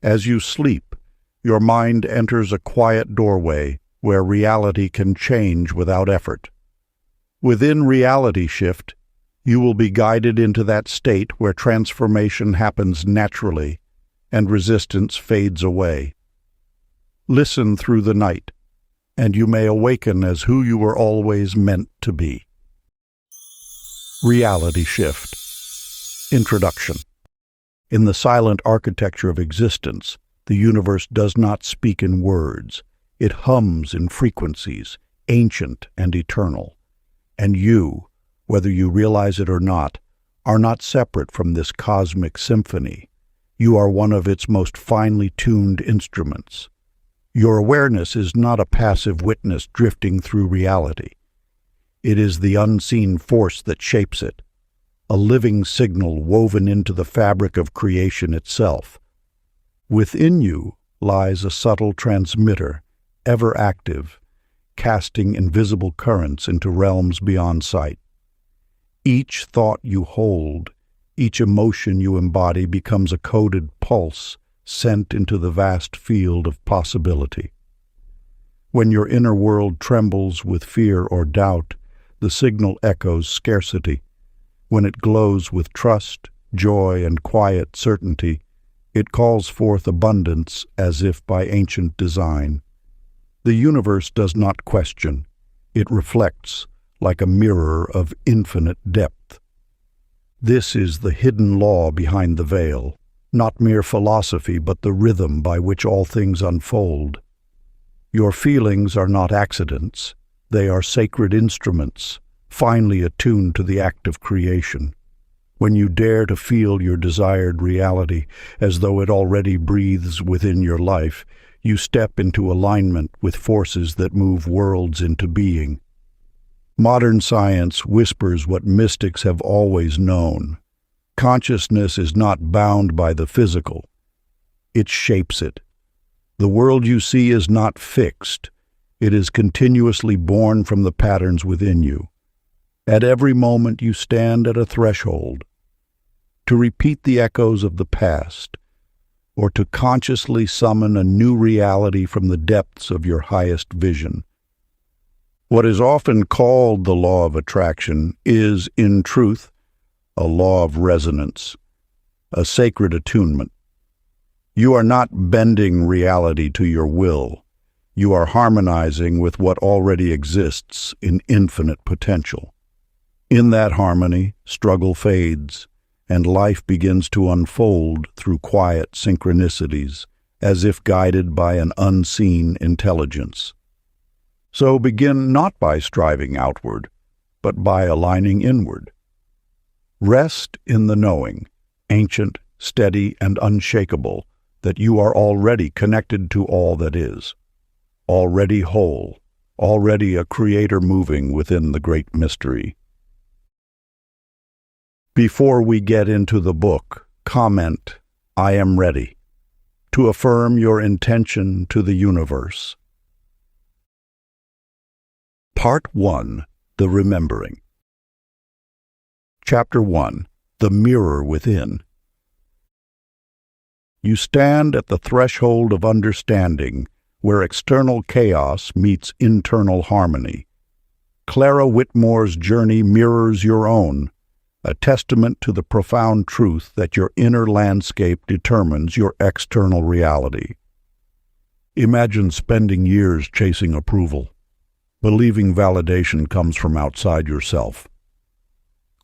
As you sleep, your mind enters a quiet doorway where reality can change without effort. Within reality shift, you will be guided into that state where transformation happens naturally and resistance fades away. Listen through the night, and you may awaken as who you were always meant to be. Reality shift. Introduction. In the silent architecture of existence, the universe does not speak in words. It hums in frequencies, ancient and eternal. And you, whether you realize it or not, are not separate from this cosmic symphony. You are one of its most finely tuned instruments. Your awareness is not a passive witness drifting through reality. It is the unseen force that shapes it, a living signal woven into the fabric of creation itself. Within you lies a subtle transmitter, ever active, casting invisible currents into realms beyond sight. Each thought you hold, each emotion you embody becomes a coded pulse sent into the vast field of possibility. When your inner world trembles with fear or doubt, the signal echoes scarcity. When it glows with trust, joy, and quiet certainty, it calls forth abundance as if by ancient design. The universe does not question. It reflects like a mirror of infinite depth. This is the hidden law behind the veil, not mere philosophy but the rhythm by which all things unfold. Your feelings are not accidents. They are sacred instruments, finely attuned to the act of creation. When you dare to feel your desired reality as though it already breathes within your life, you step into alignment with forces that move worlds into being. Modern science whispers what mystics have always known. Consciousness is not bound by the physical. It shapes it. The world you see is not fixed. It is continuously born from the patterns within you. At every moment you stand at a threshold, to repeat the echoes of the past, or to consciously summon a new reality from the depths of your highest vision. What is often called the law of attraction is, in truth, a law of resonance, a sacred attunement. You are not bending reality to your will. You are harmonizing with what already exists in infinite potential. In that harmony, struggle fades, and life begins to unfold through quiet synchronicities, as if guided by an unseen intelligence. So begin not by striving outward, but by aligning inward. Rest in the knowing, ancient, steady, and unshakable, that you are already connected to all that is, already whole, already a creator moving within the great mystery. Before we get into the book, comment, "I am ready," to affirm your intention to the universe. Part 1. The Remembering. Chapter 1. The Mirror Within. You stand at the threshold of understanding, where external chaos meets internal harmony. Clara Whitmore's journey mirrors your own, a testament to the profound truth that your inner landscape determines your external reality. Imagine spending years chasing approval, believing validation comes from outside yourself.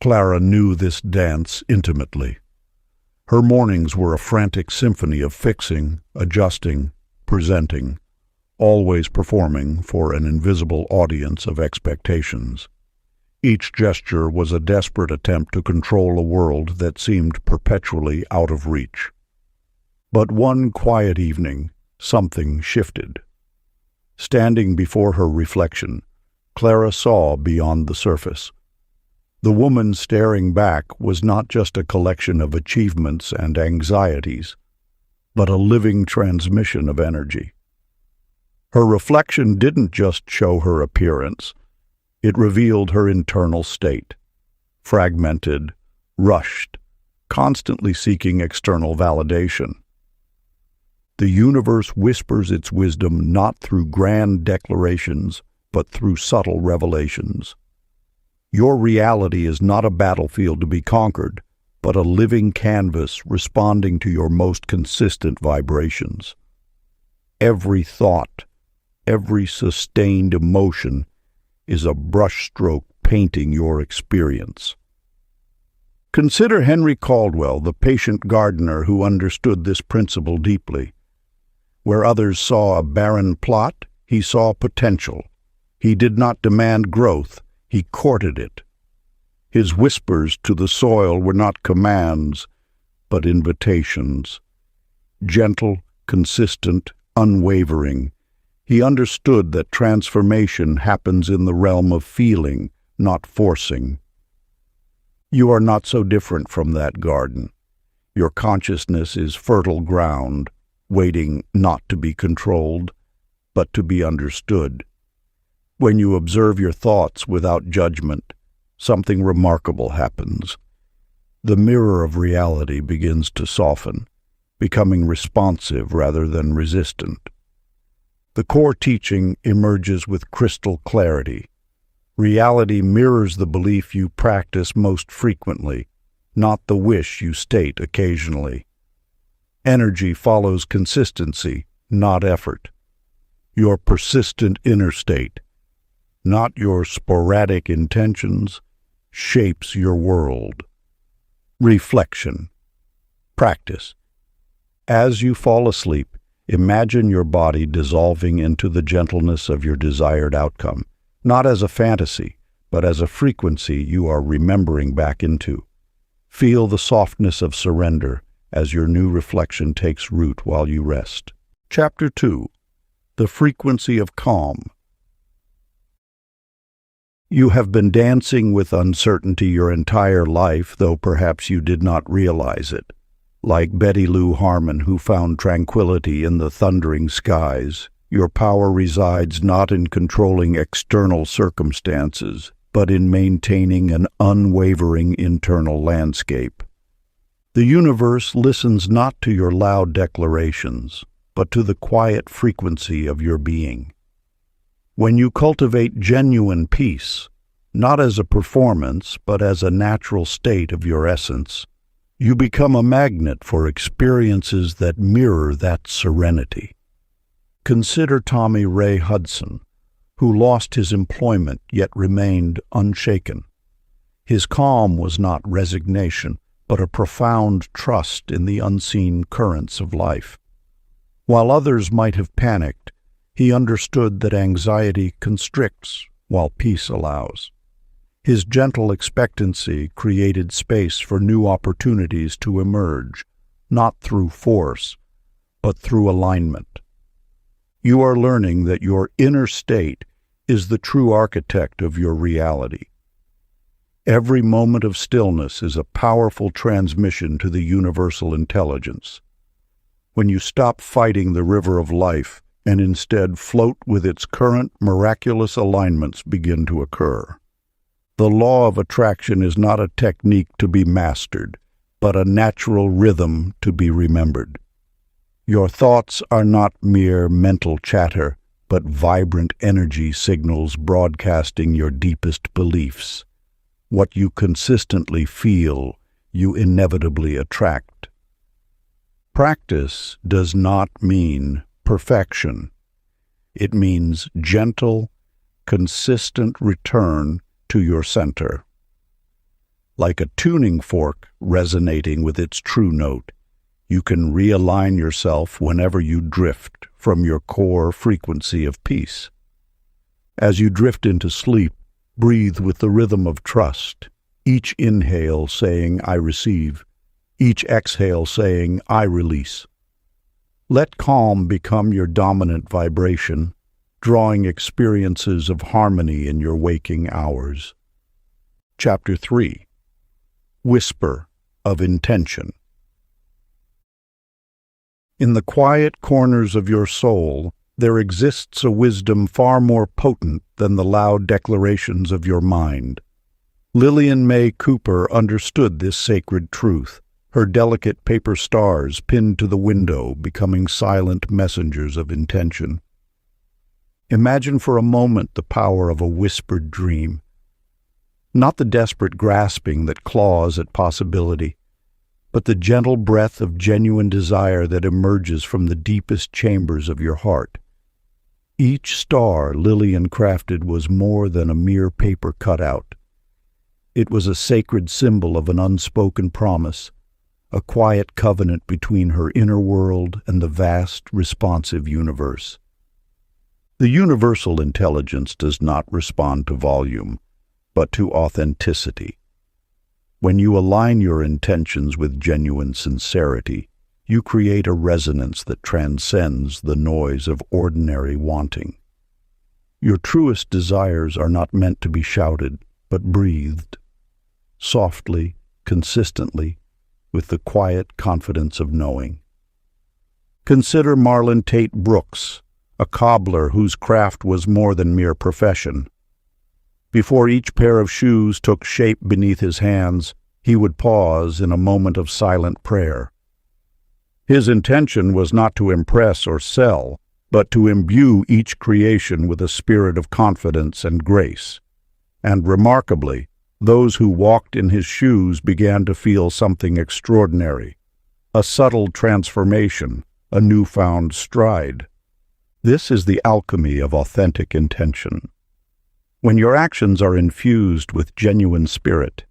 Clara knew this dance intimately. Her mornings were a frantic symphony of fixing, adjusting, presenting, always performing for an invisible audience of expectations. Each gesture was a desperate attempt to control a world that seemed perpetually out of reach. But one quiet evening, something shifted. Standing before her reflection, Clara saw beyond the surface. The woman staring back was not just a collection of achievements and anxieties, but a living transmission of energy. Her reflection didn't just show her appearance. It revealed her internal state, fragmented, rushed, constantly seeking external validation. The universe whispers its wisdom not through grand declarations, but through subtle revelations. Your reality is not a battlefield to be conquered, but a living canvas responding to your most consistent vibrations. Every thought, every sustained emotion is a brushstroke painting your experience. Consider Henry Caldwell, the patient gardener who understood this principle deeply. Where others saw a barren plot, he saw potential. He did not demand growth, he courted it. His whispers to the soil were not commands, but invitations. Gentle, consistent, unwavering, he understood that transformation happens in the realm of feeling, not forcing. You are not so different from that garden. Your consciousness is fertile ground, waiting not to be controlled, but to be understood. When you observe your thoughts without judgment, something remarkable happens. The mirror of reality begins to soften, becoming responsive rather than resistant. The core teaching emerges with crystal clarity. Reality mirrors the belief you practice most frequently, not the wish you state occasionally. Energy follows consistency, not effort. Your persistent inner state, not your sporadic intentions, shapes your world. Reflection. Practice. As you fall asleep, imagine your body dissolving into the gentleness of your desired outcome, not as a fantasy, but as a frequency you are remembering back into. Feel the softness of surrender as your new reflection takes root while you rest. Chapter 2. The Frequency of Calm. You have been dancing with uncertainty your entire life, though perhaps you did not realize it. Like Betty Lou Harmon, who found tranquility in the thundering skies, your power resides not in controlling external circumstances, but in maintaining an unwavering internal landscape. The universe listens not to your loud declarations, but to the quiet frequency of your being. When you cultivate genuine peace, not as a performance, but as a natural state of your essence, you become a magnet for experiences that mirror that serenity. Consider Tommy Ray Hudson, who lost his employment yet remained unshaken. His calm was not resignation, but a profound trust in the unseen currents of life. While others might have panicked, he understood that anxiety constricts while peace allows. His gentle expectancy created space for new opportunities to emerge, not through force, but through alignment. You are learning that your inner state is the true architect of your reality. Every moment of stillness is a powerful transmission to the universal intelligence. When you stop fighting the river of life and instead float with its current, miraculous alignments begin to occur. The law of attraction is not a technique to be mastered, but a natural rhythm to be remembered. Your thoughts are not mere mental chatter, but vibrant energy signals broadcasting your deepest beliefs. What you consistently feel, you inevitably attract. Practice does not mean perfection. It means gentle, consistent return to your center. Like a tuning fork resonating with its true note, you can realign yourself whenever you drift from your core frequency of peace. As you drift into sleep, breathe with the rhythm of trust, each inhale saying, "I receive," each exhale saying, "I release." Let calm become your dominant vibration, drawing experiences of harmony in your waking hours. Chapter 3. Whisper of Intention. In the quiet corners of your soul, there exists a wisdom far more potent than the loud declarations of your mind. Lillian May Cooper understood this sacred truth. her delicate paper stars pinned to the window becoming silent messengers of intention. Imagine for a moment the power of a whispered dream. Not the desperate grasping that claws at possibility, but the gentle breath of genuine desire that emerges from the deepest chambers of your heart. Each star Lillian crafted was more than a mere paper cutout. It was a sacred symbol of an unspoken promise, a quiet covenant between her inner world and the vast, responsive universe. The universal intelligence does not respond to volume, but to authenticity. When you align your intentions with genuine sincerity, you create a resonance that transcends the noise of ordinary wanting. Your truest desires are not meant to be shouted, but breathed, softly, consistently, with the quiet confidence of knowing. Consider Marlon Tate Brooks, a cobbler whose craft was more than mere profession. Before each pair of shoes took shape beneath his hands, he would pause in a moment of silent prayer. His intention was not to impress or sell, but to imbue each creation with a spirit of confidence and grace. And remarkably, those who walked in his shoes began to feel something extraordinary, a subtle transformation, a newfound stride. This is the alchemy of authentic intention. When your actions are infused with genuine spirit,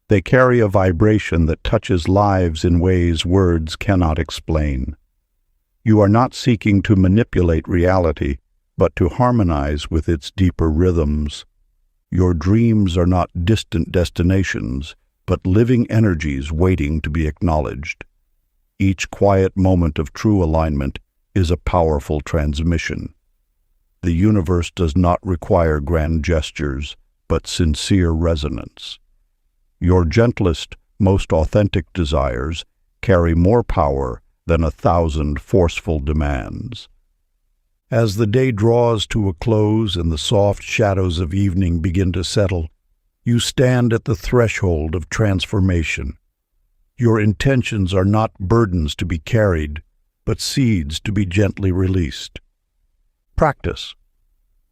they carry a vibration that touches lives in ways words cannot explain. You are not seeking to manipulate reality, but to harmonize with its deeper rhythms. Your dreams are not distant destinations, but living energies waiting to be acknowledged. Each quiet moment of true alignment is a powerful transmission. The universe does not require grand gestures, but sincere resonance. Your gentlest, most authentic desires carry more power than 1,000 forceful demands. As the day draws to a close and the soft shadows of evening begin to settle, you stand at the threshold of transformation. Your intentions are not burdens to be carried, but seeds to be gently released. Practice.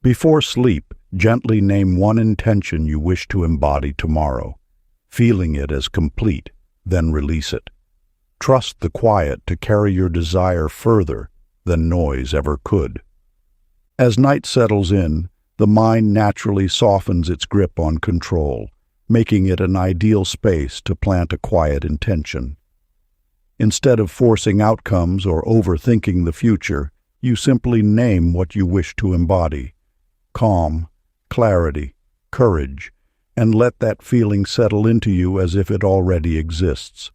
Before sleep, gently name one intention you wish to embody tomorrow. Feeling it as complete, then release it. Trust the quiet to carry your desire further than noise ever could. As night settles in, the mind naturally softens its grip on control, making it an ideal space to plant a quiet intention. Instead of forcing outcomes or overthinking the future, you simply name what you wish to embody. Calm, clarity, courage, and let that feeling settle into you as if it already exists.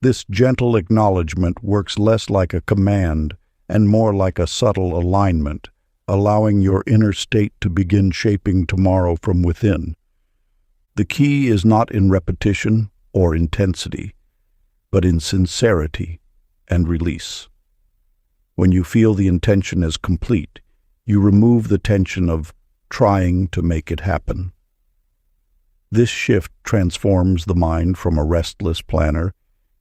This gentle acknowledgement works less like a command and more like a subtle alignment, allowing your inner state to begin shaping tomorrow from within. The key is not in repetition or intensity, but in sincerity and release. When you feel the intention as complete, you remove the tension of trying to make it happen. This shift transforms the mind from a restless planner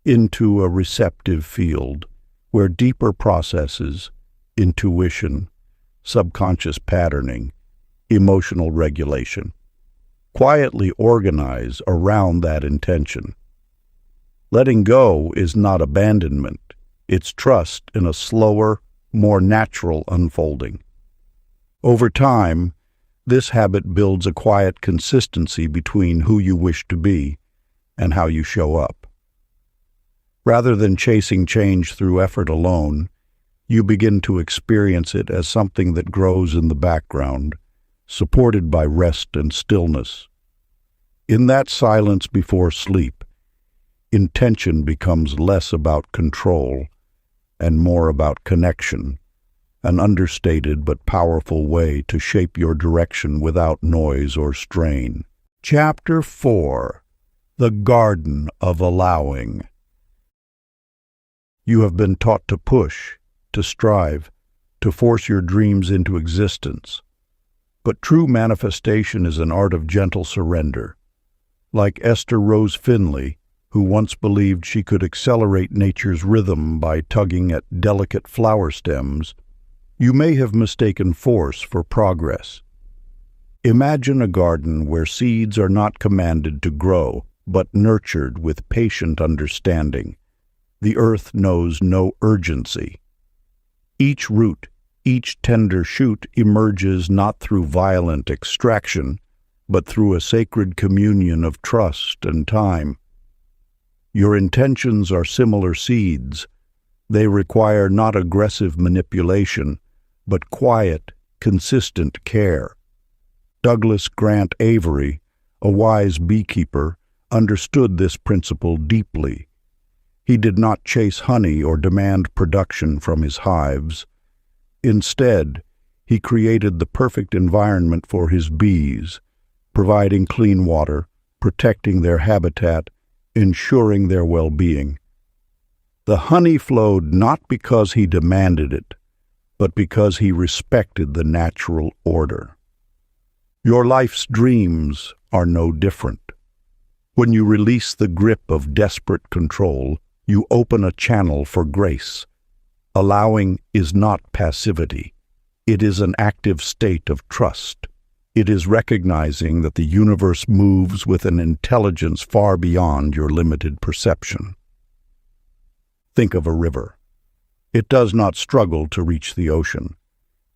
into a receptive field, where deeper processes, intuition, subconscious patterning, emotional regulation, quietly organize around that intention. Letting go is not abandonment, it's trust in a slower, more natural unfolding. Over time, this habit builds a quiet consistency between who you wish to be and how you show up. Rather than chasing change through effort alone, you begin to experience it as something that grows in the background, supported by rest and stillness. In that silence before sleep, intention becomes less about control and more about connection, an understated but powerful way to shape your direction without noise or strain. Chapter 4. The Garden of Allowing. You have been taught to push, to strive, to force your dreams into existence. But true manifestation is an art of gentle surrender. Like Esther Rose Finley, who once believed she could accelerate nature's rhythm by tugging at delicate flower stems, you may have mistaken force for progress. Imagine a garden where seeds are not commanded to grow, but nurtured with patient understanding. The earth knows no urgency. Each root, each tender shoot emerges not through violent extraction, but through a sacred communion of trust and time. Your intentions are similar seeds. They require not aggressive manipulation, but quiet, consistent care. Douglas Grant Avery, a wise beekeeper, understood this principle deeply. He did not chase honey or demand production from his hives. Instead, he created the perfect environment for his bees, providing clean water, protecting their habitat, ensuring their well-being. The honey flowed not because he demanded it, but because he respected the natural order. Your life's dreams are no different. When you release the grip of desperate control, you open a channel for grace. Allowing is not passivity. It is an active state of trust. It is recognizing that the universe moves with an intelligence far beyond your limited perception. Think of a river. It does not struggle to reach the ocean.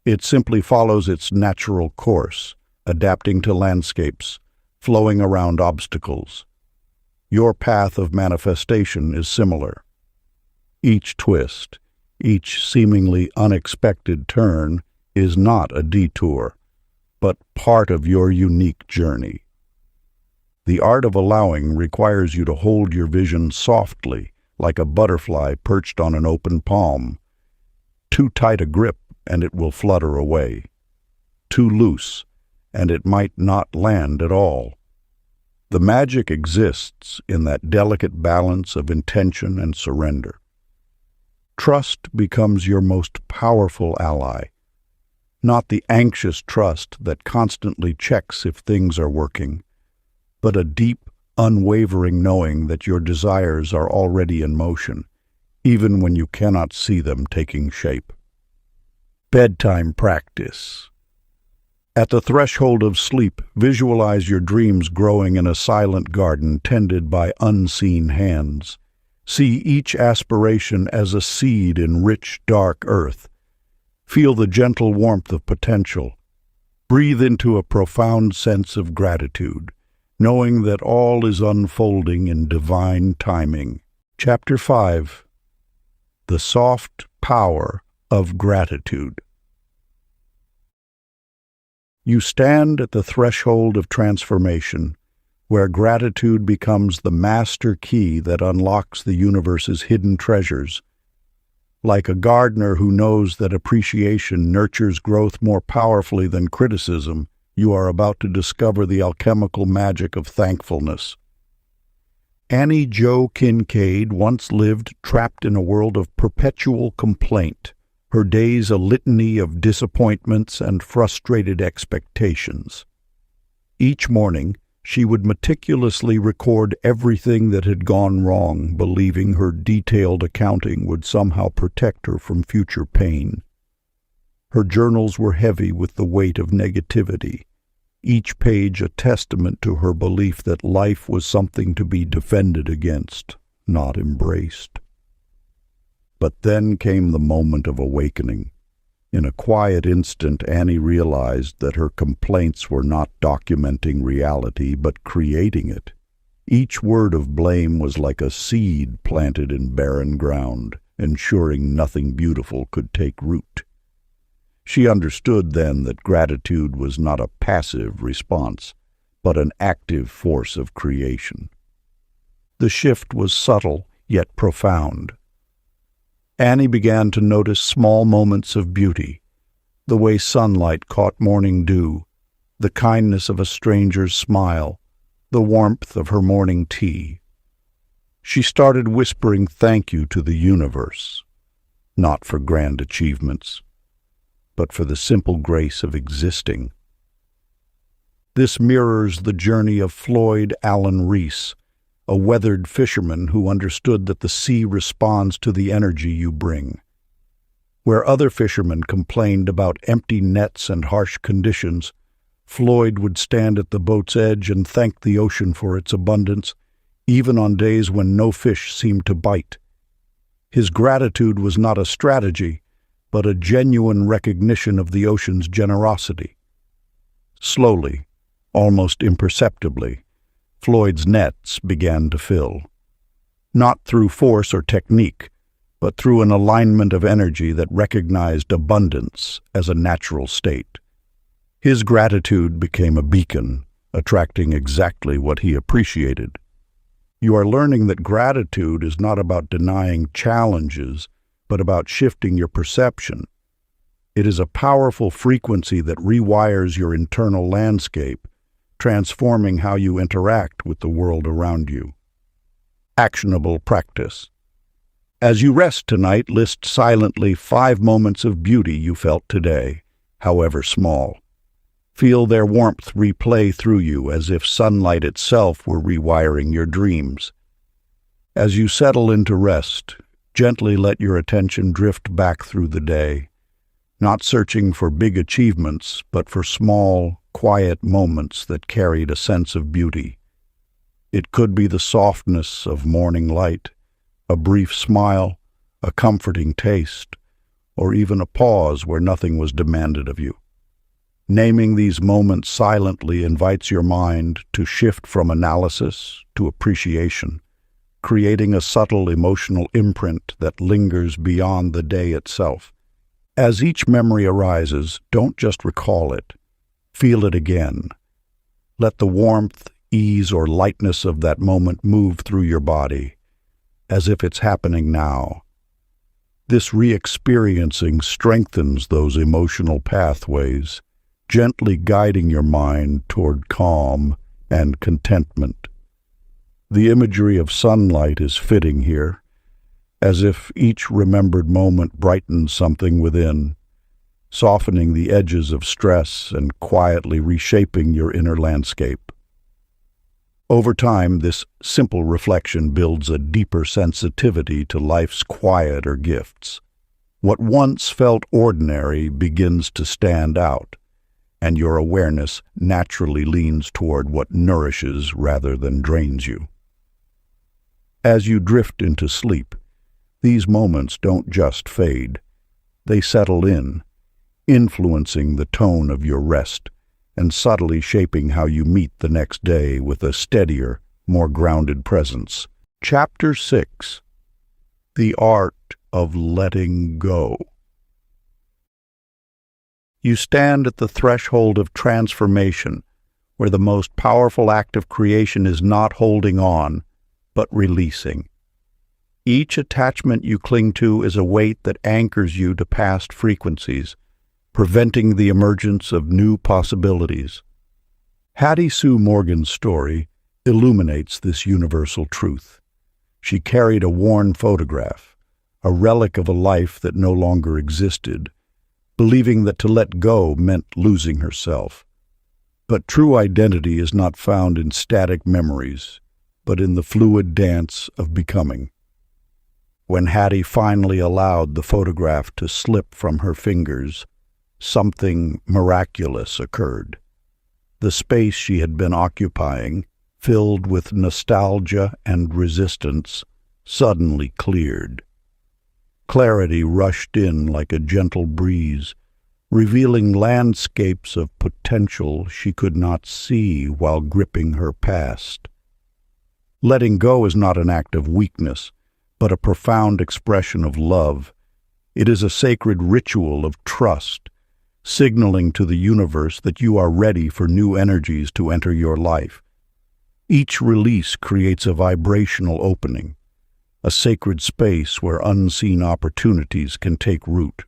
It simply follows its natural course, adapting to landscapes, flowing around obstacles. Your path of manifestation is similar. Each twist, each seemingly unexpected turn is not a detour, but part of your unique journey. The art of allowing requires you to hold your vision softly, like a butterfly perched on an open palm. Too tight a grip, and it will flutter away. Too loose, and it might not land at all. The magic exists in that delicate balance of intention and surrender. Trust becomes your most powerful ally, not the anxious trust that constantly checks if things are working, but a deep, unwavering knowing that your desires are already in motion, even when you cannot see them taking shape. Bedtime practice. At the threshold of sleep, visualize your dreams growing in a silent garden tended by unseen hands. See each aspiration as a seed in rich, dark earth. Feel the gentle warmth of potential. Breathe into a profound sense of gratitude, knowing that all is unfolding in divine timing. Chapter 5. The Soft Power of Gratitude. You stand at the threshold of transformation, where gratitude becomes the master key that unlocks the universe's hidden treasures. Like a gardener who knows that appreciation nurtures growth more powerfully than criticism, you are about to discover the alchemical magic of thankfulness. Annie Jo Kincaid once lived trapped in a world of perpetual complaint, her days a litany of disappointments and frustrated expectations. Each morning, she would meticulously record everything that had gone wrong, believing her detailed accounting would somehow protect her from future pain. Her journals were heavy with the weight of negativity, each page a testament to her belief that life was something to be defended against, not embraced. But then came the moment of awakening. In a quiet instant, Annie realized that her complaints were not documenting reality, but creating it. Each word of blame was like a seed planted in barren ground, ensuring nothing beautiful could take root. She understood then that gratitude was not a passive response, but an active force of creation. The shift was subtle, yet profound. Annie began to notice small moments of beauty, the way sunlight caught morning dew, the kindness of a stranger's smile, the warmth of her morning tea. She started whispering thank you to the universe, not for grand achievements, but for the simple grace of existing. This mirrors the journey of Floyd Allen Reese, a weathered fisherman who understood that the sea responds to the energy you bring. Where other fishermen complained about empty nets and harsh conditions, Floyd would stand at the boat's edge and thank the ocean for its abundance, even on days when no fish seemed to bite. His gratitude was not a strategy, but a genuine recognition of the ocean's generosity. Slowly, almost imperceptibly, Floyd's nets began to fill. Not through force or technique, but through an alignment of energy that recognized abundance as a natural state. His gratitude became a beacon, attracting exactly what he appreciated. You are learning that gratitude is not about denying challenges, but about shifting your perception. It is a powerful frequency that rewires your internal landscape, transforming how you interact with the world around you. Actionable practice. As you rest tonight, list silently 5 moments of beauty you felt today, however small. Feel their warmth replay through you as if sunlight itself were rewiring your dreams. As you settle into rest, gently let your attention drift back through the day, not searching for big achievements, but for small, quiet moments that carried a sense of beauty. It could be the softness of morning light, a brief smile, a comforting taste, or even a pause where nothing was demanded of you. Naming these moments silently invites your mind to shift from analysis to appreciation, creating a subtle emotional imprint that lingers beyond the day itself. As each memory arises, don't just recall it. Feel it again. Let the warmth, ease, or lightness of that moment move through your body, as if it's happening now. This re-experiencing strengthens those emotional pathways, gently guiding your mind toward calm and contentment. The imagery of sunlight is fitting here, as if each remembered moment brightens something within, softening the edges of stress and quietly reshaping your inner landscape. Over time, this simple reflection builds a deeper sensitivity to life's quieter gifts. What once felt ordinary begins to stand out, and your awareness naturally leans toward what nourishes rather than drains you. As you drift into sleep, these moments don't just fade. They settle in, influencing the tone of your rest and subtly shaping how you meet the next day with a steadier, more grounded presence. Chapter 6. The Art of Letting Go. You stand at the threshold of transformation, where the most powerful act of creation is not holding on, but releasing. Each attachment you cling to is a weight that anchors you to past frequencies, preventing the emergence of new possibilities. Hattie Sue Morgan's story illuminates this universal truth. She carried a worn photograph, a relic of a life that no longer existed, believing that to let go meant losing herself. But true identity is not found in static memories, but in the fluid dance of becoming. When Hattie finally allowed the photograph to slip from her fingers, something miraculous occurred. The space she had been occupying, filled with nostalgia and resistance, suddenly cleared. Clarity rushed in like a gentle breeze, revealing landscapes of potential she could not see while gripping her past. Letting go is not an act of weakness, but a profound expression of love. It is a sacred ritual of trust, signaling to the universe that you are ready for new energies to enter your life. Each release creates a vibrational opening, a sacred space where unseen opportunities can take root.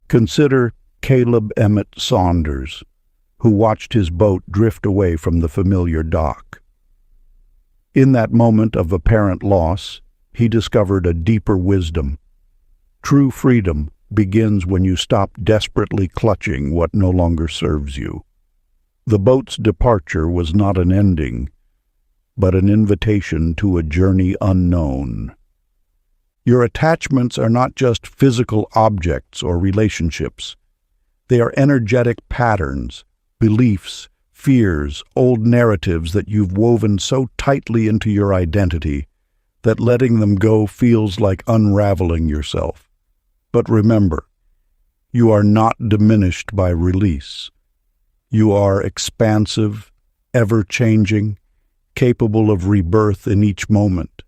Consider Caleb Emmett Saunders, who watched his boat drift away from the familiar dock. In that moment of apparent loss, he discovered a deeper wisdom. True freedom begins when you stop desperately clutching what no longer serves you. The boat's departure was not an ending, but an invitation to a journey unknown. Your attachments are not just physical objects or relationships. They are energetic patterns, beliefs, fears, old narratives that you've woven so tightly into your identity that letting them go feels like unraveling yourself. But remember, you are not diminished by release. You are expansive, ever-changing, capable of rebirth in each moment.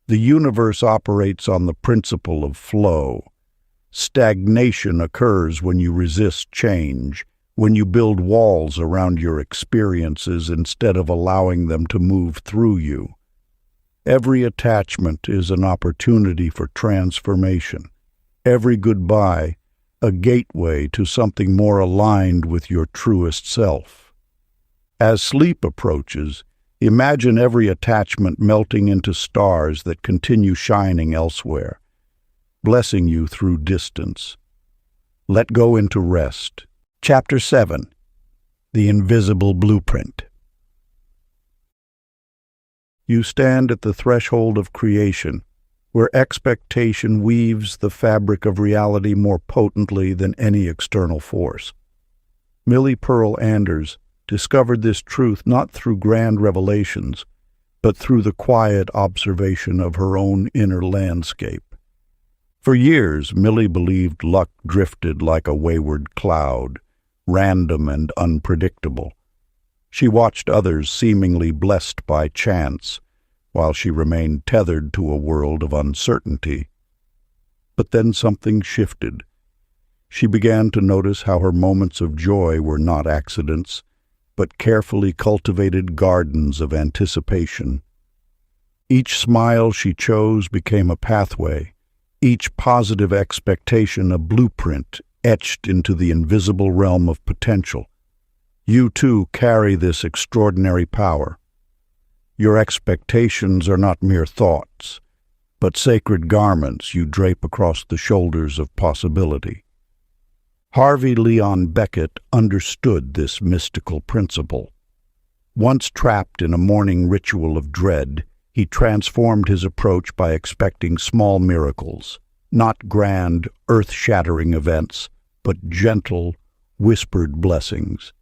The universe operates on the principle of flow. Stagnation occurs when you resist change, when you build walls around your experiences instead of allowing them to move through you. Every attachment is an opportunity for transformation. Every goodbye, a gateway to something more aligned with your truest self. As sleep approaches, imagine every attachment melting into stars that continue shining elsewhere, blessing you through distance. Let go into rest. Chapter 7. The Invisible Blueprint. You stand at the threshold of creation, where expectation weaves the fabric of reality more potently than any external force. Millie Pearl Anders discovered this truth not through grand revelations, but through the quiet observation of her own inner landscape. For years, Millie believed luck drifted like a wayward cloud, random and unpredictable. She watched others seemingly blessed by chance, while she remained tethered to a world of uncertainty. But then something shifted. She began to notice how her moments of joy were not accidents, but carefully cultivated gardens of anticipation. Each smile she chose became a pathway, each positive expectation a blueprint etched into the invisible realm of potential. You too carry this extraordinary power. Your expectations are not mere thoughts, but sacred garments you drape across the shoulders of possibility. Harvey Leon Beckett understood this mystical principle. Once trapped in a morning ritual of dread, he transformed his approach by expecting small miracles, not grand, earth-shattering events, but gentle, whispered blessings.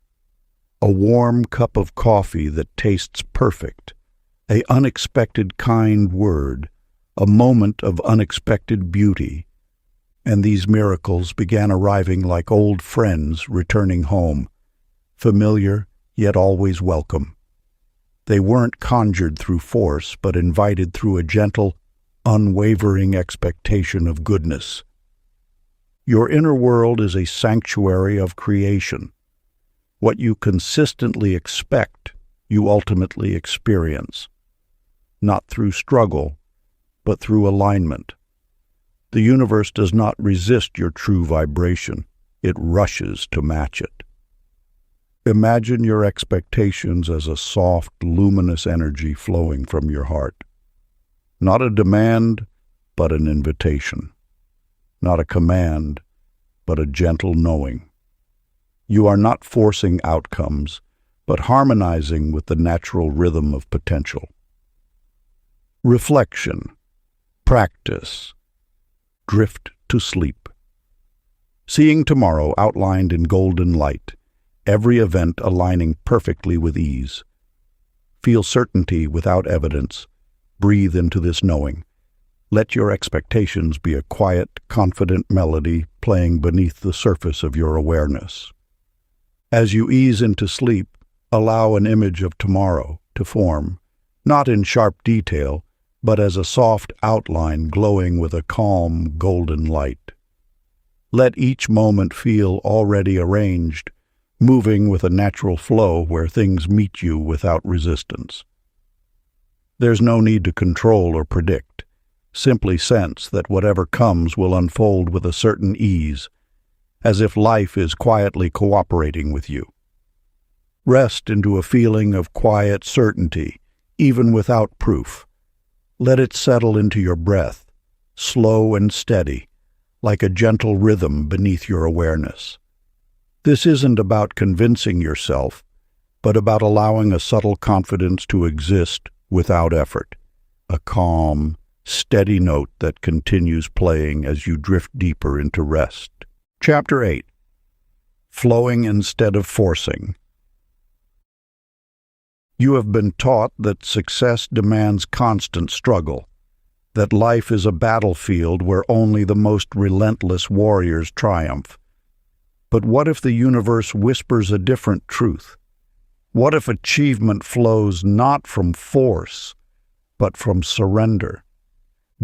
A warm cup of coffee that tastes perfect, an unexpected kind word, a moment of unexpected beauty. And these miracles began arriving like old friends returning home, familiar yet always welcome. They weren't conjured through force, but invited through a gentle, unwavering expectation of goodness. Your inner world is a sanctuary of creation. What you consistently expect, you ultimately experience. Not through struggle, but through alignment. The universe does not resist your true vibration. It rushes to match it. Imagine your expectations as a soft, luminous energy flowing from your heart. Not a demand, but an invitation. Not a command, but a gentle knowing. You are not forcing outcomes, but harmonizing with the natural rhythm of potential. Reflection. Practice. Drift to sleep. Seeing tomorrow outlined in golden light, every event aligning perfectly with ease. Feel certainty without evidence. Breathe into this knowing. Let your expectations be a quiet, confident melody playing beneath the surface of your awareness. As you ease into sleep, allow an image of tomorrow to form, not in sharp detail, but as a soft outline glowing with a calm, golden light. Let each moment feel already arranged, moving with a natural flow where things meet you without resistance. There's no need to control or predict. Simply sense that whatever comes will unfold with a certain ease, as if life is quietly cooperating with you. Rest into a feeling of quiet certainty, even without proof. Let it settle into your breath, slow and steady, like a gentle rhythm beneath your awareness. This isn't about convincing yourself, but about allowing a subtle confidence to exist without effort, a calm, steady note that continues playing as you drift deeper into rest. Chapter 8. Flowing instead of forcing. You have been taught that success demands constant struggle, that life is a battlefield where only the most relentless warriors triumph. But what if the universe whispers a different truth? What if achievement flows not from force, but from surrender?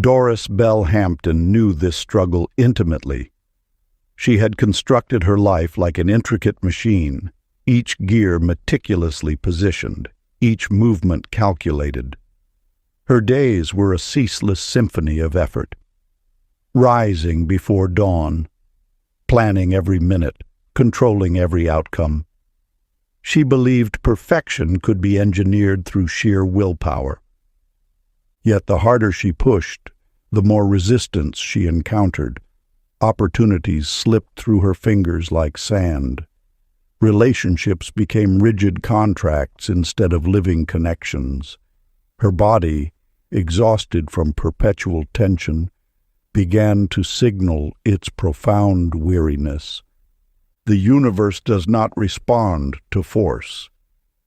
Doris Bell Hampton knew this struggle intimately. She had constructed her life like an intricate machine, each gear meticulously positioned, each movement calculated. Her days were a ceaseless symphony of effort, rising before dawn, planning every minute, controlling every outcome. She believed perfection could be engineered through sheer willpower. Yet the harder she pushed, the more resistance she encountered. Opportunities slipped through her fingers like sand. Relationships became rigid contracts instead of living connections. Her body, exhausted from perpetual tension, began to signal its profound weariness. The universe does not respond to force.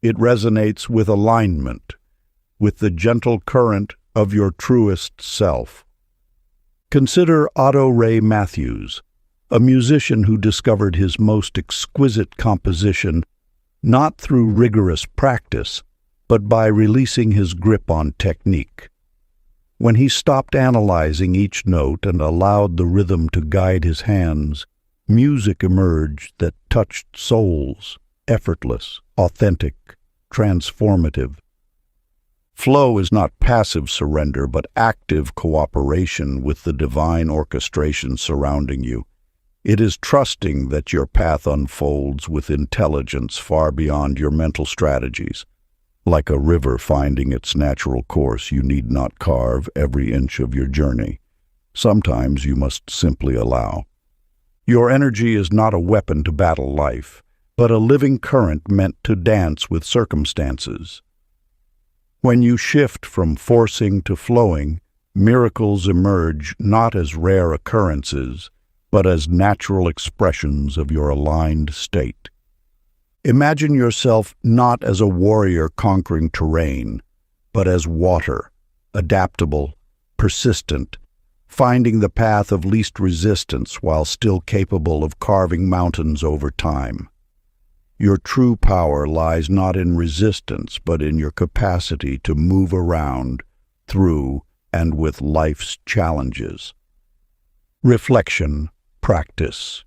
It resonates with alignment, with the gentle current of your truest self. Consider Otto Ray Matthews, a musician who discovered his most exquisite composition not through rigorous practice, but by releasing his grip on technique. When he stopped analyzing each note and allowed the rhythm to guide his hands, music emerged that touched souls, effortless, authentic, transformative. Flow is not passive surrender, but active cooperation with the divine orchestration surrounding you. It is trusting that your path unfolds with intelligence far beyond your mental strategies. Like a river finding its natural course, you need not carve every inch of your journey. Sometimes you must simply allow. Your energy is not a weapon to battle life, but a living current meant to dance with circumstances. When you shift from forcing to flowing, miracles emerge not as rare occurrences, but as natural expressions of your aligned state. Imagine yourself not as a warrior conquering terrain, but as water, adaptable, persistent, finding the path of least resistance while still capable of carving mountains over time. Your true power lies not in resistance, but in your capacity to move around, through, and with life's challenges. Reflection, practice.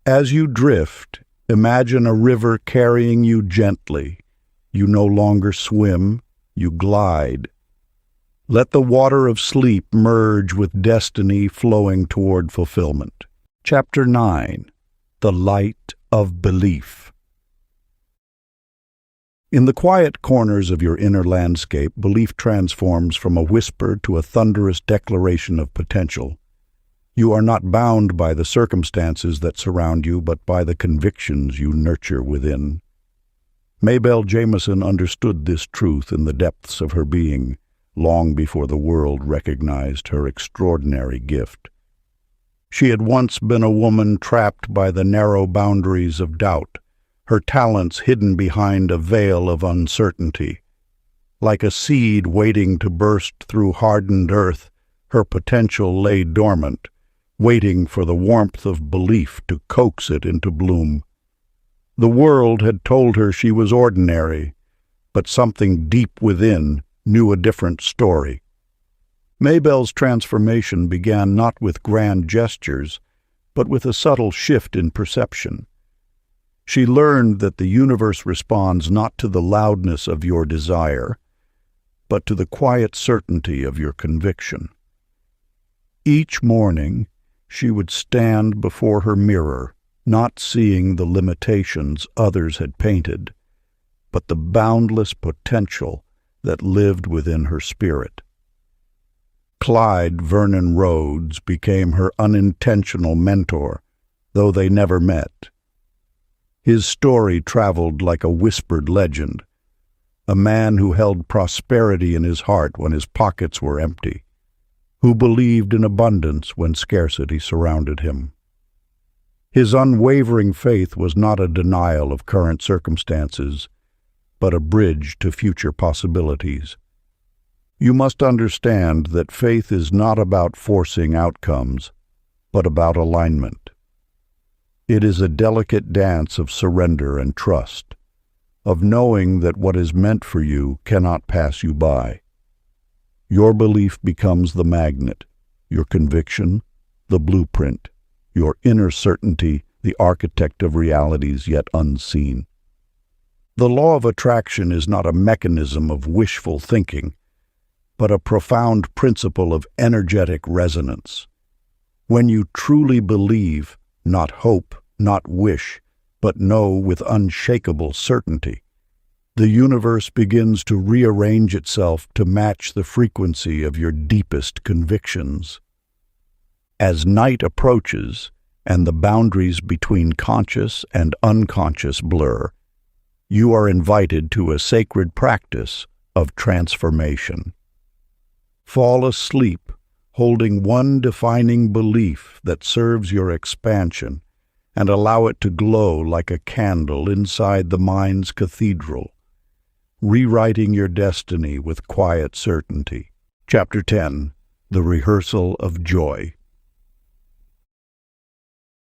As you drift, imagine a river carrying you gently. You no longer swim, you glide. Let the water of sleep merge with destiny flowing toward fulfillment. Chapter 9. The Light of Belief. In the quiet corners of your inner landscape, belief transforms from a whisper to a thunderous declaration of potential. You are not bound by the circumstances that surround you, but by the convictions you nurture within. Maybelle Jamieson understood this truth in the depths of her being, long before the world recognized her extraordinary gift. She had once been a woman trapped by the narrow boundaries of doubt, her talents hidden behind a veil of uncertainty. Like a seed waiting to burst through hardened earth, her potential lay dormant, waiting for the warmth of belief to coax it into bloom. The world had told her she was ordinary, but something deep within knew a different story. Maybelle's transformation began not with grand gestures, but with a subtle shift in perception. She learned that the universe responds not to the loudness of your desire, but to the quiet certainty of your conviction. Each morning, she would stand before her mirror, not seeing the limitations others had painted, but the boundless potential that lived within her spirit. Clyde Vernon Rhodes became her unintentional mentor, though they never met. His story traveled like a whispered legend, a man who held prosperity in his heart when his pockets were empty, who believed in abundance when scarcity surrounded him. His unwavering faith was not a denial of current circumstances, but a bridge to future possibilities. You must understand that faith is not about forcing outcomes, but about alignment. It is a delicate dance of surrender and trust, of knowing that what is meant for you cannot pass you by. Your belief becomes the magnet, your conviction, the blueprint, your inner certainty, the architect of realities yet unseen. The law of attraction is not a mechanism of wishful thinking, but a profound principle of energetic resonance. When you truly believe, not hope, not wish, but know with unshakable certainty, the universe begins to rearrange itself to match the frequency of your deepest convictions. As night approaches and the boundaries between conscious and unconscious blur, you are invited to a sacred practice of transformation. Fall asleep holding one defining belief that serves your expansion, and allow it to glow like a candle inside the mind's cathedral, rewriting your destiny with quiet certainty. Chapter 10. The Rehearsal of Joy.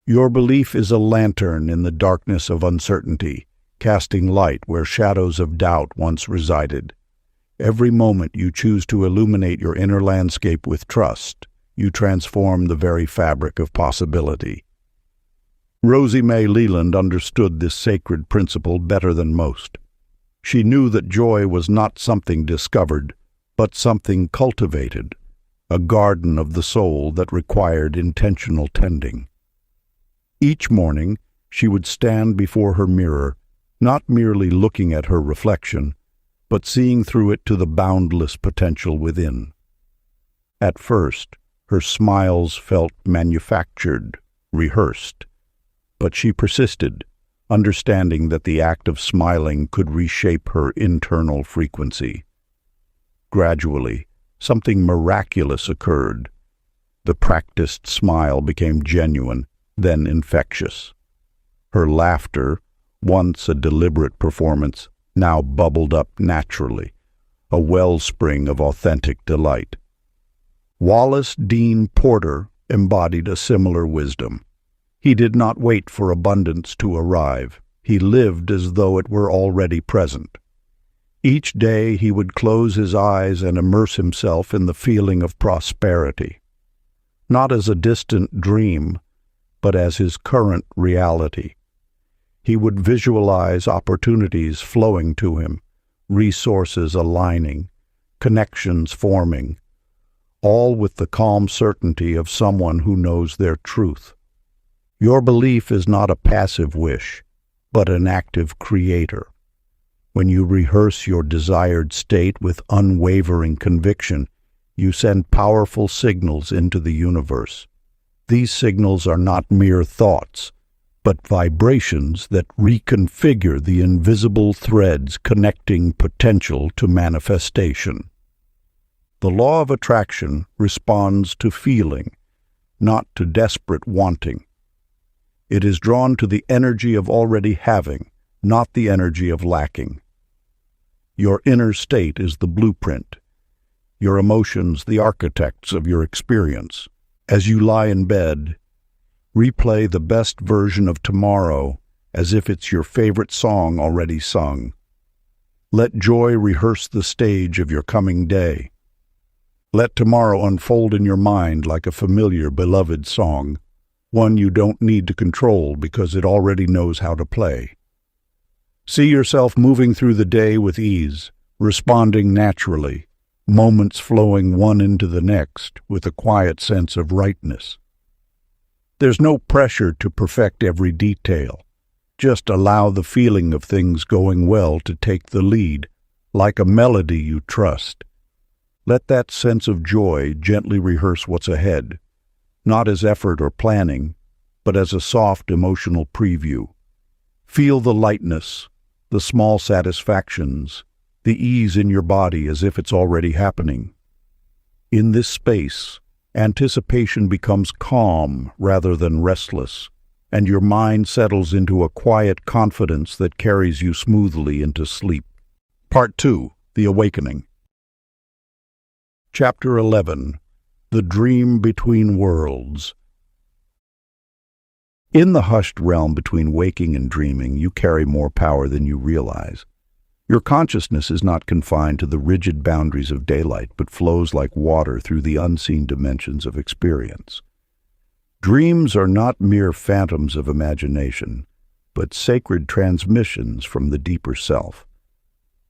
Your belief is a lantern in the darkness of uncertainty, casting light where shadows of doubt once resided. Every moment you choose to illuminate your inner landscape with trust, you transform the very fabric of possibility. Rosie May Leland understood this sacred principle better than most. She knew that joy was not something discovered, but something cultivated, a garden of the soul that required intentional tending. Each morning, she would stand before her mirror, not merely looking at her reflection, but seeing through it to the boundless potential within. At first, her smiles felt manufactured, rehearsed, but she persisted, understanding that the act of smiling could reshape her internal frequency. Gradually, something miraculous occurred. The practiced smile became genuine, then infectious. Her laughter, once a deliberate performance, now bubbled up naturally, a wellspring of authentic delight. Wallace Dean Porter embodied a similar wisdom. He did not wait for abundance to arrive. He lived as though it were already present. Each day he would close his eyes and immerse himself in the feeling of prosperity, not as a distant dream, but as his current reality. He would visualize opportunities flowing to him, resources aligning, connections forming, all with the calm certainty of someone who knows their truth. Your belief is not a passive wish, but an active creator. When you rehearse your desired state with unwavering conviction, you send powerful signals into the universe. These signals are not mere thoughts, but vibrations that reconfigure the invisible threads connecting potential to manifestation. The law of attraction responds to feeling, not to desperate wanting. It is drawn to the energy of already having, not the energy of lacking. Your inner state is the blueprint, your emotions the architects of your experience. As you lie in bed, replay the best version of tomorrow as if it's your favorite song already sung. Let joy rehearse the stage of your coming day. Let tomorrow unfold in your mind like a familiar, beloved song, one you don't need to control because it already knows how to play. See yourself moving through the day with ease, responding naturally, moments flowing one into the next with a quiet sense of rightness. There's no pressure to perfect every detail. Just allow the feeling of things going well to take the lead, like a melody you trust. Let that sense of joy gently rehearse what's ahead, not as effort or planning, but as a soft emotional preview. Feel the lightness, the small satisfactions, the ease in your body as if it's already happening. In this space, anticipation becomes calm rather than restless, and your mind settles into a quiet confidence that carries you smoothly into sleep. Part 2. The Awakening. Chapter 11. The Dream Between Worlds. In the hushed realm between waking and dreaming, you carry more power than you realize. Your consciousness is not confined to the rigid boundaries of daylight, but flows like water through the unseen dimensions of experience. Dreams are not mere phantoms of imagination, but sacred transmissions from the deeper self,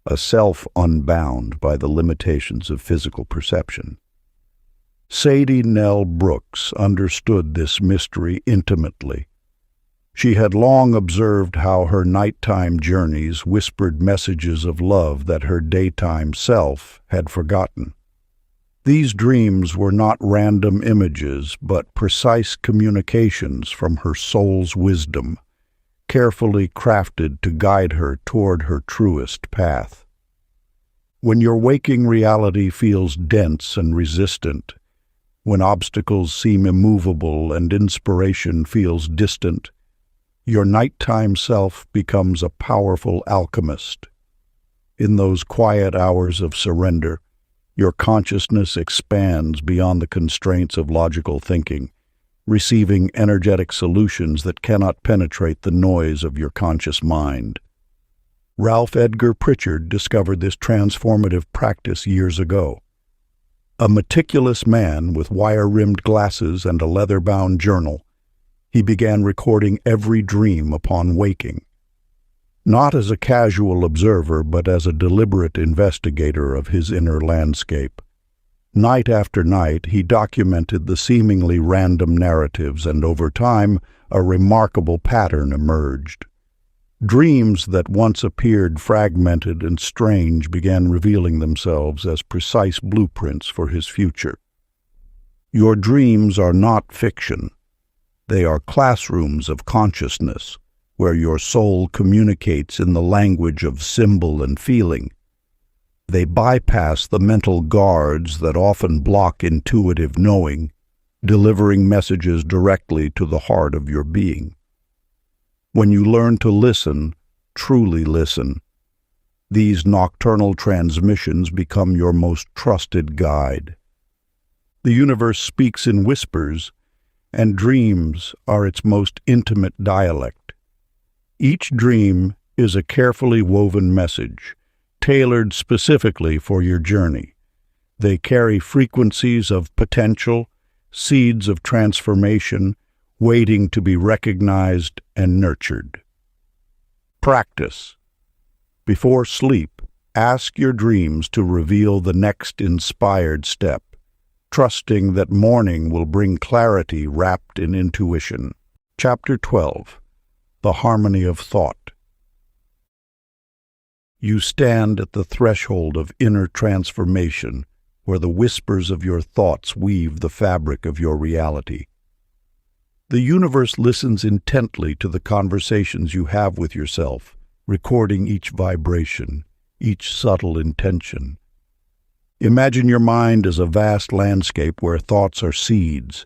a self unbound by the limitations of physical perception. Sadie Nell Brooks understood this mystery intimately. She had long observed how her nighttime journeys whispered messages of love that her daytime self had forgotten. These dreams were not random images, but precise communications from her soul's wisdom, carefully crafted to guide her toward her truest path. When your waking reality feels dense and resistant, when obstacles seem immovable and inspiration feels distant, your nighttime self becomes a powerful alchemist. In those quiet hours of surrender, your consciousness expands beyond the constraints of logical thinking, receiving energetic solutions that cannot penetrate the noise of your conscious mind. Ralph Edgar Pritchard discovered this transformative practice years ago. A meticulous man with wire-rimmed glasses and a leather-bound journal, he began recording every dream upon waking. Not as a casual observer, but as a deliberate investigator of his inner landscape. Night after night, he documented the seemingly random narratives, and over time, a remarkable pattern emerged. Dreams that once appeared fragmented and strange began revealing themselves as precise blueprints for his future. Your dreams are not fiction. They are classrooms of consciousness, where your soul communicates in the language of symbol and feeling. They bypass the mental guards that often block intuitive knowing, delivering messages directly to the heart of your being. When you learn to listen, truly listen, these nocturnal transmissions become your most trusted guide. The universe speaks in whispers, and dreams are its most intimate dialect. Each dream is a carefully woven message, tailored specifically for your journey. They carry frequencies of potential, seeds of transformation, waiting to be recognized and nurtured. Practice. Before sleep, ask your dreams to reveal the next inspired step, trusting that morning will bring clarity wrapped in intuition. Chapter 12. The Harmony of Thought. You stand at the threshold of inner transformation, where the whispers of your thoughts weave the fabric of your reality. The universe listens intently to the conversations you have with yourself, recording each vibration, each subtle intention. Imagine your mind as a vast landscape where thoughts are seeds,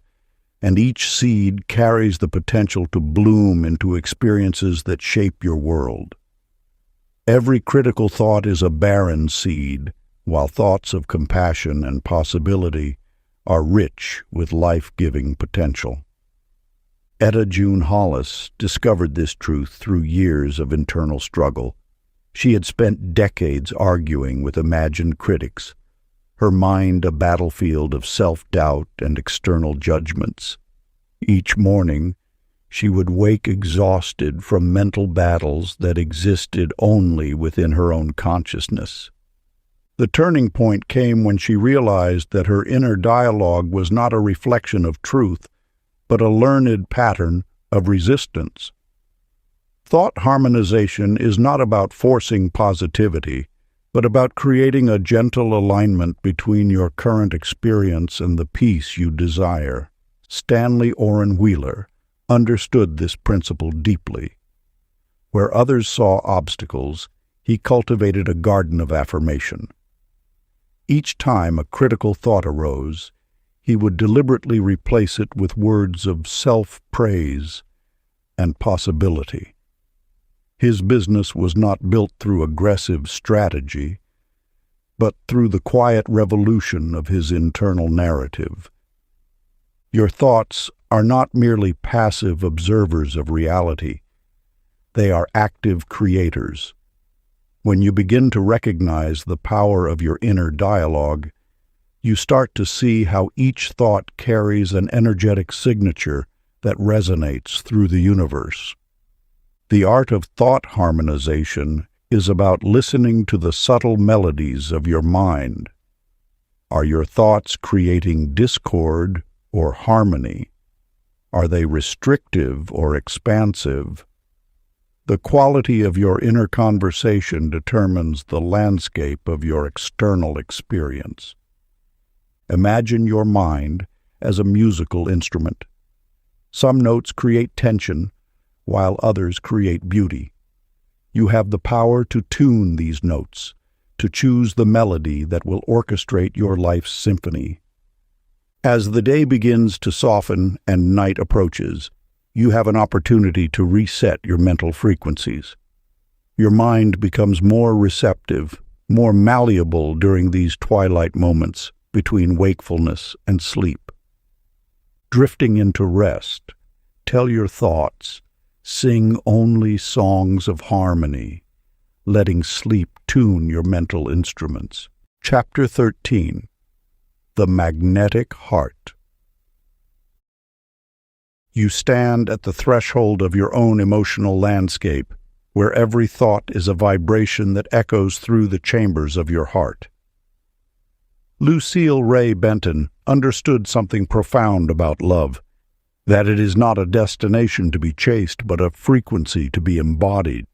and each seed carries the potential to bloom into experiences that shape your world. Every critical thought is a barren seed, while thoughts of compassion and possibility are rich with life-giving potential. Etta June Hollis discovered this truth through years of internal struggle. She had spent decades arguing with imagined critics, her mind a battlefield of self-doubt and external judgments. Each morning, she would wake exhausted from mental battles that existed only within her own consciousness. The turning point came when she realized that her inner dialogue was not a reflection of truth, but a learned pattern of resistance. Thought harmonization is not about forcing positivity, but about creating a gentle alignment between your current experience and the peace you desire. Stanley Orrin Wheeler understood this principle deeply. Where others saw obstacles, he cultivated a garden of affirmation. Each time a critical thought arose, he would deliberately replace it with words of self-praise and possibility. His business was not built through aggressive strategy, but through the quiet revolution of his internal narrative. Your thoughts are not merely passive observers of reality. They are active creators. When you begin to recognize the power of your inner dialogue, you start to see how each thought carries an energetic signature that resonates through the universe. The art of thought harmonization is about listening to the subtle melodies of your mind. Are your thoughts creating discord or harmony? Are they restrictive or expansive? The quality of your inner conversation determines the landscape of your external experience. Imagine your mind as a musical instrument. Some notes create tension, while others create beauty. You have the power to tune these notes, to choose the melody that will orchestrate your life's symphony. As the day begins to soften and night approaches, you have an opportunity to reset your mental frequencies. Your mind becomes more receptive, more malleable during these twilight moments between wakefulness and sleep. Drifting into rest, tell your thoughts, sing only songs of harmony, letting sleep tune your mental instruments. Chapter 13. The Magnetic Heart. You stand at the threshold of your own emotional landscape, where every thought is a vibration that echoes through the chambers of your heart. Lucille Ray Benton understood something profound about love, that it is not a destination to be chased, but a frequency to be embodied.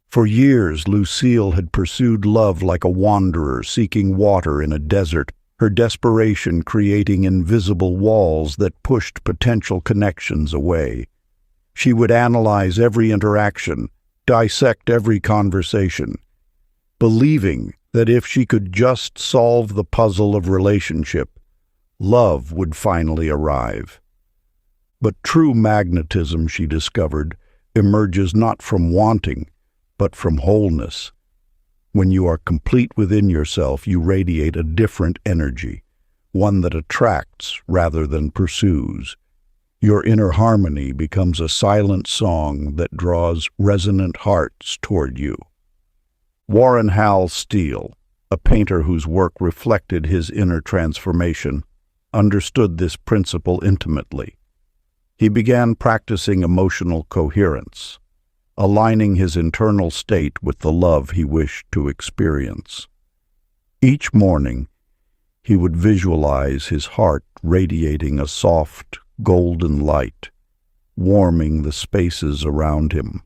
For years, Lucille had pursued love like a wanderer seeking water in a desert, her desperation creating invisible walls that pushed potential connections away. She would analyze every interaction, dissect every conversation, believing that if she could just solve the puzzle of relationship, love would finally arrive. But true magnetism, she discovered, emerges not from wanting, but from wholeness. When you are complete within yourself, you radiate a different energy, one that attracts rather than pursues. Your inner harmony becomes a silent song that draws resonant hearts toward you. Warren Hal Steele, a painter whose work reflected his inner transformation, understood this principle intimately. He began practicing emotional coherence, aligning his internal state with the love he wished to experience. Each morning, he would visualize his heart radiating a soft, golden light, warming the spaces around him.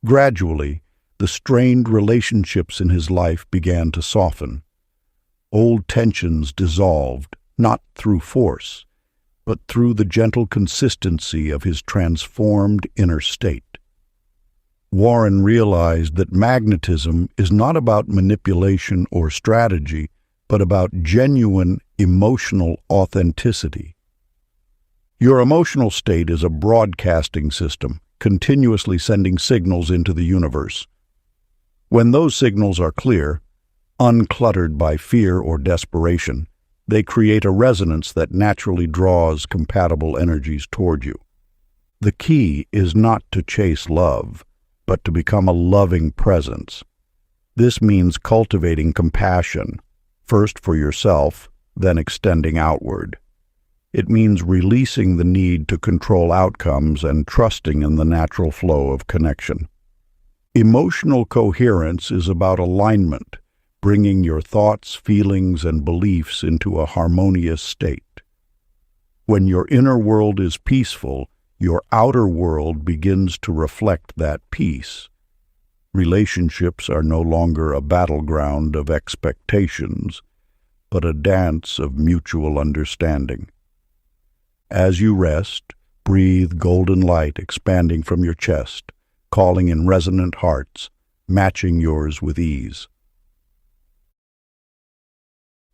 Gradually, the strained relationships in his life began to soften. Old tensions dissolved, not through force, but through the gentle consistency of his transformed inner state. Warren realized that magnetism is not about manipulation or strategy, but about genuine emotional authenticity. Your emotional state is a broadcasting system, continuously sending signals into the universe. When those signals are clear, uncluttered by fear or desperation, they create a resonance that naturally draws compatible energies toward you. The key is not to chase love, but to become a loving presence. This means cultivating compassion, first for yourself, then extending outward. It means releasing the need to control outcomes and trusting in the natural flow of connection. Emotional coherence is about alignment, bringing your thoughts, feelings, and beliefs into a harmonious state. When your inner world is peaceful, your outer world begins to reflect that peace. Relationships are no longer a battleground of expectations, but a dance of mutual understanding. As you rest, breathe golden light expanding from your chest, calling in resonant hearts, matching yours with ease.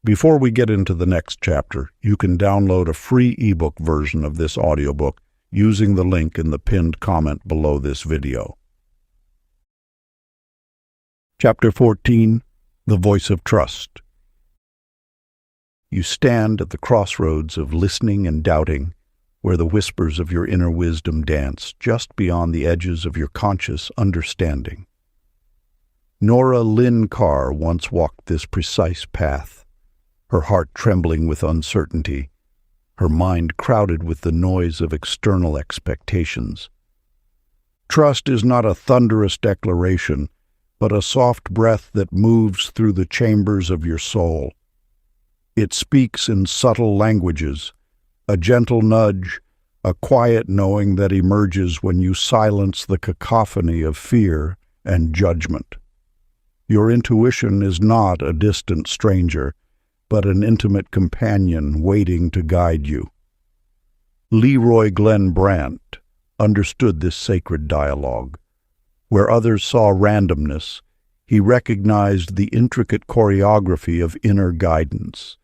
Before we get into the next chapter, you can download a free ebook version of this audiobook using the link in the pinned comment below this video. Chapter 14, The Voice of Trust. You stand at the crossroads of listening and doubting, where the whispers of your inner wisdom dance just beyond the edges of your conscious understanding. Nora Lynn Carr once walked this precise path, her heart trembling with uncertainty, her mind crowded with the noise of external expectations. Trust is not a thunderous declaration, but a soft breath that moves through the chambers of your soul. It speaks in subtle languages, a gentle nudge, a quiet knowing that emerges when you silence the cacophony of fear and judgment. Your intuition is not a distant stranger, but an intimate companion waiting to guide you. Leroy Glenn Brandt understood this sacred dialogue. Where others saw randomness, he recognized the intricate choreography of inner guidance.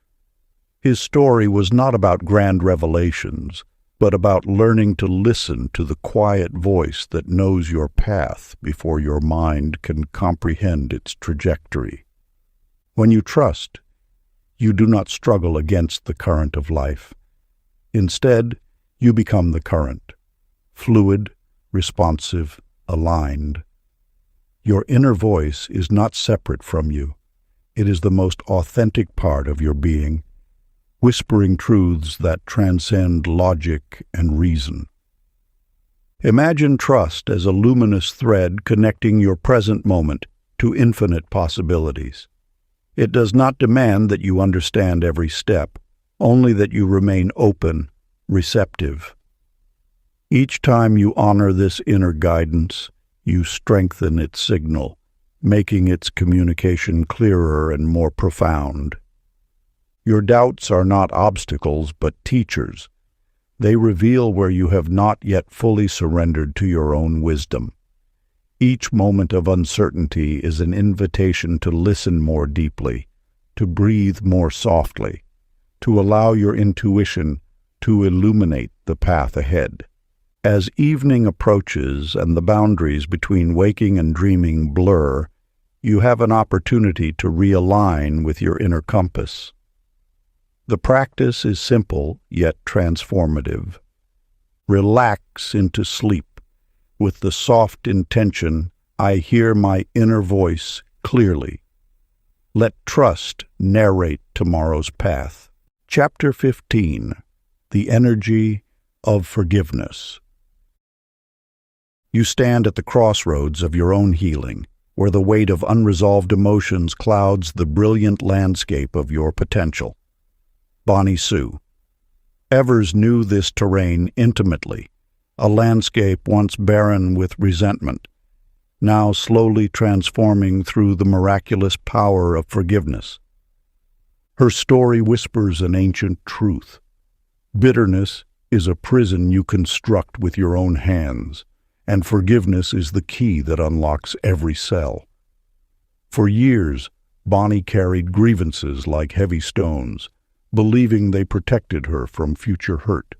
His story was not about grand revelations, but about learning to listen to the quiet voice that knows your path before your mind can comprehend its trajectory. When you trust, you do not struggle against the current of life. Instead, you become the current, fluid, responsive, aligned. Your inner voice is not separate from you. It is the most authentic part of your being, whispering truths that transcend logic and reason. Imagine trust as a luminous thread connecting your present moment to infinite possibilities. It does not demand that you understand every step, only that you remain open, receptive. Each time you honor this inner guidance, you strengthen its signal, making its communication clearer and more profound. Your doubts are not obstacles, but teachers. They reveal where you have not yet fully surrendered to your own wisdom. Each moment of uncertainty is an invitation to listen more deeply, to breathe more softly, to allow your intuition to illuminate the path ahead. As evening approaches and the boundaries between waking and dreaming blur, you have an opportunity to realign with your inner compass. The practice is simple yet transformative. Relax into sleep with the soft intention, I hear my inner voice clearly. Let trust narrate tomorrow's path. Chapter 15, The Energy of Forgiveness. You stand at the crossroads of your own healing, where the weight of unresolved emotions clouds the brilliant landscape of your potential. Bonnie Sue. Evers knew this terrain intimately, a landscape once barren with resentment, now slowly transforming through the miraculous power of forgiveness. Her story whispers an ancient truth. Bitterness is a prison you construct with your own hands, and forgiveness is the key that unlocks every cell. For years, Bonnie carried grievances like heavy stones, believing they protected her from future hurt.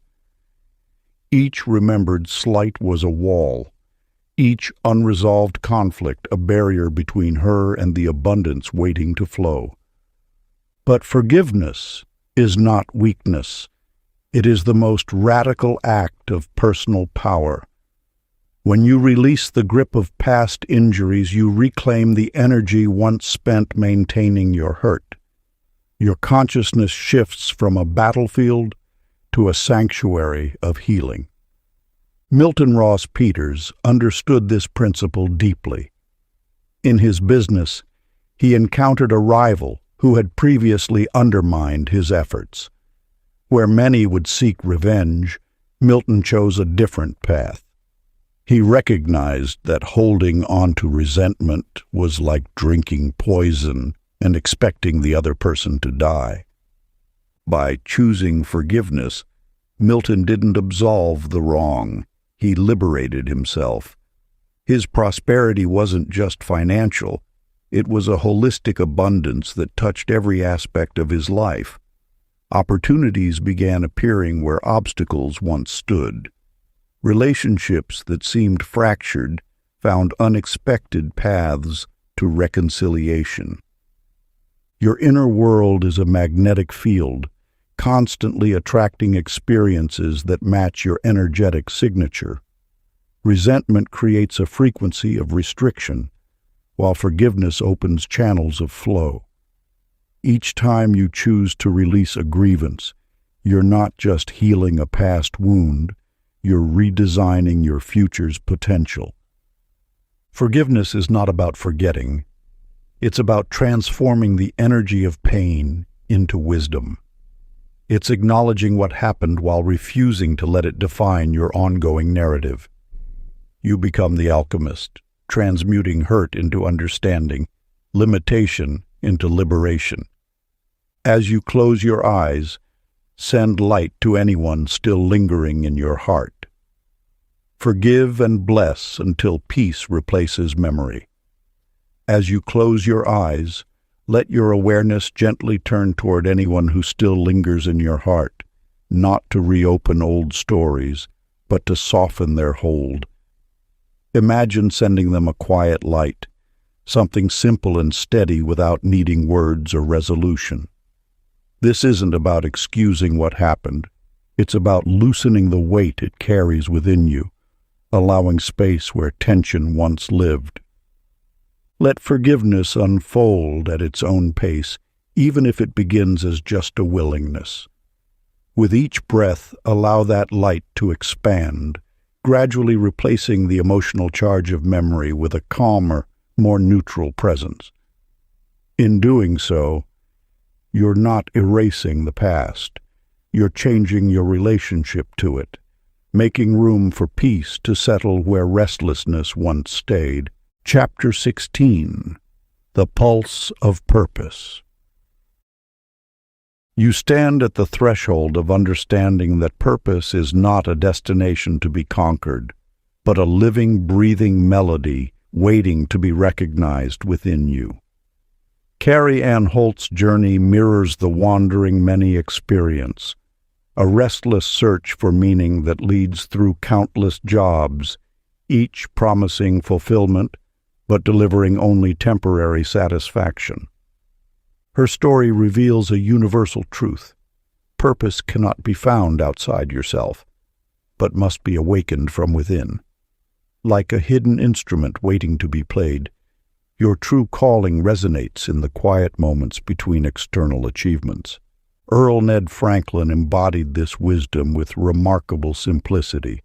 Each remembered slight was a wall, each unresolved conflict a barrier between her and the abundance waiting to flow. But forgiveness is not weakness. It is the most radical act of personal power. When you release the grip of past injuries, you reclaim the energy once spent maintaining your hurt. Your consciousness shifts from a battlefield to a sanctuary of healing. Milton Ross Peters understood this principle deeply. In his business, he encountered a rival who had previously undermined his efforts. Where many would seek revenge, Milton chose a different path. He recognized that holding on to resentment was like drinking poison and expecting the other person to die. By choosing forgiveness, Milton didn't absolve the wrong, he liberated himself. His prosperity wasn't just financial, it was a holistic abundance that touched every aspect of his life. Opportunities began appearing where obstacles once stood. Relationships that seemed fractured found unexpected paths to reconciliation. Your inner world is a magnetic field, constantly attracting experiences that match your energetic signature. Resentment creates a frequency of restriction, while forgiveness opens channels of flow. Each time you choose to release a grievance, you're not just healing a past wound, you're redesigning your future's potential. Forgiveness is not about forgetting. It's about transforming the energy of pain into wisdom. It's acknowledging what happened while refusing to let it define your ongoing narrative. You become the alchemist, transmuting hurt into understanding, limitation into liberation. As you close your eyes, send light to anyone still lingering in your heart. Forgive and bless until peace replaces memory. As you close your eyes, let your awareness gently turn toward anyone who still lingers in your heart, not to reopen old stories, but to soften their hold. Imagine sending them a quiet light, something simple and steady without needing words or resolution. This isn't about excusing what happened. It's about loosening the weight it carries within you, allowing space where tension once lived. Let forgiveness unfold at its own pace, even if it begins as just a willingness. With each breath, allow that light to expand, gradually replacing the emotional charge of memory with a calmer, more neutral presence. In doing so, you're not erasing the past. You're changing your relationship to it, making room for peace to settle where restlessness once stayed. Chapter 16. The Pulse of Purpose. You stand at the threshold of understanding that purpose is not a destination to be conquered, but a living, breathing melody waiting to be recognized within you. Carrie Ann Holt's journey mirrors the wandering many experience, a restless search for meaning that leads through countless jobs, each promising fulfillment, but delivering only temporary satisfaction. Her story reveals a universal truth. Purpose cannot be found outside yourself, but must be awakened from within. Like a hidden instrument waiting to be played, your true calling resonates in the quiet moments between external achievements. Earl Ned Franklin embodied this wisdom with remarkable simplicity.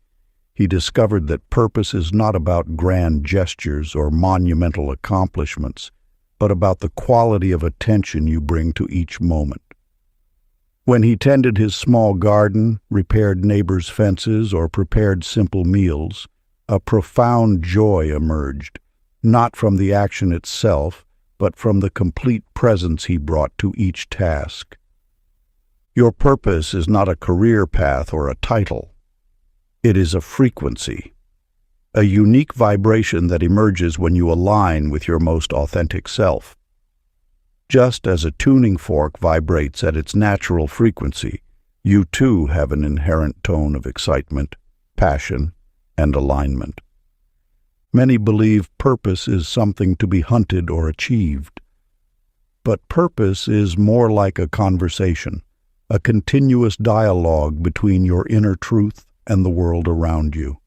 He discovered that purpose is not about grand gestures or monumental accomplishments, but about the quality of attention you bring to each moment. When he tended his small garden, repaired neighbors' fences, or prepared simple meals, a profound joy emerged, not from the action itself, but from the complete presence he brought to each task. Your purpose is not a career path or a title. It is a frequency, a unique vibration that emerges when you align with your most authentic self. Just as a tuning fork vibrates at its natural frequency, you too have an inherent tone of excitement, passion, and alignment. Many believe purpose is something to be hunted or achieved. But purpose is more like a conversation, a continuous dialogue between your inner truth and the world around you.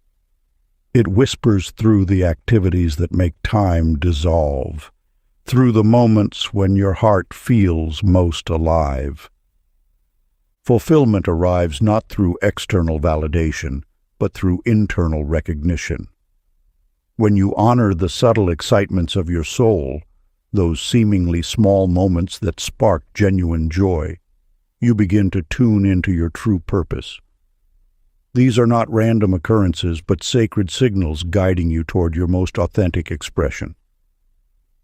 It whispers through the activities that make time dissolve, through the moments when your heart feels most alive. Fulfillment arrives not through external validation, but through internal recognition. When you honor the subtle excitements of your soul, those seemingly small moments that spark genuine joy, you begin to tune into your true purpose. These are not random occurrences, but sacred signals guiding you toward your most authentic expression.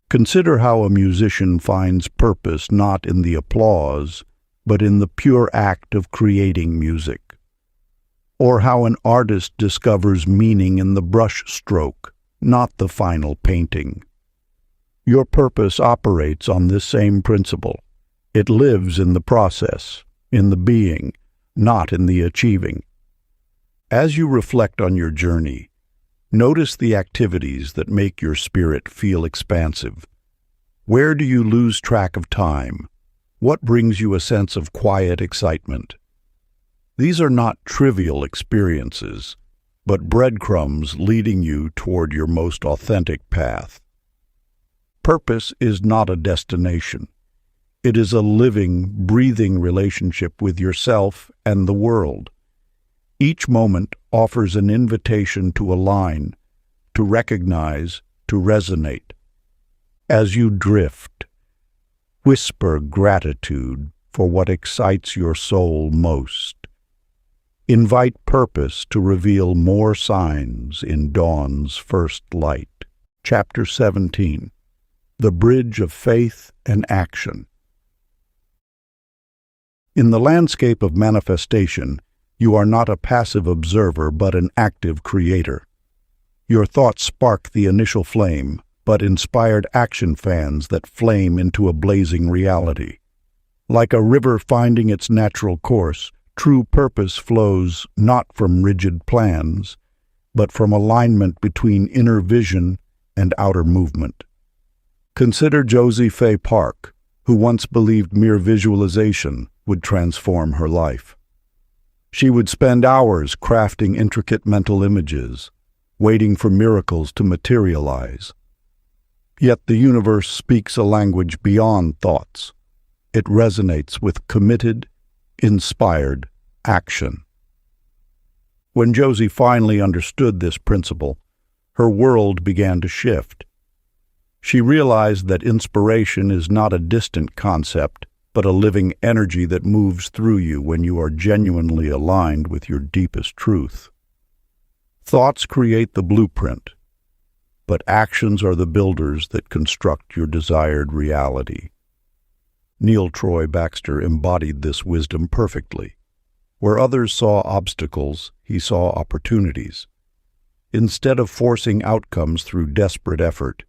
Consider how a musician finds purpose not in the applause, but in the pure act of creating music. Or how an artist discovers meaning in the brush stroke, not the final painting. Your purpose operates on this same principle. It lives in the process, in the being, not in the achieving. As you reflect on your journey, notice the activities that make your spirit feel expansive. Where do you lose track of time? What brings you a sense of quiet excitement? These are not trivial experiences, but breadcrumbs leading you toward your most authentic path. Purpose is not a destination. It is a living, breathing relationship with yourself and the world. Each moment offers an invitation to align, to recognize, to resonate. As you drift, whisper gratitude for what excites your soul most. Invite purpose to reveal more signs in dawn's first light. Chapter 17. The Bridge of Faith and Action. In the landscape of manifestation, you are not a passive observer but an active creator. Your thoughts spark the initial flame, but inspired action fans that flame into a blazing reality. Like a river finding its natural course, true purpose flows not from rigid plans, but from alignment between inner vision and outer movement. Consider Josie Fay Park, who once believed mere visualization would transform her life. She would spend hours crafting intricate mental images, waiting for miracles to materialize. Yet the universe speaks a language beyond thoughts. It resonates with committed, inspired action. When Josie finally understood this principle, her world began to shift. She realized that inspiration is not a distant concept, but a living energy that moves through you when you are genuinely aligned with your deepest truth. Thoughts create the blueprint, but actions are the builders that construct your desired reality. Neil Troy Baxter embodied this wisdom perfectly. Where others saw obstacles, he saw opportunities. Instead of forcing outcomes through desperate effort,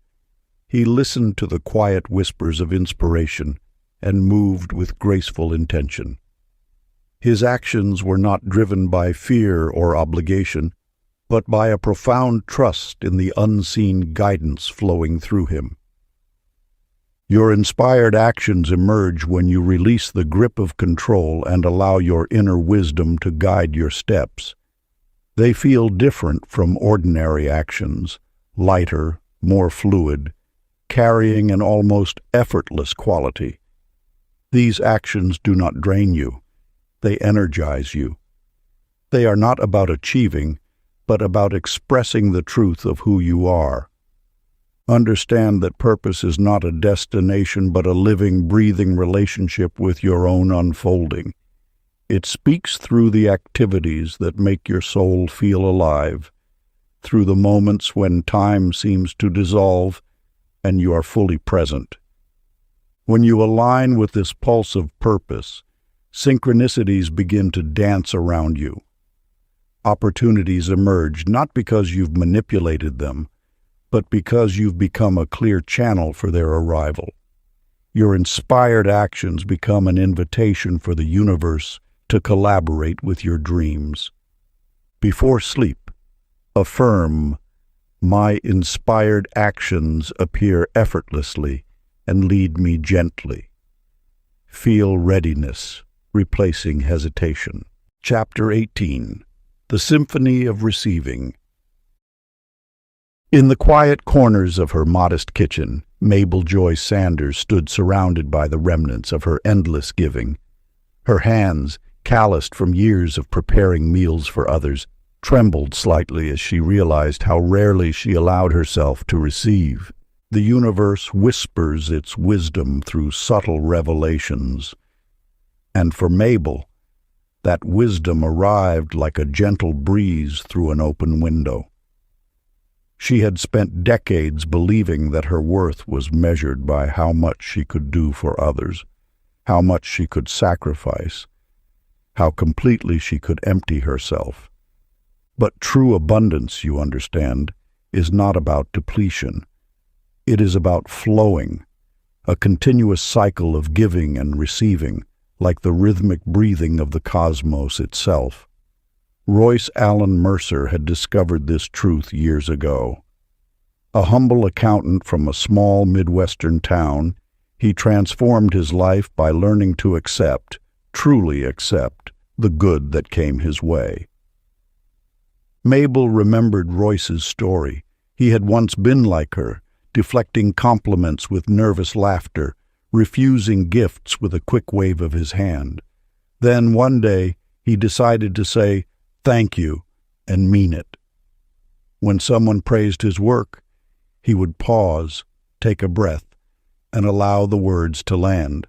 he listened to the quiet whispers of inspiration and moved with graceful intention. His actions were not driven by fear or obligation, but by a profound trust in the unseen guidance flowing through him. Your inspired actions emerge when you release the grip of control and allow your inner wisdom to guide your steps. They feel different from ordinary actions, lighter, more fluid, carrying an almost effortless quality. These actions do not drain you. They energize you. They are not about achieving, but about expressing the truth of who you are. Understand that purpose is not a destination but a living, breathing relationship with your own unfolding. It speaks through the activities that make your soul feel alive, through the moments when time seems to dissolve and you are fully present. When you align with this pulse of purpose, synchronicities begin to dance around you. Opportunities emerge not because you've manipulated them, but because you've become a clear channel for their arrival. Your inspired actions become an invitation for the universe to collaborate with your dreams. Before sleep, affirm, "My inspired actions appear effortlessly and lead me gently." Feel readiness, replacing hesitation. Chapter 18. The Symphony of Receiving. In the quiet corners of her modest kitchen, Mabel Joy Sanders stood surrounded by the remnants of her endless giving. Her hands, calloused from years of preparing meals for others, trembled slightly as she realized how rarely she allowed herself to receive. The universe whispers its wisdom through subtle revelations. And for Mabel, that wisdom arrived like a gentle breeze through an open window. She had spent decades believing that her worth was measured by how much she could do for others, how much she could sacrifice, how completely she could empty herself. But true abundance, you understand, is not about depletion. It is about flowing, a continuous cycle of giving and receiving, like the rhythmic breathing of the cosmos itself. Royce Allen Mercer had discovered this truth years ago. A humble accountant from a small Midwestern town, he transformed his life by learning to accept, truly accept, the good that came his way. Mabel remembered Royce's story. He had once been like her, deflecting compliments with nervous laughter, refusing gifts with a quick wave of his hand. Then one day he decided to say, "Thank you," and mean it. When someone praised his work, he would pause, take a breath, and allow the words to land.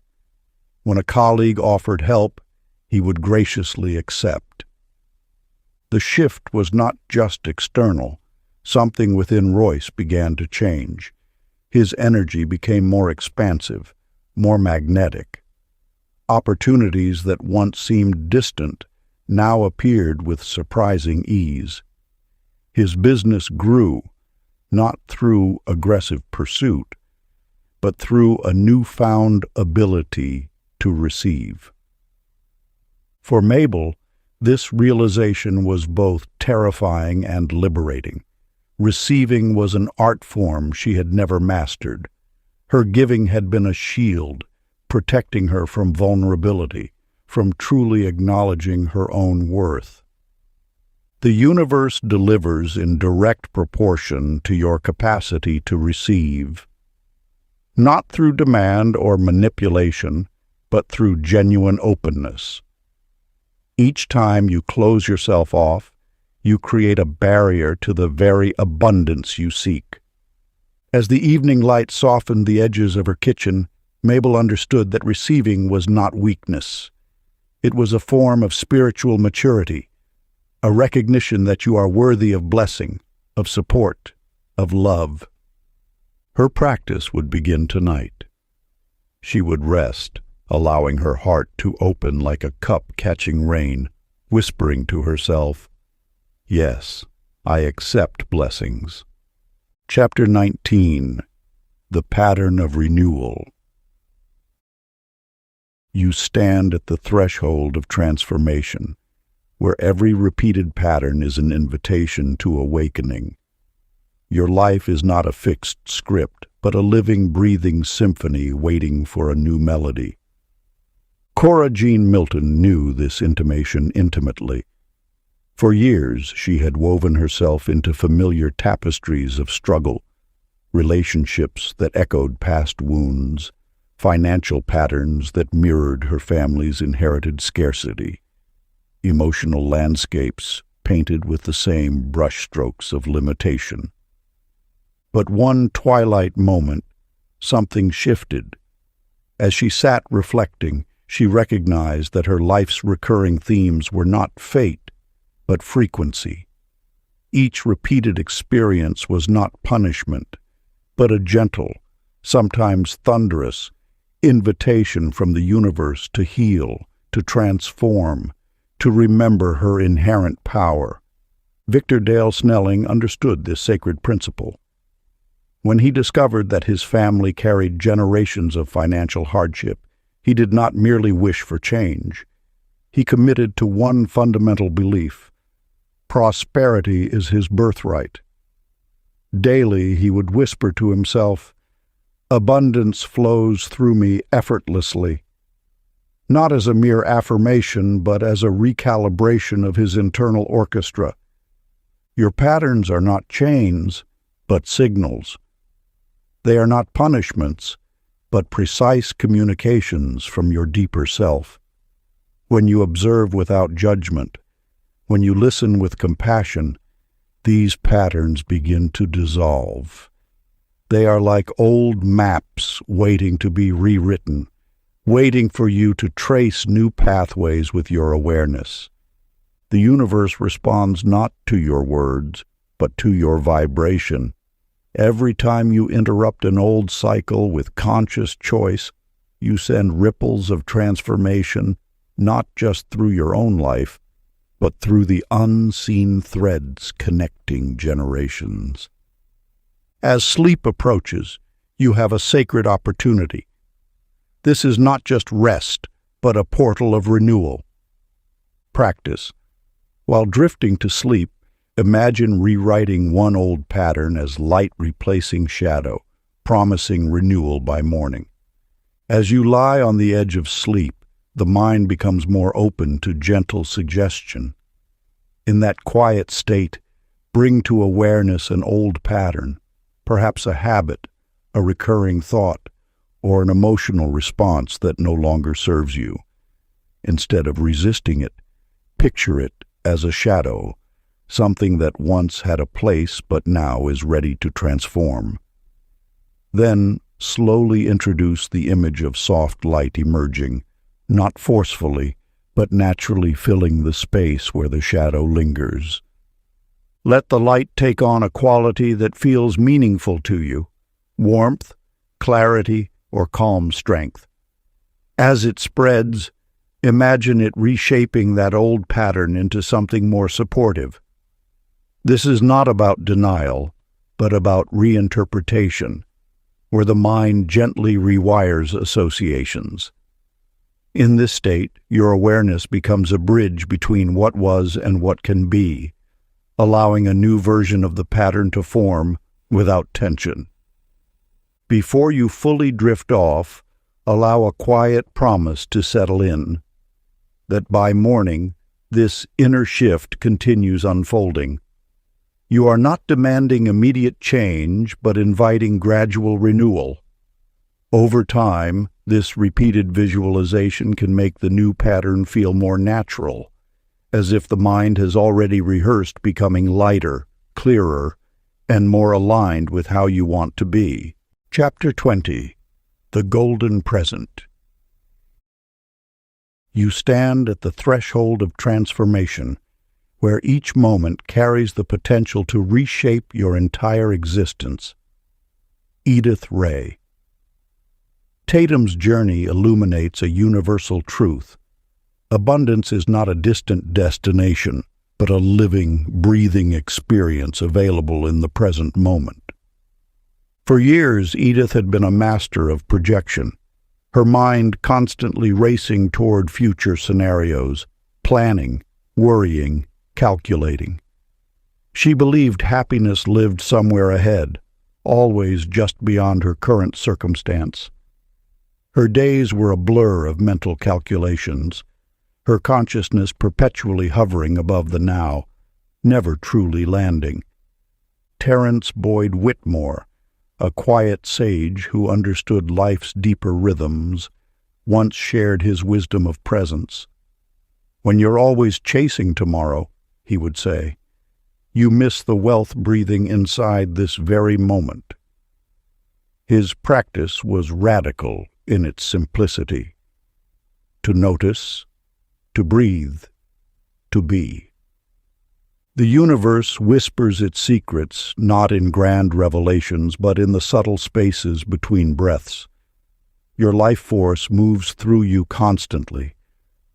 When a colleague offered help, he would graciously accept. The shift was not just external. Something within Royce began to change. His energy became more expansive, more magnetic. Opportunities that once seemed distant now appeared with surprising ease. His business grew, not through aggressive pursuit, but through a newfound ability to receive. For Mabel, this realization was both terrifying and liberating. Receiving was an art form she had never mastered. Her giving had been a shield, protecting her from vulnerability, from truly acknowledging her own worth. The universe delivers in direct proportion to your capacity to receive, not through demand or manipulation, but through genuine openness. Each time you close yourself off, you create a barrier to the very abundance you seek. As the evening light softened the edges of her kitchen, Mabel understood that receiving was not weakness. It was a form of spiritual maturity, a recognition that you are worthy of blessing, of support, of love. Her practice would begin tonight. She would rest, allowing her heart to open like a cup catching rain, whispering to herself, "Yes, I accept blessings." Chapter 19. The Pattern of Renewal. You stand at the threshold of transformation, where every repeated pattern is an invitation to awakening. Your life is not a fixed script, but a living, breathing symphony waiting for a new melody. Cora Jean Milton knew this intimation intimately. For years she had woven herself into familiar tapestries of struggle, relationships that echoed past wounds, financial patterns that mirrored her family's inherited scarcity, emotional landscapes painted with the same brushstrokes of limitation. But one twilight moment, something shifted. As she sat reflecting, she recognized that her life's recurring themes were not fate, but frequency. Each repeated experience was not punishment, but a gentle, sometimes thunderous, invitation from the universe to heal, to transform, to remember her inherent power. Victor Dale Snelling understood this sacred principle. When he discovered that his family carried generations of financial hardship, he did not merely wish for change. He committed to one fundamental belief: prosperity is his birthright. Daily he would whisper to himself, "Abundance flows through me effortlessly," not as a mere affirmation, but as a recalibration of his internal orchestra. Your patterns are not chains, but signals. They are not punishments, but precise communications from your deeper self. When you observe without judgment, when you listen with compassion, these patterns begin to dissolve. They are like old maps waiting to be rewritten, waiting for you to trace new pathways with your awareness. The universe responds not to your words, but to your vibration. Every time you interrupt an old cycle with conscious choice, you send ripples of transformation, not just through your own life, but through the unseen threads connecting generations. As sleep approaches, you have a sacred opportunity. This is not just rest, but a portal of renewal. Practice. While drifting to sleep, imagine rewriting one old pattern as light replacing shadow, promising renewal by morning. As you lie on the edge of sleep, the mind becomes more open to gentle suggestion. In that quiet state, bring to awareness an old pattern, perhaps a habit, a recurring thought, or an emotional response that no longer serves you. Instead of resisting it, picture it as a shadow, something that once had a place but now is ready to transform. Then, slowly introduce the image of soft light emerging, not forcefully, but naturally filling the space where the shadow lingers. Let the light take on a quality that feels meaningful to you: warmth, clarity, or calm strength. As it spreads, imagine it reshaping that old pattern into something more supportive. This is not about denial, but about reinterpretation, where the mind gently rewires associations. In this state, your awareness becomes a bridge between what was and what can be, allowing a new version of the pattern to form without tension. Before you fully drift off, allow a quiet promise to settle in, that by morning, this inner shift continues unfolding. You are not demanding immediate change, but inviting gradual renewal. Over time, this repeated visualization can make the new pattern feel more natural, as if the mind has already rehearsed becoming lighter, clearer, and more aligned with how you want to be. Chapter 20. The Golden Present. You stand at the threshold of transformation, where each moment carries the potential to reshape your entire existence. Edith Ray. Tatum's journey illuminates a universal truth. Abundance is not a distant destination, but a living, breathing experience available in the present moment. For years, Edith had been a master of projection, her mind constantly racing toward future scenarios, planning, worrying, calculating. She believed happiness lived somewhere ahead, always just beyond her current circumstance. Her days were a blur of mental calculations, her consciousness perpetually hovering above the now, never truly landing. Terence Boyd Whitmore, a quiet sage who understood life's deeper rhythms, once shared his wisdom of presence. "When you're always chasing tomorrow," he would say, "you miss the wealth breathing inside this very moment." His practice was radical in its simplicity: to notice, to breathe, to be. The universe whispers its secrets not in grand revelations, but in the subtle spaces between breaths. Your life force moves through you constantly,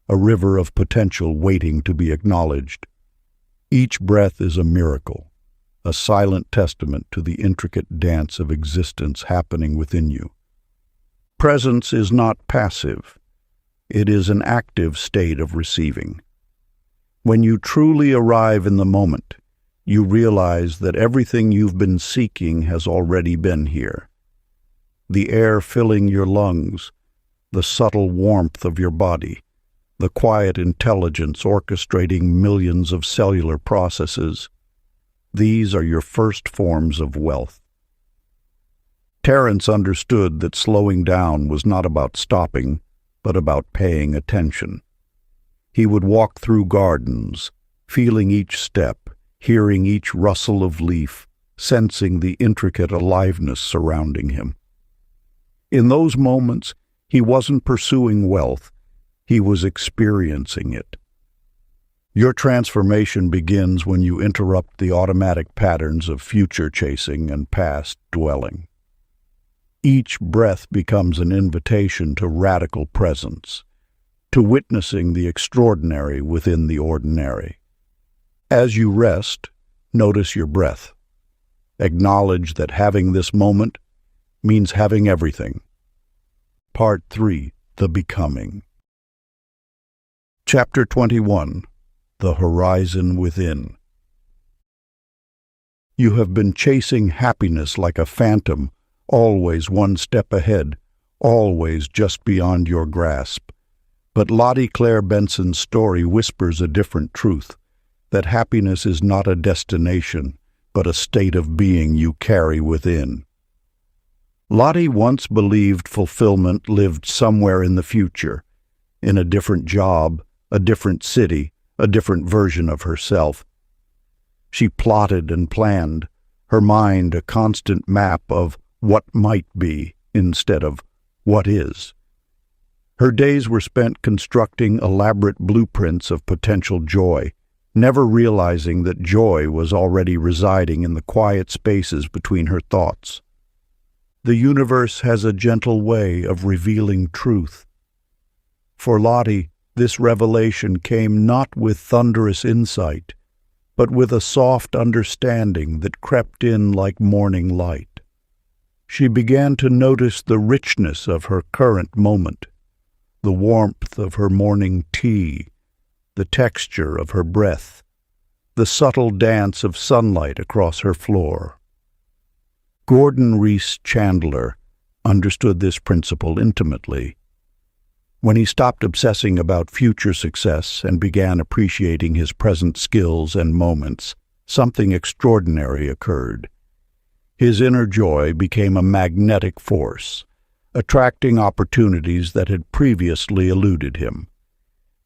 a river of potential waiting to be acknowledged. Each breath is a miracle, a silent testament to the intricate dance of existence happening within you. Presence is not passive. It is an active state of receiving. When you truly arrive in the moment, you realize that everything you've been seeking has already been here. The air filling your lungs, the subtle warmth of your body, the quiet intelligence orchestrating millions of cellular processes, these are your first forms of wealth. Terence understood that slowing down was not about stopping, but about paying attention. He would walk through gardens, feeling each step, hearing each rustle of leaf, sensing the intricate aliveness surrounding him. In those moments, he wasn't pursuing wealth, he was experiencing it. Your transformation begins when you interrupt the automatic patterns of future chasing and past dwelling. Each breath becomes an invitation to radical presence, to witnessing the extraordinary within the ordinary. As you rest, notice your breath. Acknowledge that having this moment means having everything. Part 3. The Becoming. Chapter 21. The Horizon Within. You have been chasing happiness like a phantom, always one step ahead, always just beyond your grasp. But Lottie Claire Benson's story whispers a different truth, that happiness is not a destination, but a state of being you carry within. Lottie once believed fulfillment lived somewhere in the future, in a different job, a different city, a different version of herself. She plotted and planned, her mind a constant map of what might be instead of what is. Her days were spent constructing elaborate blueprints of potential joy, never realizing that joy was already residing in the quiet spaces between her thoughts. The universe has a gentle way of revealing truth. For Lottie, this revelation came not with thunderous insight, but with a soft understanding that crept in like morning light. She began to notice the richness of her current moment, the warmth of her morning tea, the texture of her breath, the subtle dance of sunlight across her floor. Gordon Reese Chandler understood this principle intimately. When he stopped obsessing about future success and began appreciating his present skills and moments, something extraordinary occurred. His inner joy became a magnetic force, attracting opportunities that had previously eluded him.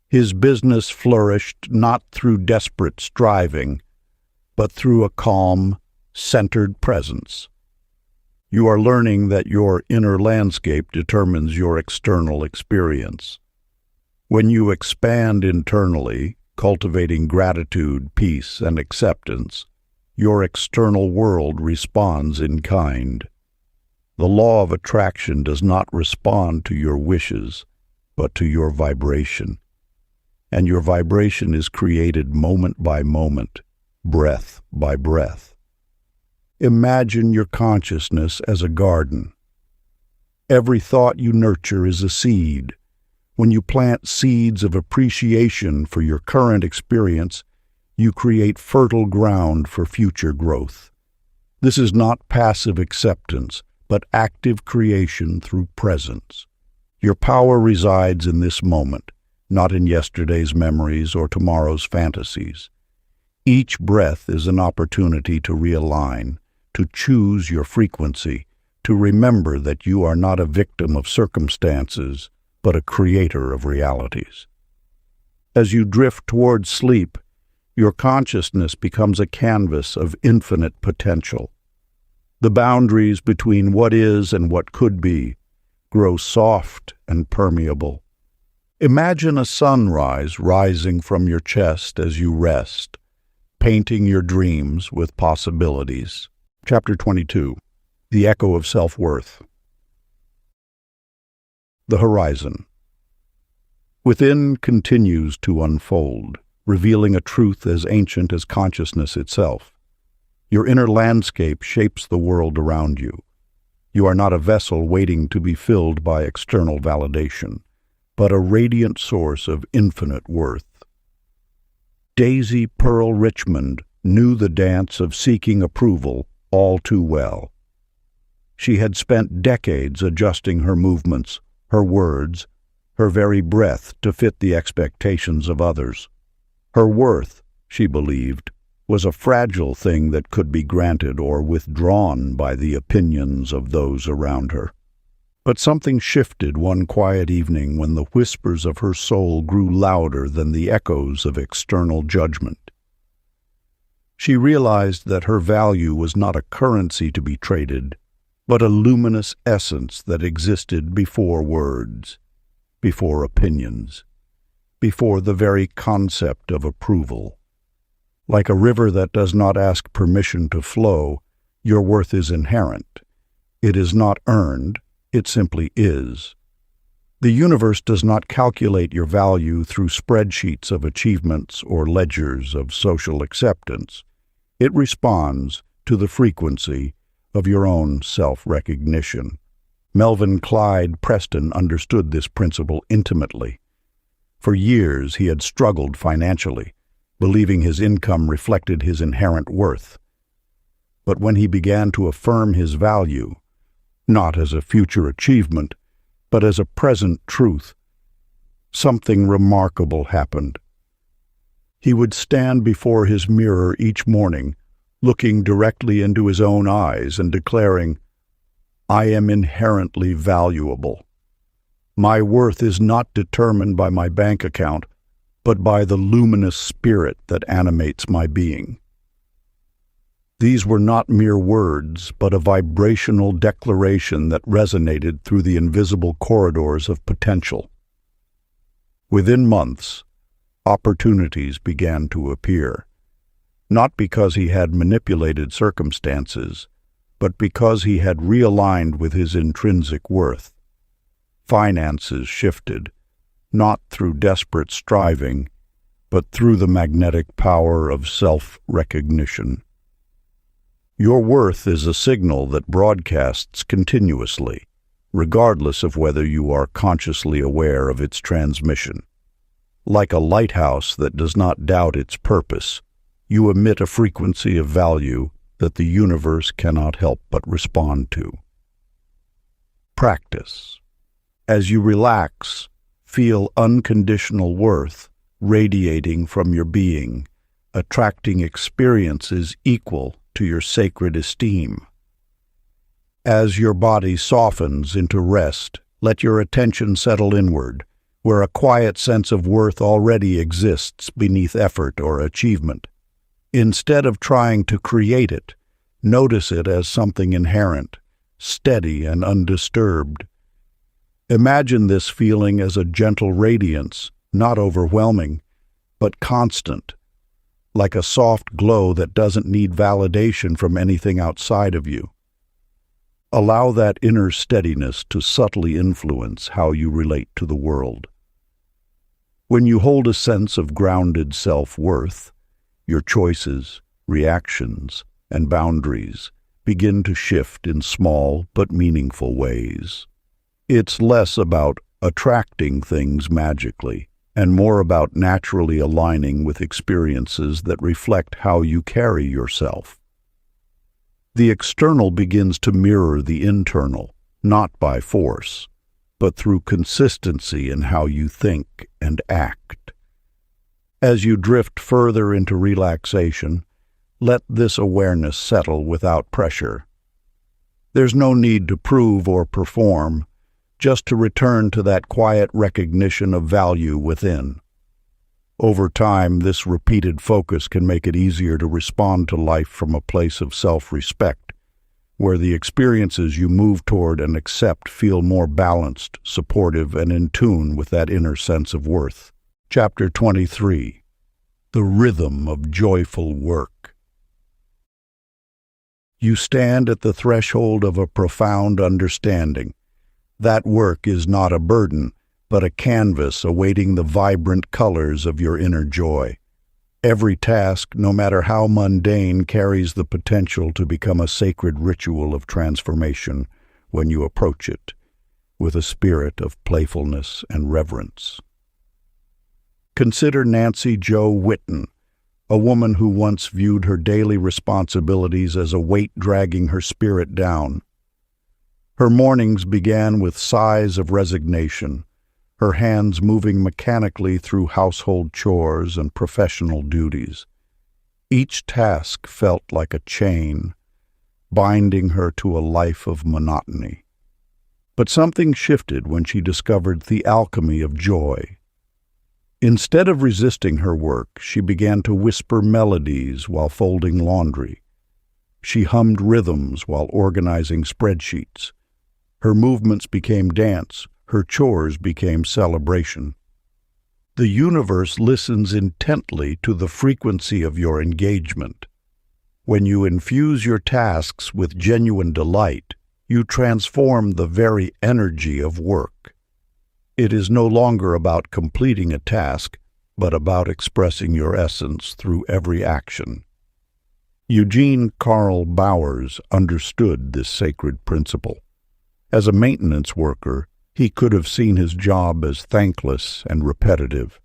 His business flourished not through desperate striving, but through a calm, centered presence. You are learning that your inner landscape determines your external experience. When you expand internally, cultivating gratitude, peace, and acceptance, your external world responds in kind. The law of attraction does not respond to your wishes, but to your vibration. And your vibration is created moment by moment, breath by breath. Imagine your consciousness as a garden. Every thought you nurture is a seed. When you plant seeds of appreciation for your current experience, you create fertile ground for future growth. This is not passive acceptance, but active creation through presence. Your power resides in this moment, not in yesterday's memories or tomorrow's fantasies. Each breath is an opportunity to realign, to choose your frequency, to remember that you are not a victim of circumstances, but a creator of realities. As you drift towards sleep, your consciousness becomes a canvas of infinite potential. The boundaries between what is and what could be grow soft and permeable. Imagine a sunrise rising from your chest as you rest, painting your dreams with possibilities. Chapter 22. The Echo of Self-Worth. The Horizon. Within continues to unfold, revealing a truth as ancient as consciousness itself. Your inner landscape shapes the world around you. You are not a vessel waiting to be filled by external validation, but a radiant source of infinite worth. Daisy Pearl Richmond knew the dance of seeking approval all too well. She had spent decades adjusting her movements, her words, her very breath to fit the expectations of others. Her worth, she believed, was a fragile thing that could be granted or withdrawn by the opinions of those around her. But something shifted one quiet evening when the whispers of her soul grew louder than the echoes of external judgment. She realized that her value was not a currency to be traded, but a luminous essence that existed before words, before opinions, before the very concept of approval. Like a river that does not ask permission to flow, your worth is inherent. It is not earned, it simply is. The universe does not calculate your value through spreadsheets of achievements or ledgers of social acceptance. It responds to the frequency of your own self-recognition. Melvin Clyde Preston understood this principle intimately. For years he had struggled financially, believing his income reflected his inherent worth. But when he began to affirm his value, not as a future achievement, but as a present truth, something remarkable happened. He would stand before his mirror each morning, looking directly into his own eyes and declaring, "I am inherently valuable. My worth is not determined by my bank account, but by the luminous spirit that animates my being." These were not mere words, but a vibrational declaration that resonated through the invisible corridors of potential. Within months, opportunities began to appear, not because he had manipulated circumstances, but because he had realigned with his intrinsic worth. Finances shifted, not through desperate striving, but through the magnetic power of self-recognition. Your worth is a signal that broadcasts continuously, regardless of whether you are consciously aware of its transmission. Like a lighthouse that does not doubt its purpose, you emit a frequency of value that the universe cannot help but respond to. Practice. As you relax, feel unconditional worth radiating from your being, attracting experiences equal to your sacred esteem. As your body softens into rest, let your attention settle inward, where a quiet sense of worth already exists beneath effort or achievement. Instead of trying to create it, notice it as something inherent, steady and undisturbed. Imagine this feeling as a gentle radiance, not overwhelming, but constant, like a soft glow that doesn't need validation from anything outside of you. Allow that inner steadiness to subtly influence how you relate to the world. When you hold a sense of grounded self-worth, your choices, reactions, and boundaries begin to shift in small but meaningful ways. It's less about attracting things magically and more about naturally aligning with experiences that reflect how you carry yourself. The external begins to mirror the internal, not by force, but through consistency in how you think and act. As you drift further into relaxation, let this awareness settle without pressure. There's no need to prove or perform, just to return to that quiet recognition of value within. Over time, this repeated focus can make it easier to respond to life from a place of self-respect, where the experiences you move toward and accept feel more balanced, supportive, and in tune with that inner sense of worth. Chapter 23. The Rhythm of Joyful Work. You stand at the threshold of a profound understanding. That work is not a burden, but a canvas awaiting the vibrant colors of your inner joy. Every task, no matter how mundane, carries the potential to become a sacred ritual of transformation when you approach it with a spirit of playfulness and reverence. Consider Nancy Jo Whitten, a woman who once viewed her daily responsibilities as a weight dragging her spirit down. Her mornings began with sighs of resignation, her hands moving mechanically through household chores and professional duties. Each task felt like a chain, binding her to a life of monotony. But something shifted when she discovered the alchemy of joy. Instead of resisting her work, she began to whisper melodies while folding laundry. She hummed rhythms while organizing spreadsheets. Her movements became dance, her chores became celebration. The universe listens intently to the frequency of your engagement. When you infuse your tasks with genuine delight, you transform the very energy of work. It is no longer about completing a task, but about expressing your essence through every action. Eugene Carl Bowers understood this sacred principle. As a maintenance worker, he could have seen his job as thankless and repetitive.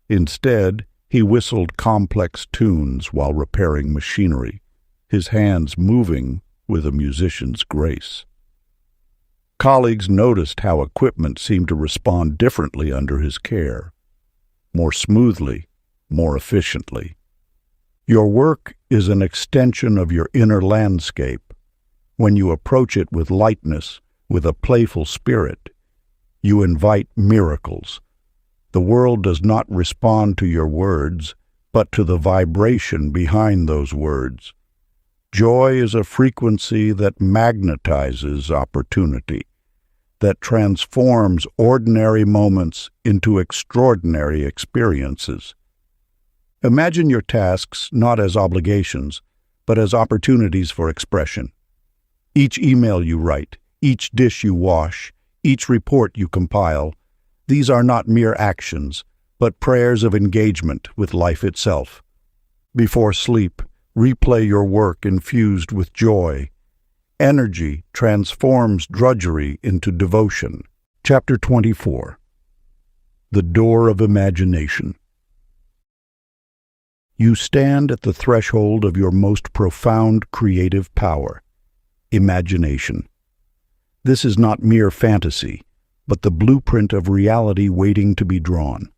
Instead, he whistled complex tunes while repairing machinery, his hands moving with a musician's grace. Colleagues noticed how equipment seemed to respond differently under his care, more smoothly, more efficiently. Your work is an extension of your inner landscape. When you approach it with lightness, with a playful spirit, you invite miracles. The world does not respond to your words, but to the vibration behind those words. Joy is a frequency that magnetizes opportunity, that transforms ordinary moments into extraordinary experiences. Imagine your tasks not as obligations, but as opportunities for expression. Each email you write, each dish you wash, each report you compile, these are not mere actions, but prayers of engagement with life itself. Before sleep, replay your work infused with joy. Energy transforms drudgery into devotion. Chapter 24. The Door of Imagination. You stand at the threshold of your most profound creative power, imagination. This is not mere fantasy, but the blueprint of reality waiting to be drawn.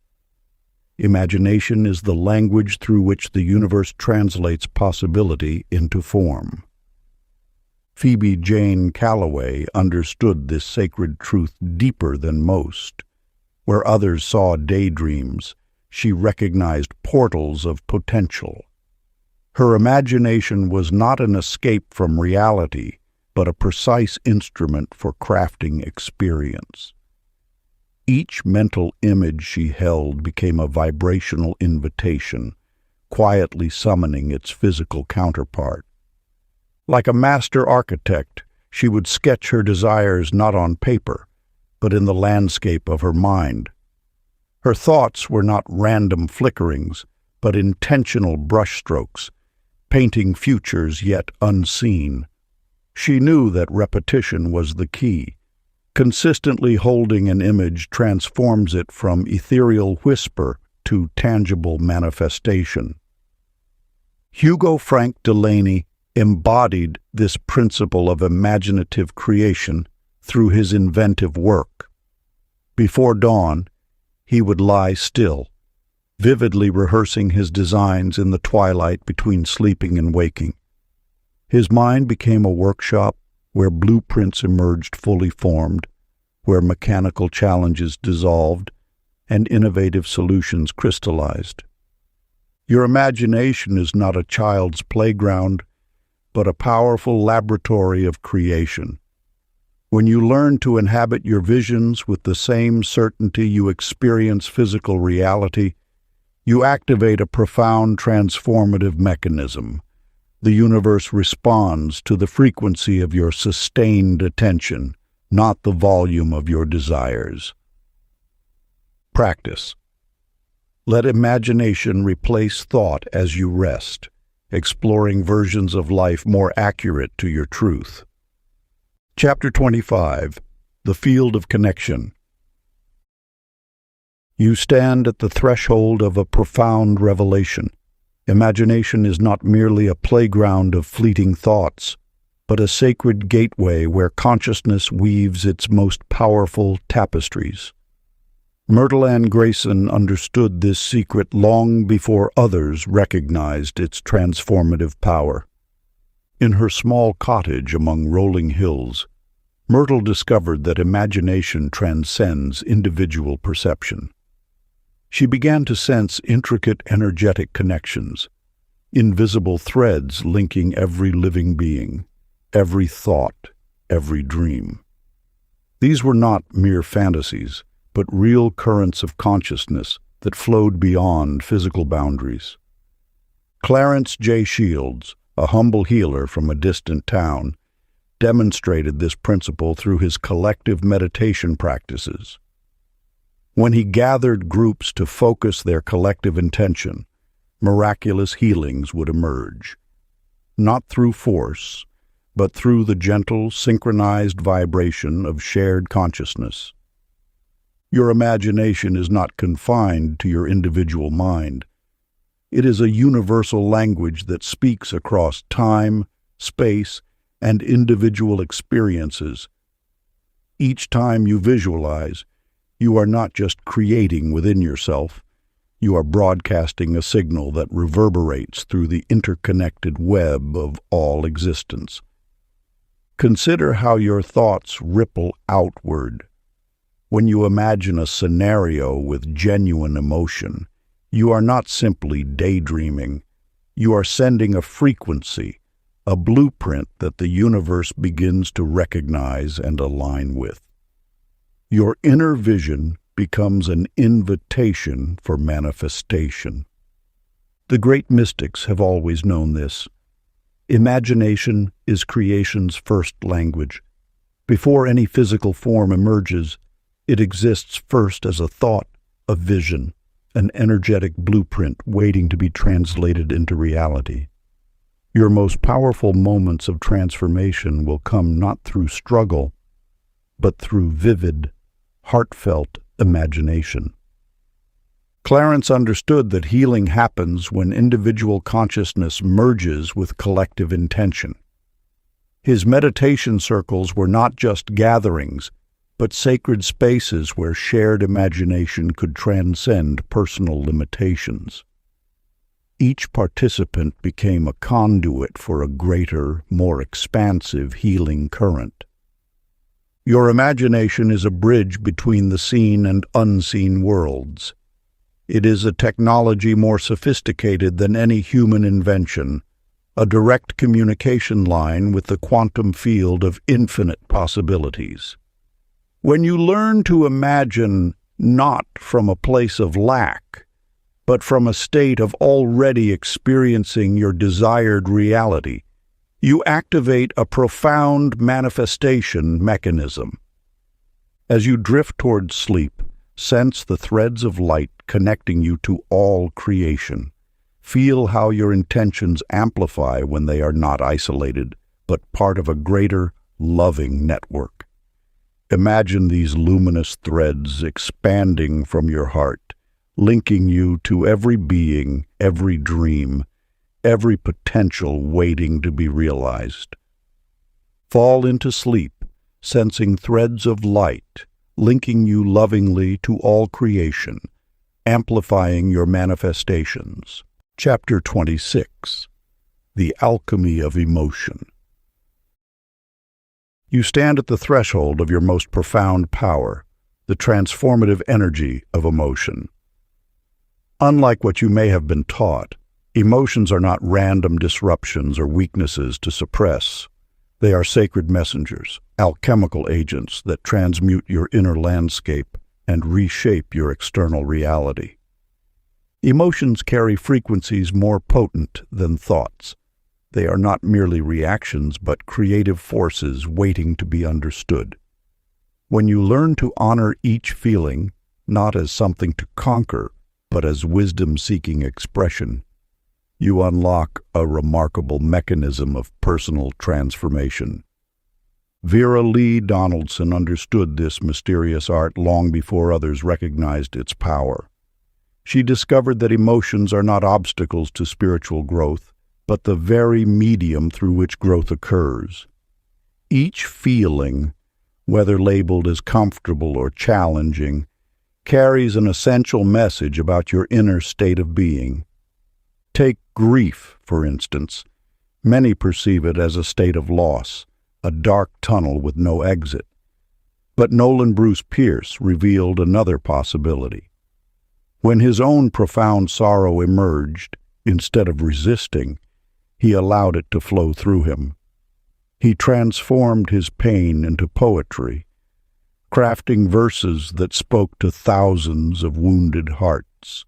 Imagination is the language through which the universe translates possibility into form. Phoebe Jane Calloway understood this sacred truth deeper than most. Where others saw daydreams, she recognized portals of potential. Her imagination was not an escape from reality, but a precise instrument for crafting experience. Each mental image she held became a vibrational invitation, quietly summoning its physical counterpart. Like a master architect, she would sketch her desires not on paper, but in the landscape of her mind. Her thoughts were not random flickerings, but intentional brushstrokes, painting futures yet unseen. She knew that repetition was the key. Consistently holding an image transforms it from ethereal whisper to tangible manifestation. Hugo Frank Delaney embodied this principle of imaginative creation through his inventive work. Before dawn, he would lie still, vividly rehearsing his designs in the twilight between sleeping and waking. His mind became a workshop where blueprints emerged fully formed, where mechanical challenges dissolved and innovative solutions crystallized. Your imagination is not a child's playground, but a powerful laboratory of creation. When you learn to inhabit your visions with the same certainty you experience physical reality, you activate a profound transformative mechanism. The universe responds to the frequency of your sustained attention, not the volume of your desires. Practice. Let imagination replace thought as you rest, exploring versions of life more accurate to your truth. Chapter 25. The Field of Connection. You stand at the threshold of a profound revelation. Imagination is not merely a playground of fleeting thoughts, but a sacred gateway where consciousness weaves its most powerful tapestries. Myrtle Ann Grayson understood this secret long before others recognized its transformative power. In her small cottage among rolling hills, Myrtle discovered that imagination transcends individual perception. She began to sense intricate energetic connections, invisible threads linking every living being, every thought, every dream. These were not mere fantasies, but real currents of consciousness that flowed beyond physical boundaries. Clarence J. Shields, a humble healer from a distant town, demonstrated this principle through his collective meditation practices. When he gathered groups to focus their collective intention, miraculous healings would emerge. not through force, but through the gentle, synchronized vibration of shared consciousness. Your imagination is not confined to your individual mind. It is a universal language that speaks across time, space, and individual experiences. Each time you visualize, you are not just creating within yourself, you are broadcasting a signal that reverberates through the interconnected web of all existence. Consider how your thoughts ripple outward. When you imagine a scenario with genuine emotion, you are not simply daydreaming. You are sending a frequency, a blueprint that the universe begins to recognize and align with. Your inner vision becomes an invitation for manifestation. The great mystics have always known this. Imagination is creation's first language. Before any physical form emerges, it exists first as a thought, a vision, an energetic blueprint waiting to be translated into reality. Your most powerful moments of transformation will come not through struggle, but through vivid, heartfelt imagination. Clarence understood that healing happens when individual consciousness merges with collective intention. His meditation circles were not just gatherings, but sacred spaces where shared imagination could transcend personal limitations. Each participant became a conduit for a greater, more expansive healing current. Your imagination is a bridge between the seen and unseen worlds. It is a technology more sophisticated than any human invention, a direct communication line with the quantum field of infinite possibilities. When you learn to imagine not from a place of lack, but from a state of already experiencing your desired reality, you activate a profound manifestation mechanism. As you drift toward sleep, sense the threads of light connecting you to all creation. Feel how your intentions amplify when they are not isolated, but part of a greater, loving network. Imagine these luminous threads expanding from your heart, linking you to every being, every dream, every potential waiting to be realized. Fall into sleep, sensing threads of light, linking you lovingly to all creation, amplifying your manifestations. Chapter 26. The Alchemy of Emotion. You stand at the threshold of your most profound power, the transformative energy of emotion. Unlike what you may have been taught, emotions are not random disruptions or weaknesses to suppress. They are sacred messengers, alchemical agents that transmute your inner landscape and reshape your external reality. Emotions carry frequencies more potent than thoughts. They are not merely reactions, but creative forces waiting to be understood. When you learn to honor each feeling, not as something to conquer, but as wisdom-seeking expression, you unlock a remarkable mechanism of personal transformation. Vera Lee Donaldson understood this mysterious art long before others recognized its power. She discovered that emotions are not obstacles to spiritual growth, but the very medium through which growth occurs. Each feeling, whether labeled as comfortable or challenging, carries an essential message about your inner state of being. Take grief, for instance. Many perceive it as a state of loss, a dark tunnel with no exit. But Nolan Bruce Pierce revealed another possibility. When his own profound sorrow emerged, instead of resisting, he allowed it to flow through him. He transformed his pain into poetry, crafting verses that spoke to thousands of wounded hearts.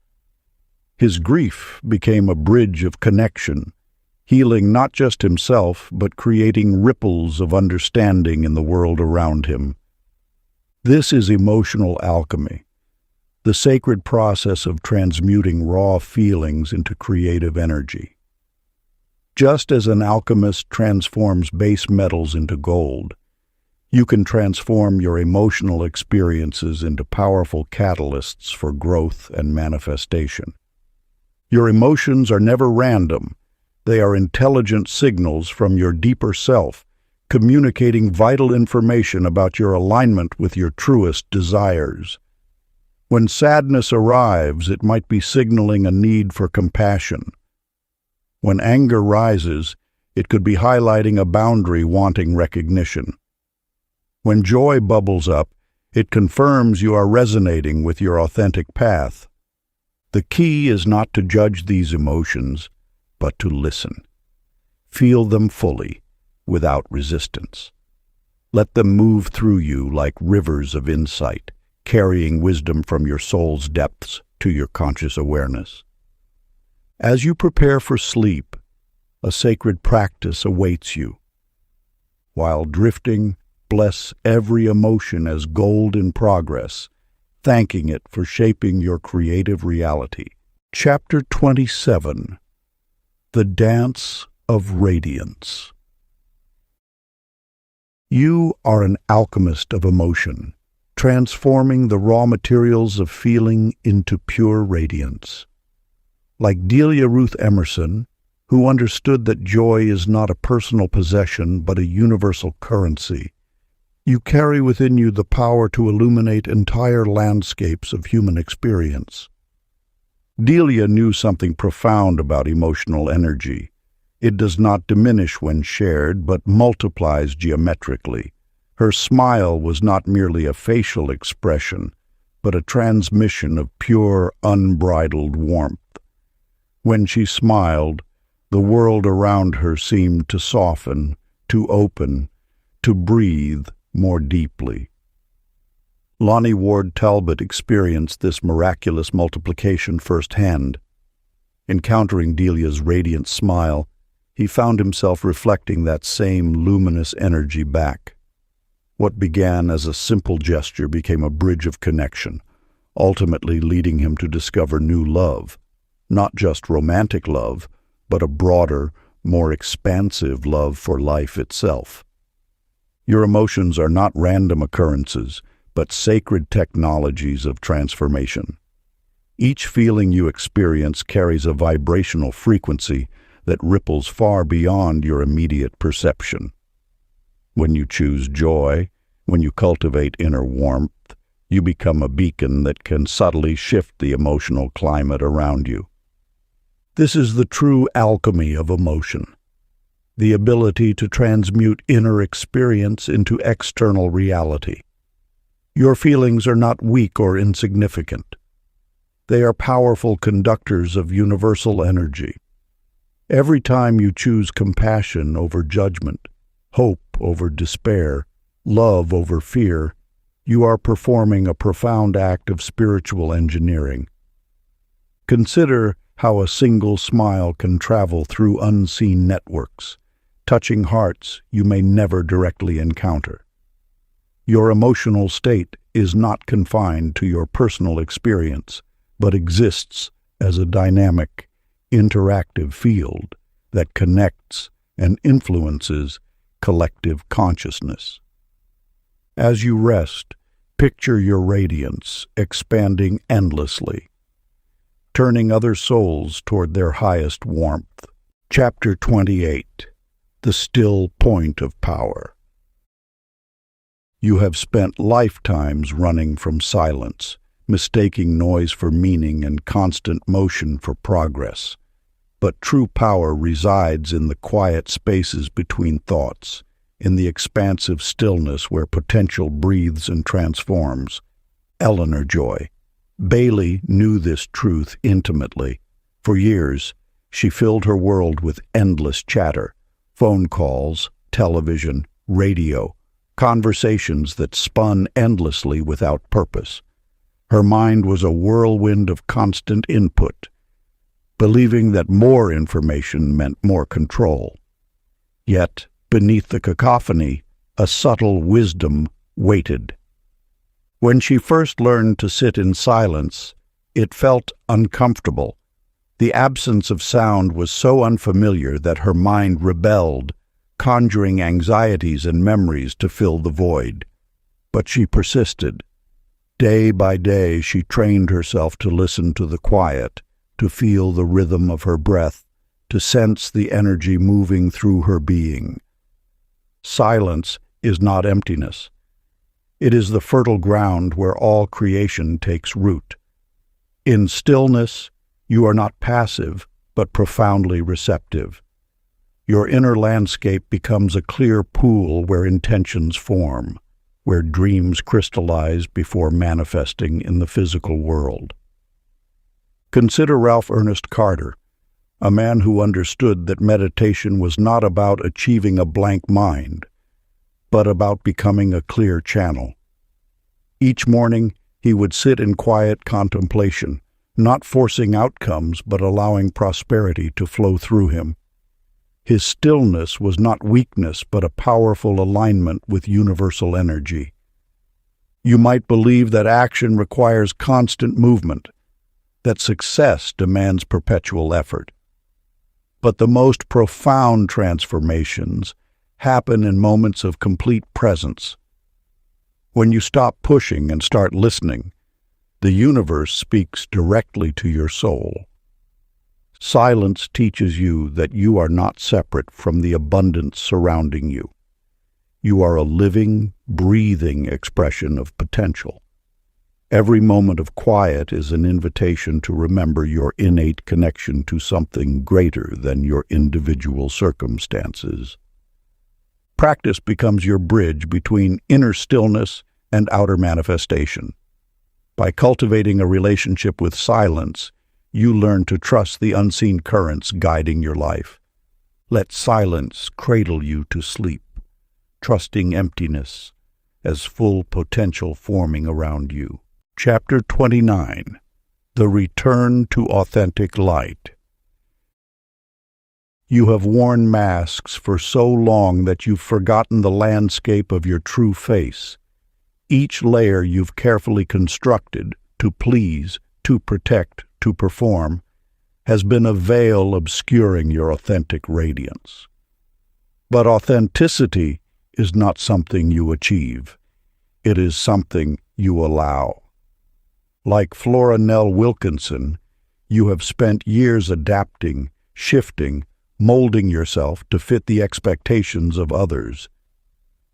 His grief became a bridge of connection, healing not just himself, but creating ripples of understanding in the world around him. This is emotional alchemy, the sacred process of transmuting raw feelings into creative energy. Just as an alchemist transforms base metals into gold, you can transform your emotional experiences into powerful catalysts for growth and manifestation. Your emotions are never random. They are intelligent signals from your deeper self, communicating vital information about your alignment with your truest desires. When sadness arrives, it might be signaling a need for compassion. When anger rises, it could be highlighting a boundary wanting recognition. When joy bubbles up, it confirms you are resonating with your authentic path. The key is not to judge these emotions, but to listen. Feel them fully, without resistance. Let them move through you like rivers of insight, carrying wisdom from your soul's depths to your conscious awareness. As you prepare for sleep, a sacred practice awaits you. While drifting, bless every emotion as gold in progress, thanking it for shaping your creative reality. Chapter 27. The Dance of Radiance. You are an alchemist of emotion, transforming the raw materials of feeling into pure radiance. Like Delia Ruth Emerson, who understood that joy is not a personal possession but a universal currency, you carry within you the power to illuminate entire landscapes of human experience. Delia knew something profound about emotional energy. It does not diminish when shared, but multiplies geometrically. Her smile was not merely a facial expression, but a transmission of pure, unbridled warmth. When she smiled, the world around her seemed to soften, to open, to breathe more deeply. Lonnie Ward Talbot experienced this miraculous multiplication firsthand. Encountering Delia's radiant smile, he found himself reflecting that same luminous energy back. What began as a simple gesture became a bridge of connection, ultimately leading him to discover new love, not just romantic love, but a broader, more expansive love for life itself. Your emotions are not random occurrences, but sacred technologies of transformation. Each feeling you experience carries a vibrational frequency that ripples far beyond your immediate perception. When you choose joy, when you cultivate inner warmth, you become a beacon that can subtly shift the emotional climate around you. This is the true alchemy of emotion, the ability to transmute inner experience into external reality. Your feelings are not weak or insignificant. They are powerful conductors of universal energy. Every time you choose compassion over judgment, hope over despair, love over fear, you are performing a profound act of spiritual engineering. Consider how a single smile can travel through unseen networks, touching hearts you may never directly encounter. Your emotional state is not confined to your personal experience, but exists as a dynamic, interactive field that connects and influences collective consciousness. As you rest, picture your radiance expanding endlessly, turning other souls toward their highest warmth. Chapter 28. The Still Point of Power. You have spent lifetimes running from silence, mistaking noise for meaning and constant motion for progress. But true power resides in the quiet spaces between thoughts, in the expansive stillness where potential breathes and transforms. Eleanor Joy. Bailey knew this truth intimately. For years, she filled her world with endless chatter, phone calls, television, radio, conversations that spun endlessly without purpose. Her mind was a whirlwind of constant input, believing that more information meant more control. Yet, beneath the cacophony, a subtle wisdom waited. When she first learned to sit in silence, it felt uncomfortable. The absence of sound was so unfamiliar that her mind rebelled, conjuring anxieties and memories to fill the void. But she persisted. Day by day she trained herself to listen to the quiet, to feel the rhythm of her breath, to sense the energy moving through her being. Silence is not emptiness. It is the fertile ground where all creation takes root. In stillness, you are not passive, but profoundly receptive. Your inner landscape becomes a clear pool where intentions form, where dreams crystallize before manifesting in the physical world. Consider Ralph Ernest Carter, a man who understood that meditation was not about achieving a blank mind, but about becoming a clear channel. Each morning, he would sit in quiet contemplation, not forcing outcomes but allowing prosperity to flow through him. His stillness was not weakness but a powerful alignment with universal energy. You might believe that action requires constant movement, that success demands perpetual effort. But the most profound transformations happen in moments of complete presence. When you stop pushing and start listening, the universe speaks directly to your soul. Silence teaches you that you are not separate from the abundance surrounding you. You are a living, breathing expression of potential. Every moment of quiet is an invitation to remember your innate connection to something greater than your individual circumstances. Practice becomes your bridge between inner stillness and outer manifestation. By cultivating a relationship with silence, you learn to trust the unseen currents guiding your life. Let silence cradle you to sleep, trusting emptiness as full potential forming around you. Chapter 29. The Return to Authentic Light. You have worn masks for so long that you've forgotten the landscape of your true face. Each layer you've carefully constructed to please, to protect, to perform, has been a veil obscuring your authentic radiance. But authenticity is not something you achieve. It is something you allow. Like Flora Nell Wilkinson, you have spent years adapting, shifting, molding yourself to fit the expectations of others.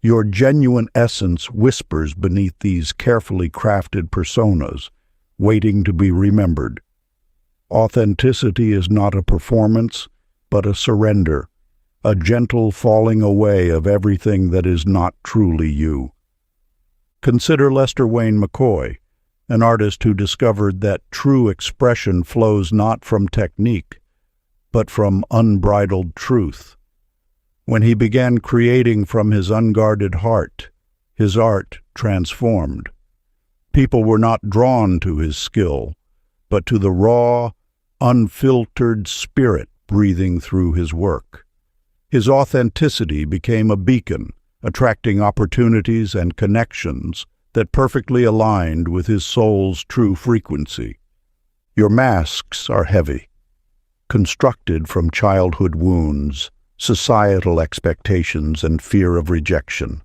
Your genuine essence whispers beneath these carefully crafted personas, waiting to be remembered. Authenticity is not a performance, but a surrender, a gentle falling away of everything that is not truly you. Consider Lester Wayne McCoy, an artist who discovered that true expression flows not from technique, but from unbridled truth. When he began creating from his unguarded heart, his art transformed. People were not drawn to his skill, but to the raw, unfiltered spirit breathing through his work. His authenticity became a beacon, attracting opportunities and connections that perfectly aligned with his soul's true frequency. Your masks are heavy, constructed from childhood wounds, societal expectations, and fear of rejection.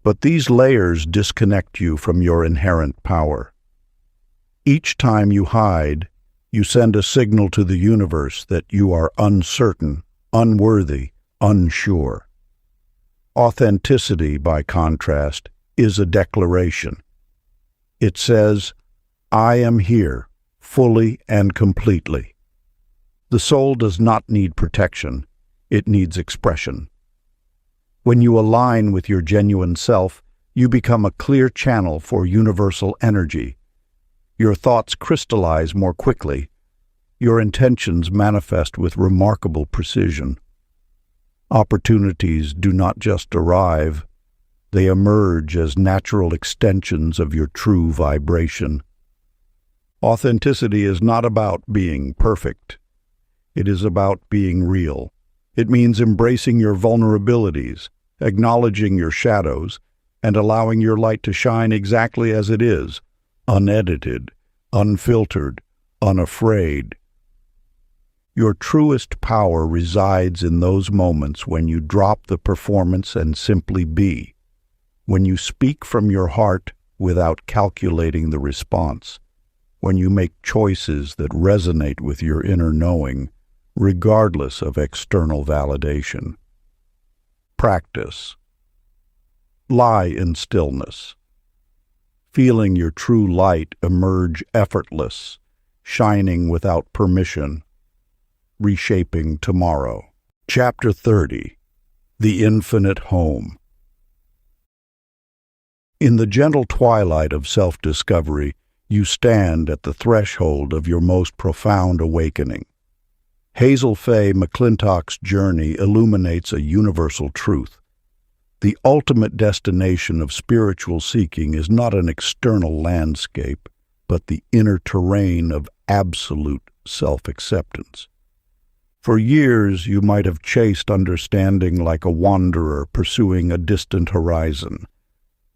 But these layers disconnect you from your inherent power. Each time you hide, you send a signal to the universe that you are uncertain, unworthy, unsure. Authenticity, by contrast, is a declaration. It says, "I am here, fully and completely." The soul does not need protection, it needs expression. When you align with your genuine self, you become a clear channel for universal energy. Your thoughts crystallize more quickly. Your intentions manifest with remarkable precision. Opportunities do not just arrive, they emerge as natural extensions of your true vibration. Authenticity is not about being perfect. It is about being real. It means embracing your vulnerabilities, acknowledging your shadows, and allowing your light to shine exactly as it is, unedited, unfiltered, unafraid. Your truest power resides in those moments when you drop the performance and simply be, when you speak from your heart without calculating the response, when you make choices that resonate with your inner knowing, regardless of external validation. Practice. Lie in stillness, feeling your true light emerge effortless, shining without permission, reshaping tomorrow. Chapter 30. The Infinite Home. In the gentle twilight of self-discovery, you stand at the threshold of your most profound awakening. Hazel Fay McClintock's journey illuminates a universal truth. The ultimate destination of spiritual seeking is not an external landscape, but the inner terrain of absolute self-acceptance. For years, you might have chased understanding like a wanderer pursuing a distant horizon,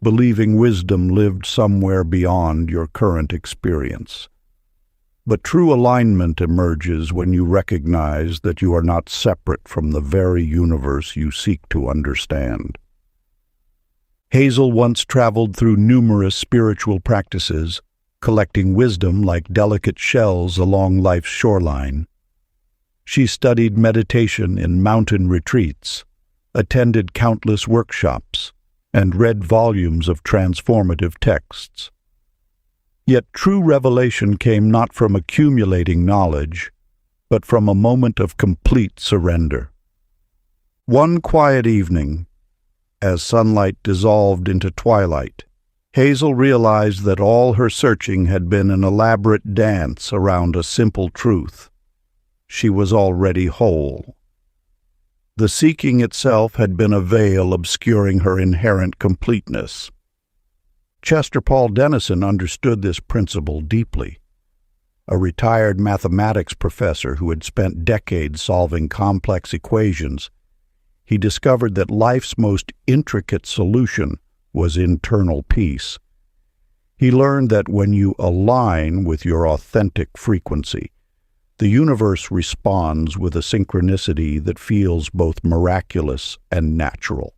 believing wisdom lived somewhere beyond your current experience. But true alignment emerges when you recognize that you are not separate from the very universe you seek to understand. Hazel once traveled through numerous spiritual practices, collecting wisdom like delicate shells along life's shoreline. She studied meditation in mountain retreats, attended countless workshops, and read volumes of transformative texts. Yet true revelation came not from accumulating knowledge, but from a moment of complete surrender. One quiet evening, as sunlight dissolved into twilight, Hazel realized that all her searching had been an elaborate dance around a simple truth. She was already whole. The seeking itself had been a veil obscuring her inherent completeness. Chester Paul Dennison understood this principle deeply. A retired mathematics professor who had spent decades solving complex equations, he discovered that life's most intricate solution was internal peace. He learned that when you align with your authentic frequency, the universe responds with a synchronicity that feels both miraculous and natural.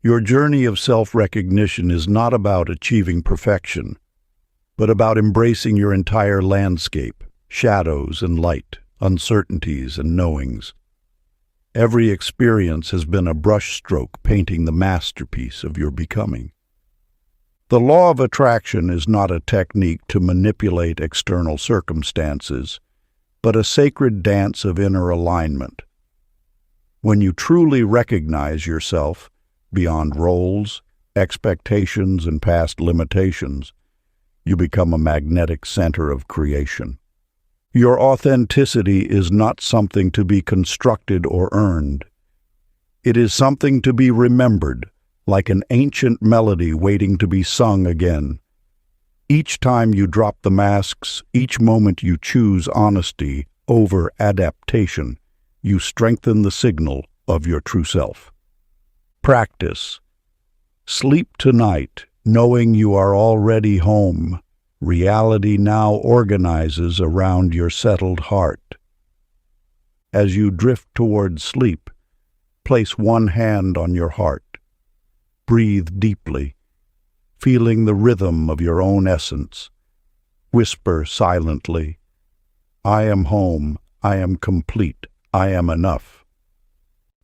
Your journey of self-recognition is not about achieving perfection, but about embracing your entire landscape, shadows and light, uncertainties and knowings. Every experience has been a brushstroke painting the masterpiece of your becoming. The law of attraction is not a technique to manipulate external circumstances, but a sacred dance of inner alignment. When you truly recognize yourself, beyond roles, expectations, and past limitations, you become a magnetic center of creation. Your authenticity is not something to be constructed or earned. It is something to be remembered, like an ancient melody waiting to be sung again. Each time you drop the masks, each moment you choose honesty over adaptation, you strengthen the signal of your true self. Practice. Sleep tonight, knowing you are already home. Reality now organizes around your settled heart. As you drift toward sleep, place one hand on your heart. Breathe deeply, feeling the rhythm of your own essence. Whisper silently, "I am home, I am complete, I am enough."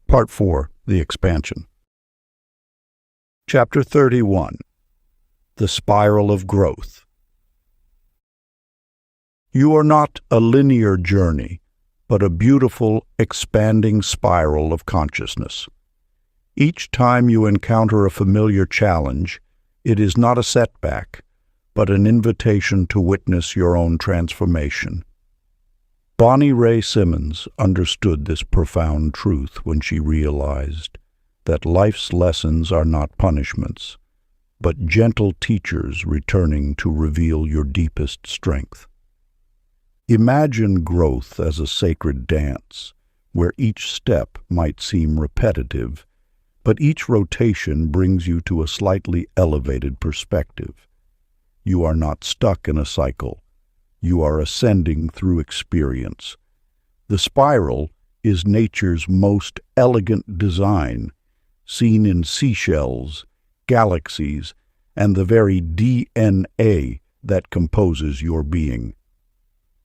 Part 4. The Expansion. Chapter 31. The Spiral of Growth. You are not a linear journey, but a beautiful, expanding spiral of consciousness. Each time you encounter a familiar challenge, it is not a setback, but an invitation to witness your own transformation. Bonnie Ray Simmons understood this profound truth when she realized that life's lessons are not punishments, but gentle teachers returning to reveal your deepest strength. Imagine growth as a sacred dance, where each step might seem repetitive, but each rotation brings you to a slightly elevated perspective. You are not stuck in a cycle. You are ascending through experience. The spiral is nature's most elegant design, seen in seashells, galaxies, and the very DNA that composes your being.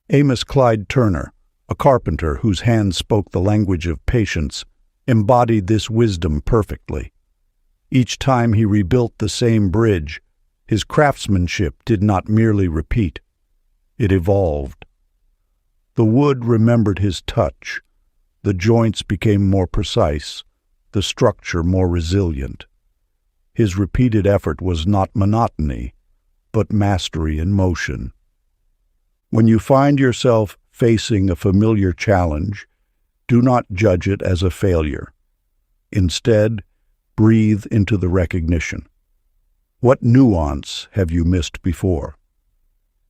Amos Clyde Turner, a carpenter whose hands spoke the language of patience, embodied this wisdom perfectly. Each time he rebuilt the same bridge, his craftsmanship did not merely repeat, it evolved. The wood remembered his touch, the joints became more precise, the structure more resilient. His repeated effort was not monotony, but mastery in motion. When you find yourself facing a familiar challenge, do not judge it as a failure. Instead, breathe into the recognition. What nuance have you missed before?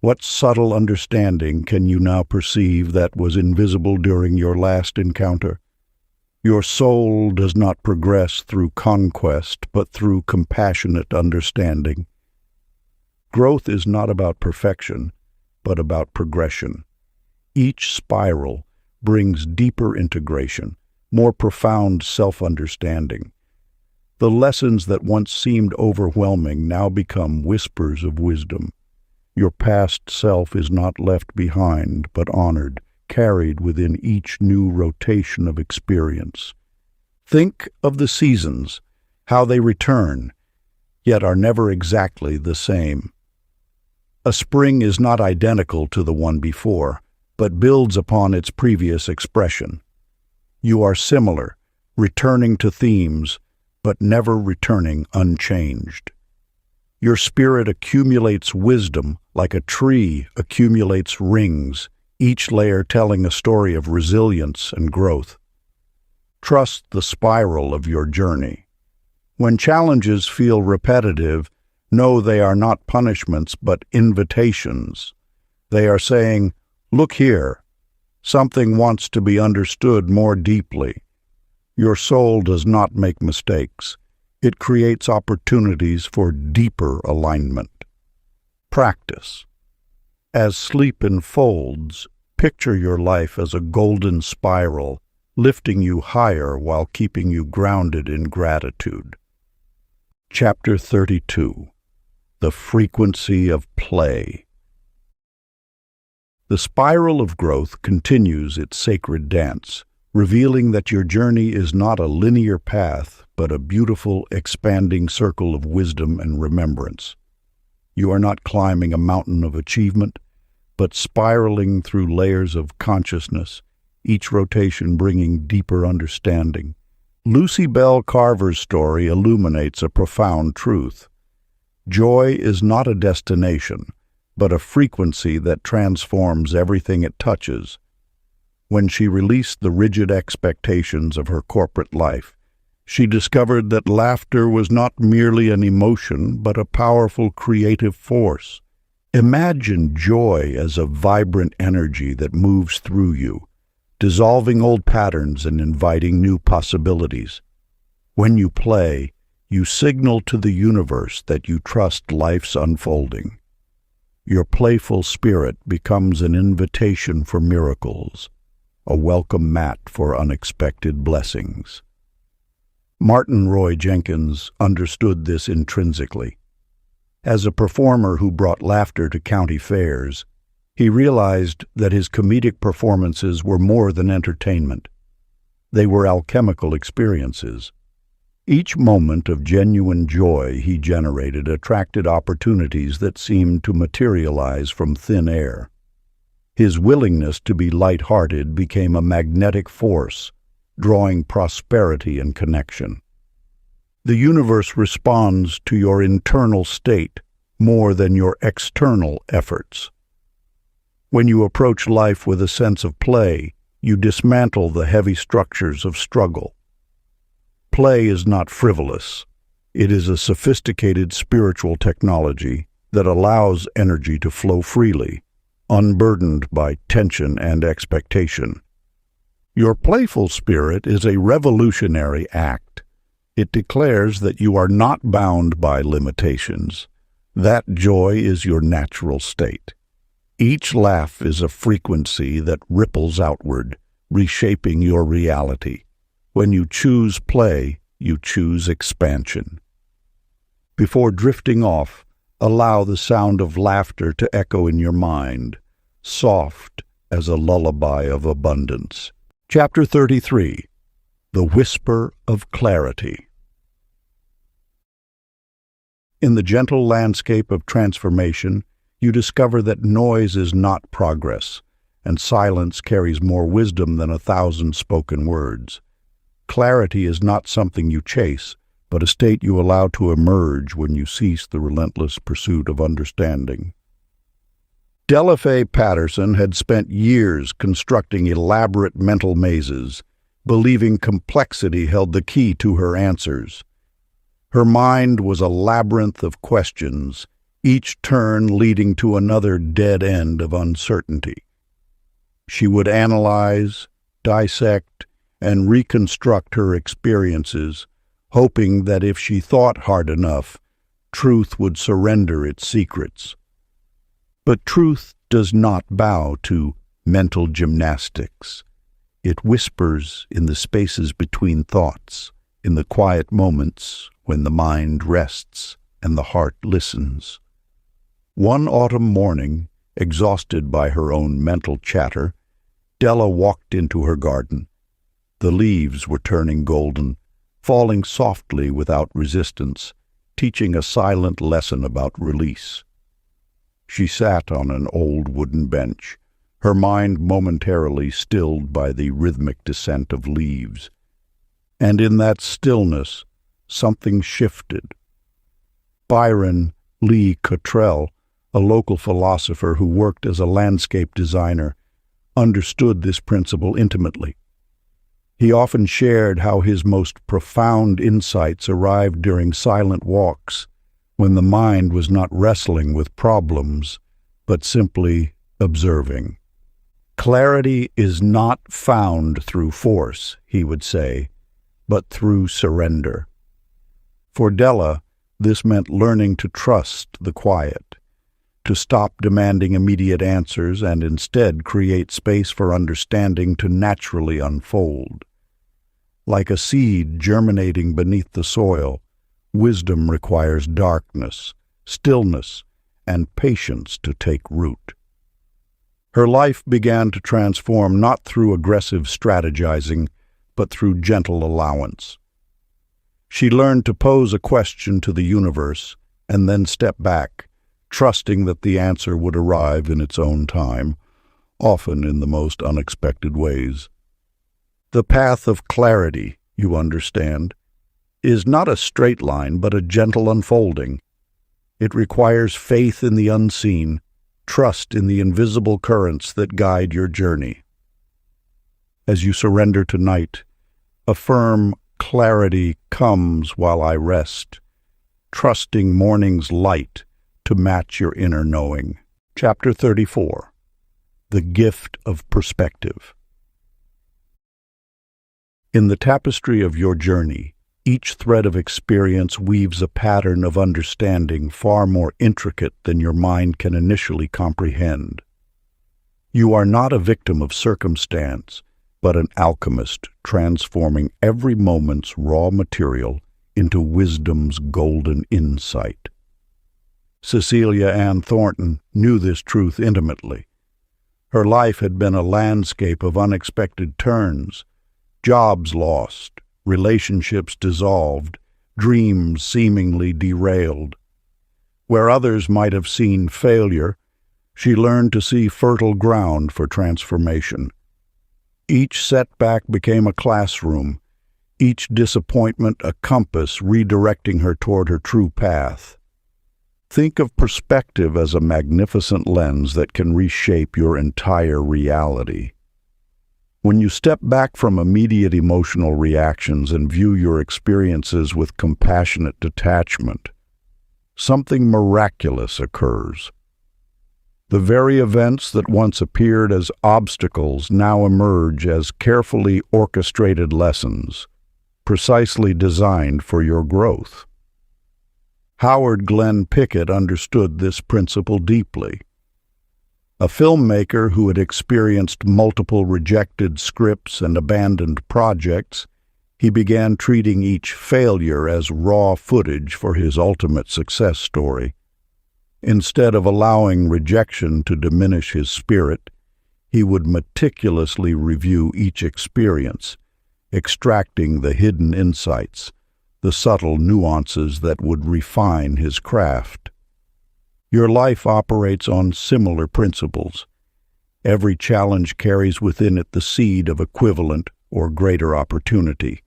What subtle understanding can you now perceive that was invisible during your last encounter? Your soul does not progress through conquest, but through compassionate understanding. Growth is not about perfection, but about progression. Each spiral brings deeper integration, more profound self-understanding. The lessons that once seemed overwhelming now become whispers of wisdom. Your past self is not left behind, but honored, carried within each new rotation of experience. Think of the seasons, how they return, yet are never exactly the same. A spring is not identical to the one before, but builds upon its previous expression. You are similar, returning to themes, but never returning unchanged. Your spirit accumulates wisdom like a tree accumulates rings, each layer telling a story of resilience and growth. Trust the spiral of your journey. When challenges feel repetitive, know they are not punishments but invitations. They are saying, "Look here, something wants to be understood more deeply." Your soul does not make mistakes. It creates opportunities for deeper alignment. Practice. As sleep enfolds, picture your life as a golden spiral, lifting you higher while keeping you grounded in gratitude. Chapter 32. The Frequency of Play. The spiral of growth continues its sacred dance, revealing that your journey is not a linear path, but a beautiful, expanding circle of wisdom and remembrance. You are not climbing a mountain of achievement, but spiraling through layers of consciousness, each rotation bringing deeper understanding. Lucy Bell Carver's story illuminates a profound truth. Joy is not a destination, but a frequency that transforms everything it touches. When she released the rigid expectations of her corporate life, she discovered that laughter was not merely an emotion, but a powerful creative force. Imagine joy as a vibrant energy that moves through you, dissolving old patterns and inviting new possibilities. When you play, you signal to the universe that you trust life's unfolding. Your playful spirit becomes an invitation for miracles, a welcome mat for unexpected blessings. Martin Roy Jenkins understood this intrinsically. As a performer who brought laughter to county fairs, he realized that his comedic performances were more than entertainment. They were alchemical experiences. Each moment of genuine joy he generated attracted opportunities that seemed to materialize from thin air. His willingness to be light-hearted became a magnetic force, drawing prosperity and connection. The universe responds to your internal state more than your external efforts. When you approach life with a sense of play, you dismantle the heavy structures of struggle. Play is not frivolous. It is a sophisticated spiritual technology that allows energy to flow freely, unburdened by tension and expectation. Your playful spirit is a revolutionary act. It declares that you are not bound by limitations. That joy is your natural state. Each laugh is a frequency that ripples outward, reshaping your reality. When you choose play, you choose expansion. Before drifting off, allow the sound of laughter to echo in your mind, soft as a lullaby of abundance. Chapter 33. The Whisper of Clarity. In the gentle landscape of transformation, you discover that noise is not progress, and silence carries more wisdom than 1,000 spoken words. Clarity is not something you chase, but a state you allow to emerge when you cease the relentless pursuit of understanding. Della Fay Patterson had spent years constructing elaborate mental mazes, believing complexity held the key to her answers. Her mind was a labyrinth of questions, each turn leading to another dead end of uncertainty. She would analyze, dissect, and reconstruct her experiences, hoping that if she thought hard enough, truth would surrender its secrets. But truth does not bow to mental gymnastics. It whispers in the spaces between thoughts, in the quiet moments when the mind rests and the heart listens. One autumn morning, exhausted by her own mental chatter, Della walked into her garden. The leaves were turning golden, falling softly without resistance, teaching a silent lesson about release. She sat on an old wooden bench, her mind momentarily stilled by the rhythmic descent of leaves. And in that stillness, something shifted. Byron Lee Cottrell, a local philosopher who worked as a landscape designer, understood this principle intimately. He often shared how his most profound insights arrived during silent walks, when the mind was not wrestling with problems, but simply observing. Clarity is not found through force, he would say, but through surrender. For Della, this meant learning to trust the quiet, to stop demanding immediate answers and instead create space for understanding to naturally unfold. Like a seed germinating beneath the soil, wisdom requires darkness, stillness, and patience to take root. Her life began to transform not through aggressive strategizing, but through gentle allowance. She learned to pose a question to the universe and then step back, trusting that the answer would arrive in its own time, often in the most unexpected ways. The path of clarity, you understand, is not a straight line but a gentle unfolding. It requires faith in the unseen, trust in the invisible currents that guide your journey. As you surrender tonight, affirm, clarity comes while I rest, trusting morning's light to match your inner knowing. Chapter 34. The Gift of Perspective. In the tapestry of your journey, each thread of experience weaves a pattern of understanding far more intricate than your mind can initially comprehend. You are not a victim of circumstance, but an alchemist transforming every moment's raw material into wisdom's golden insight. Cecilia Ann Thornton knew this truth intimately. Her life had been a landscape of unexpected turns, jobs lost, relationships dissolved, dreams seemingly derailed. Where others might have seen failure, she learned to see fertile ground for transformation. Each setback became a classroom, each disappointment a compass redirecting her toward her true path. Think of perspective as a magnificent lens that can reshape your entire reality. When you step back from immediate emotional reactions and view your experiences with compassionate detachment, something miraculous occurs. The very events that once appeared as obstacles now emerge as carefully orchestrated lessons, precisely designed for your growth. Howard Glenn Pickett understood this principle deeply. A filmmaker who had experienced multiple rejected scripts and abandoned projects, he began treating each failure as raw footage for his ultimate success story. Instead of allowing rejection to diminish his spirit, he would meticulously review each experience, extracting the hidden insights, the subtle nuances that would refine his craft. Your life operates on similar principles. Every challenge carries within it the seed of equivalent or greater opportunity.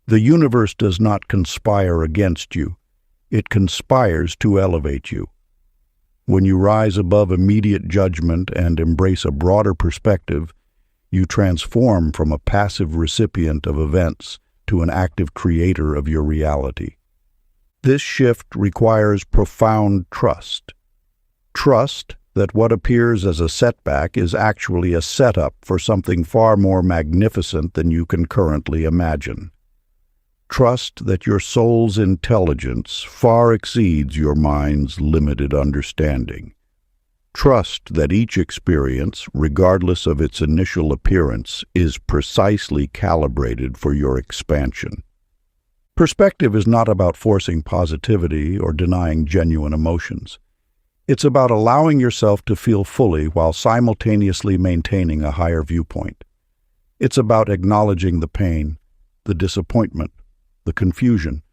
The universe does not conspire against you. It conspires to elevate you. When you rise above immediate judgment and embrace a broader perspective, you transform from a passive recipient of events to an active creator of your reality. This shift requires profound trust. Trust that what appears as a setback is actually a setup for something far more magnificent than you can currently imagine. Trust that your soul's intelligence far exceeds your mind's limited understanding. Trust that each experience, regardless of its initial appearance, is precisely calibrated for your expansion. Perspective is not about forcing positivity or denying genuine emotions. It's about allowing yourself to feel fully while simultaneously maintaining a higher viewpoint. It's about acknowledging the pain, the disappointment, the confusion,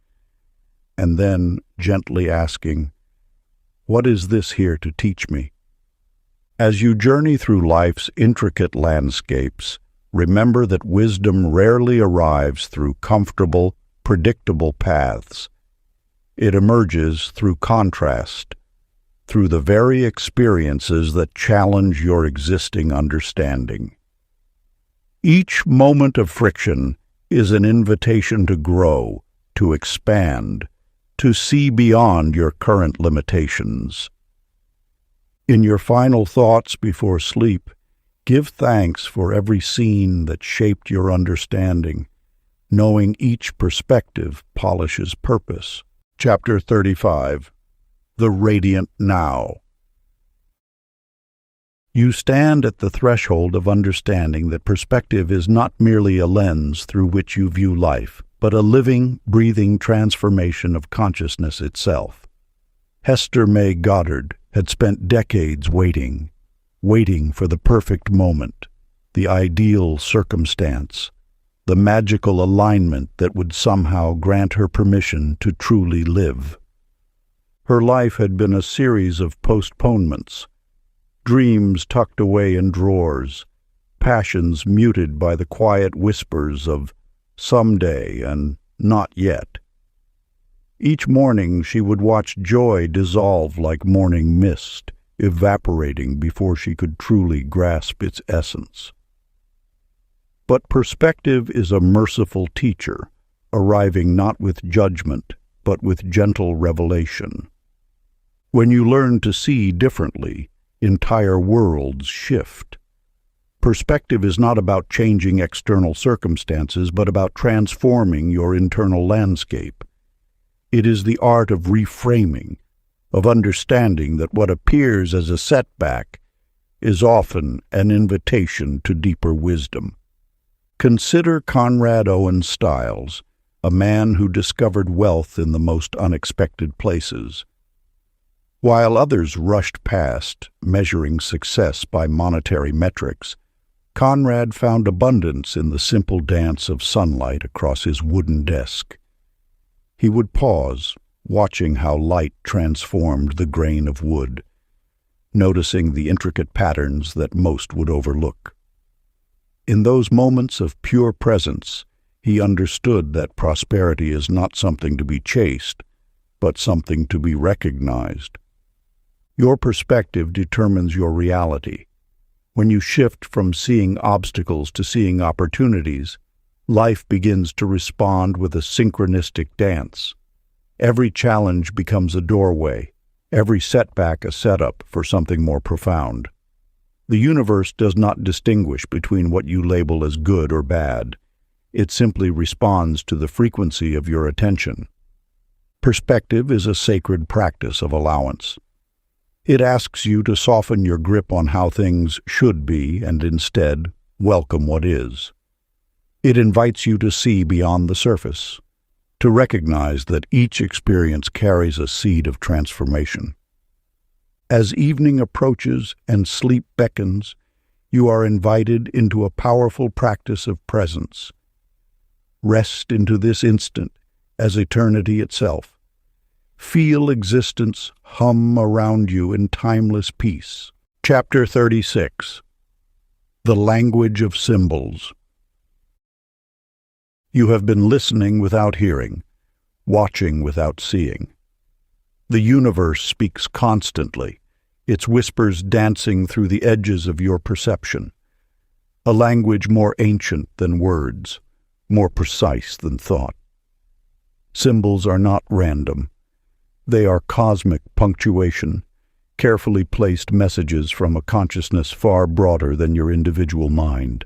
and then gently asking, "What is this here to teach me?" As you journey through life's intricate landscapes, remember that wisdom rarely arrives through comfortable, predictable paths. It emerges through contrast, through the very experiences that challenge your existing understanding. Each moment of friction is an invitation to grow, to expand, to see beyond your current limitations. In your final thoughts before sleep, give thanks for every scene that shaped your understanding, knowing each perspective polishes purpose. Chapter 35. The Radiant Now. You stand at the threshold of understanding that perspective is not merely a lens through which you view life, but a living, breathing transformation of consciousness itself. Hester May Goddard had spent decades waiting for the perfect moment, the ideal circumstance, the magical alignment that would somehow grant her permission to truly live. Her life had been a series of postponements, dreams tucked away in drawers, passions muted by the quiet whispers of someday and not yet. Each morning she would watch joy dissolve like morning mist, evaporating before she could truly grasp its essence. But perspective is a merciful teacher, arriving not with judgment, but with gentle revelation. When you learn to see differently, entire worlds shift. Perspective is not about changing external circumstances, but about transforming your internal landscape. It is the art of reframing, of understanding that what appears as a setback is often an invitation to deeper wisdom. Consider Conrad Owen Stiles, a man who discovered wealth in the most unexpected places. While others rushed past, measuring success by monetary metrics, Conrad found abundance in the simple dance of sunlight across his wooden desk. He would pause, watching how light transformed the grain of wood, noticing the intricate patterns that most would overlook. In those moments of pure presence, he understood that prosperity is not something to be chased, but something to be recognized. Your perspective determines your reality. When you shift from seeing obstacles to seeing opportunities, life begins to respond with a synchronistic dance. Every challenge becomes a doorway, every setback a setup for something more profound. The universe does not distinguish between what you label as good or bad. It simply responds to the frequency of your attention. Perspective is a sacred practice of allowance. It asks you to soften your grip on how things should be and instead welcome what is. It invites you to see beyond the surface, to recognize that each experience carries a seed of transformation. As evening approaches and sleep beckons, you are invited into a powerful practice of presence. Rest into this instant as eternity itself. Feel existence hum around you in timeless peace. Chapter 36. The Language of Symbols. You have been listening without hearing, watching without seeing. The universe speaks constantly, its whispers dancing through the edges of your perception. A language more ancient than words, more precise than thought. Symbols are not random. They are cosmic punctuation, carefully placed messages from a consciousness far broader than your individual mind.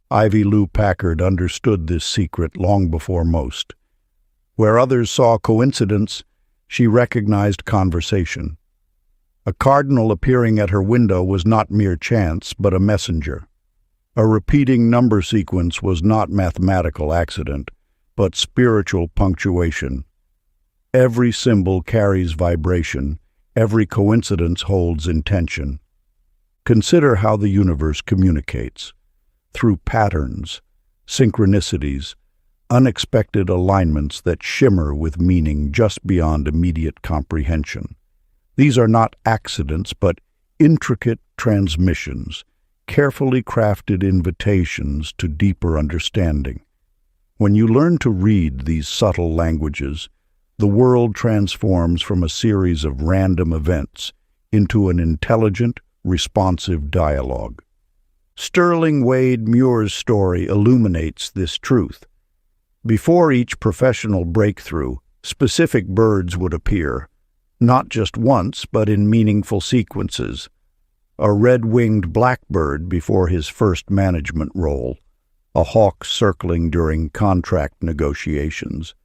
Ivy Lou Packard understood this secret long before most. Where others saw coincidence, she recognized conversation. A cardinal appearing at her window was not mere chance, but a messenger. A repeating number sequence was not mathematical accident, but spiritual punctuation. Every symbol carries vibration, every coincidence holds intention. Consider how the universe communicates. Through patterns, synchronicities, unexpected alignments that shimmer with meaning just beyond immediate comprehension. These are not accidents, but intricate transmissions, carefully crafted invitations to deeper understanding. When you learn to read these subtle languages, the world transforms from a series of random events into an intelligent, responsive dialogue. Sterling Wade Muir's story illuminates this truth. Before each professional breakthrough, specific birds would appear, not just once, but in meaningful sequences. A red-winged blackbird before his first management role, a hawk circling during contract negotiations,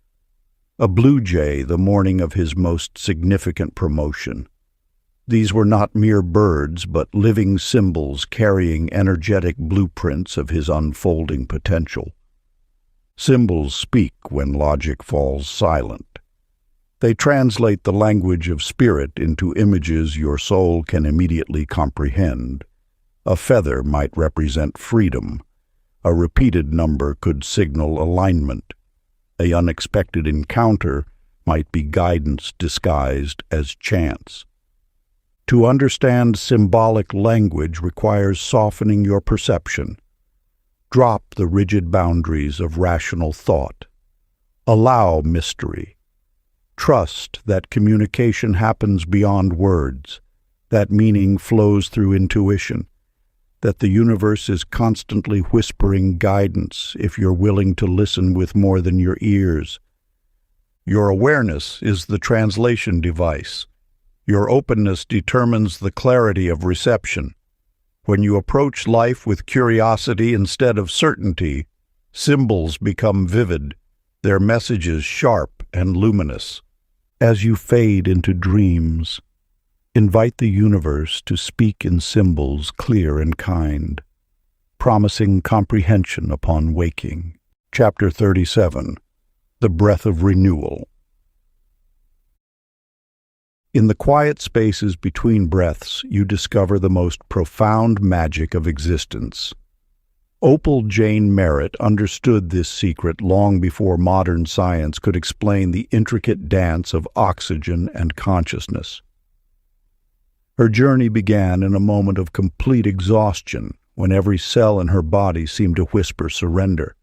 a blue jay the morning of his most significant promotion. These were not mere birds, but living symbols carrying energetic blueprints of his unfolding potential. Symbols speak when logic falls silent. They translate the language of spirit into images your soul can immediately comprehend. A feather might represent freedom. A repeated number could signal alignment. An unexpected encounter might be guidance disguised as chance. To understand symbolic language requires softening your perception. Drop the rigid boundaries of rational thought. Allow mystery. Trust that communication happens beyond words, that meaning flows through intuition, that the universe is constantly whispering guidance if you're willing to listen with more than your ears. Your awareness is the translation device. Your openness determines the clarity of reception. When you approach life with curiosity instead of certainty, symbols become vivid, their messages sharp and luminous. As you fade into dreams, invite the universe to speak in symbols clear and kind, promising comprehension upon waking. Chapter 37. The Breath of Renewal. In the quiet spaces between breaths, you discover the most profound magic of existence. Opal Jane Merritt understood this secret long before modern science could explain the intricate dance of oxygen and consciousness. Her journey began in a moment of complete exhaustion, when every cell in her body seemed to whisper surrender.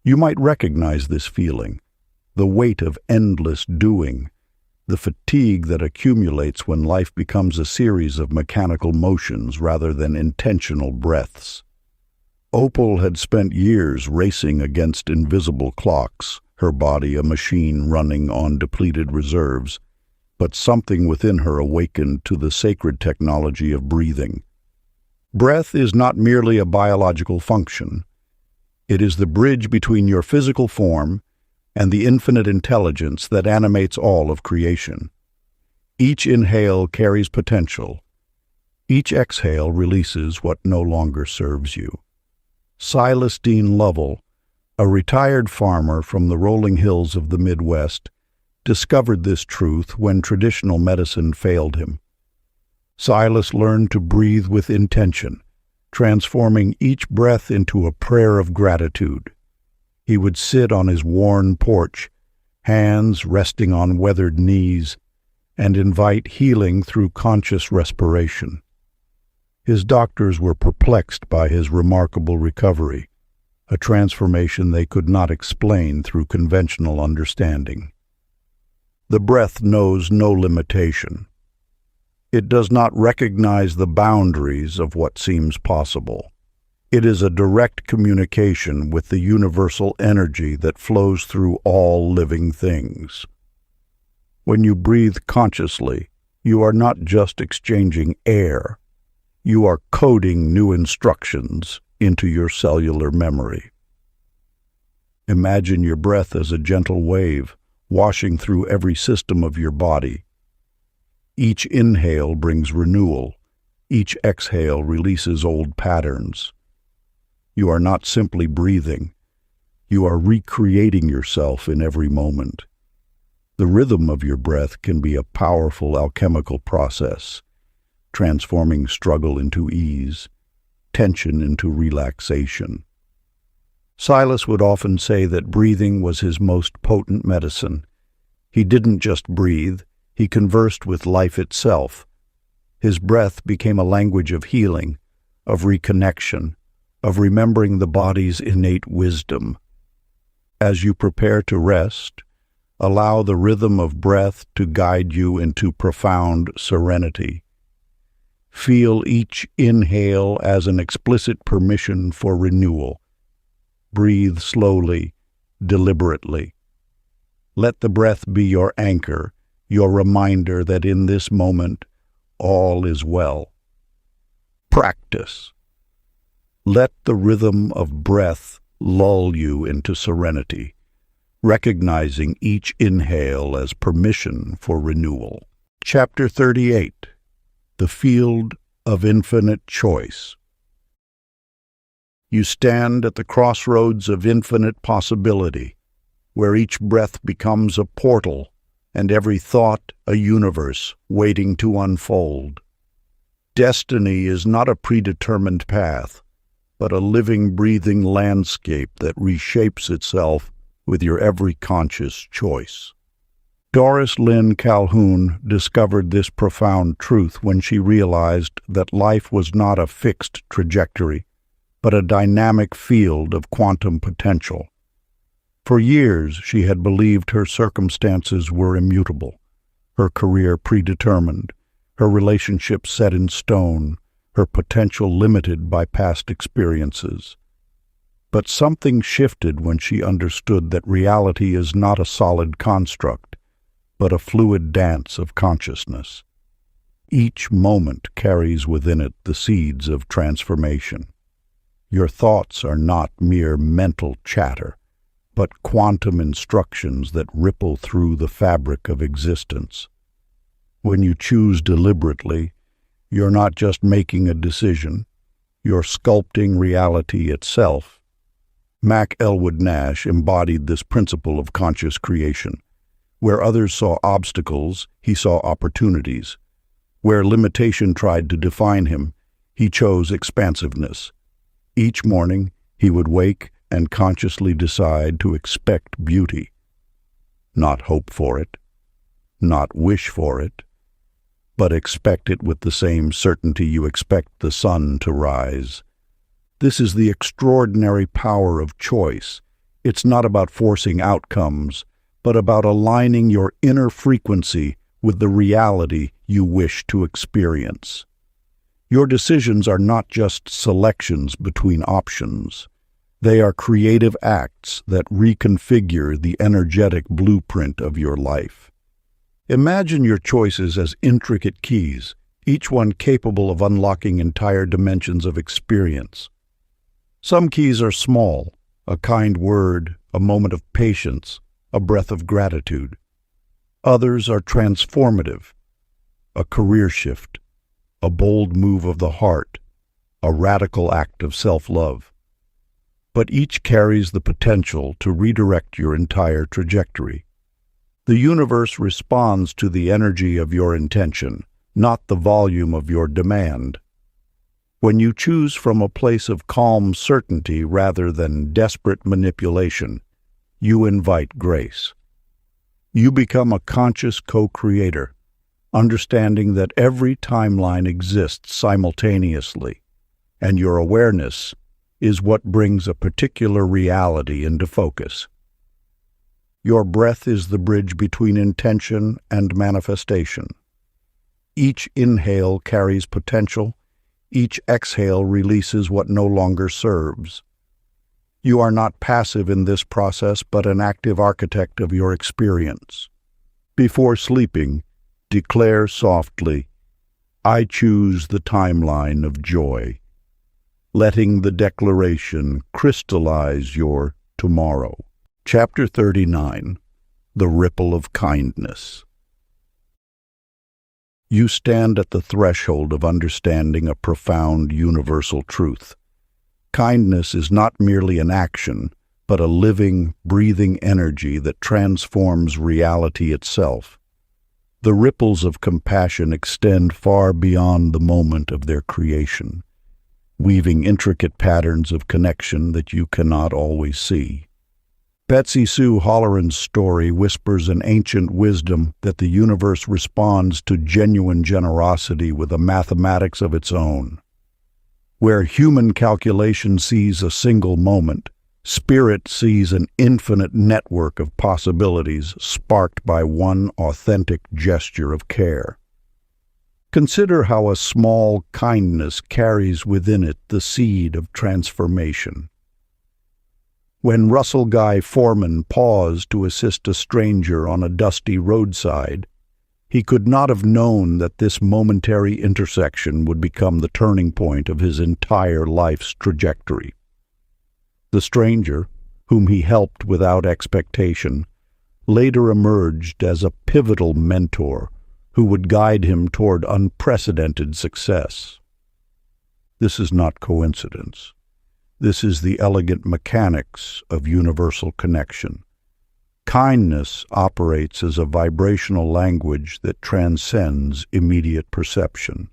You might recognize this feeling, the weight of endless doing, the fatigue that accumulates when life becomes a series of mechanical motions rather than intentional breaths. Opal had spent years racing against invisible clocks, her body a machine running on depleted reserves, but something within her awakened to the sacred technology of breathing. Breath is not merely a biological function. It is the bridge between your physical form and the infinite intelligence that animates all of creation. Each inhale carries potential. Each exhale releases what no longer serves you. Silas Dean Lovell, a retired farmer from the rolling hills of the Midwest, discovered this truth when traditional medicine failed him. Silas learned to breathe with intention, transforming each breath into a prayer of gratitude. He would sit on his worn porch, hands resting on weathered knees, and invite healing through conscious respiration. His doctors were perplexed by his remarkable recovery, a transformation they could not explain through conventional understanding. The breath knows no limitation. It does not recognize the boundaries of what seems possible. It is a direct communication with the universal energy that flows through all living things. When you breathe consciously, you are not just exchanging air. You are coding new instructions into your cellular memory. Imagine your breath as a gentle wave washing through every system of your body. Each inhale brings renewal. Each exhale releases old patterns. You are not simply breathing. You are recreating yourself in every moment. The rhythm of your breath can be a powerful alchemical process, transforming struggle into ease, tension into relaxation. Silas would often say that breathing was his most potent medicine. He didn't just breathe, he conversed with life itself. His breath became a language of healing, of reconnection, of remembering the body's innate wisdom. As you prepare to rest, allow the rhythm of breath to guide you into profound serenity. Feel each inhale as an explicit permission for renewal. Breathe slowly, deliberately. Let the breath be your anchor, your reminder that in this moment, all is well. Practice. Let the rhythm of breath lull you into serenity, recognizing each inhale as permission for renewal. Chapter 38. The Field of Infinite Choice. You stand at the crossroads of infinite possibility, where each breath becomes a portal and every thought a universe waiting to unfold. Destiny is not a predetermined path, but a living, breathing landscape that reshapes itself with your every conscious choice. Doris Lynn Calhoun discovered this profound truth when she realized that life was not a fixed trajectory, but a dynamic field of quantum potential. For years, she had believed her circumstances were immutable, her career predetermined, her relationships set in stone, her potential limited by past experiences. But something shifted when she understood that reality is not a solid construct, but a fluid dance of consciousness. Each moment carries within it the seeds of transformation. Your thoughts are not mere mental chatter, but quantum instructions that ripple through the fabric of existence. When you choose deliberately, you're not just making a decision, you're sculpting reality itself. Mac Elwood Nash embodied this principle of conscious creation. Where others saw obstacles, he saw opportunities. Where limitation tried to define him, he chose expansiveness. Each morning, he would wake and consciously decide to expect beauty. Not hope for it, not wish for it, but expect it with the same certainty you expect the sun to rise. This is the extraordinary power of choice. It's not about forcing outcomes, but about aligning your inner frequency with the reality you wish to experience. Your decisions are not just selections between options. They are creative acts that reconfigure the energetic blueprint of your life. Imagine your choices as intricate keys, each one capable of unlocking entire dimensions of experience. Some keys are small, a kind word, a moment of patience, a breath of gratitude. Others are transformative, a career shift, a bold move of the heart, a radical act of self-love. But each carries the potential to redirect your entire trajectory. The universe responds to the energy of your intention, not the volume of your demand. When you choose from a place of calm certainty rather than desperate manipulation, you invite grace. You become a conscious co-creator, understanding that every timeline exists simultaneously, and your awareness is what brings a particular reality into focus. Your breath is the bridge between intention and manifestation. Each inhale carries potential, each exhale releases what no longer serves. You are not passive in this process, but an active architect of your experience. Before sleeping, declare softly, "I choose the timeline of joy," letting the declaration crystallize your tomorrow. Chapter 39. The Ripple of Kindness. You stand at the threshold of understanding a profound universal truth. Kindness is not merely an action, but a living, breathing energy that transforms reality itself. The ripples of compassion extend far beyond the moment of their creation, weaving intricate patterns of connection that you cannot always see. Betsy Sue Holleran's story whispers an ancient wisdom that the universe responds to genuine generosity with a mathematics of its own. Where human calculation sees a single moment, spirit sees an infinite network of possibilities sparked by one authentic gesture of care. Consider how a small kindness carries within it the seed of transformation. When Russell Guy Foreman paused to assist a stranger on a dusty roadside, he could not have known that this momentary intersection would become the turning point of his entire life's trajectory. The stranger, whom he helped without expectation, later emerged as a pivotal mentor who would guide him toward unprecedented success. This is not coincidence. This is the elegant mechanics of universal connection. Kindness operates as a vibrational language that transcends immediate perception.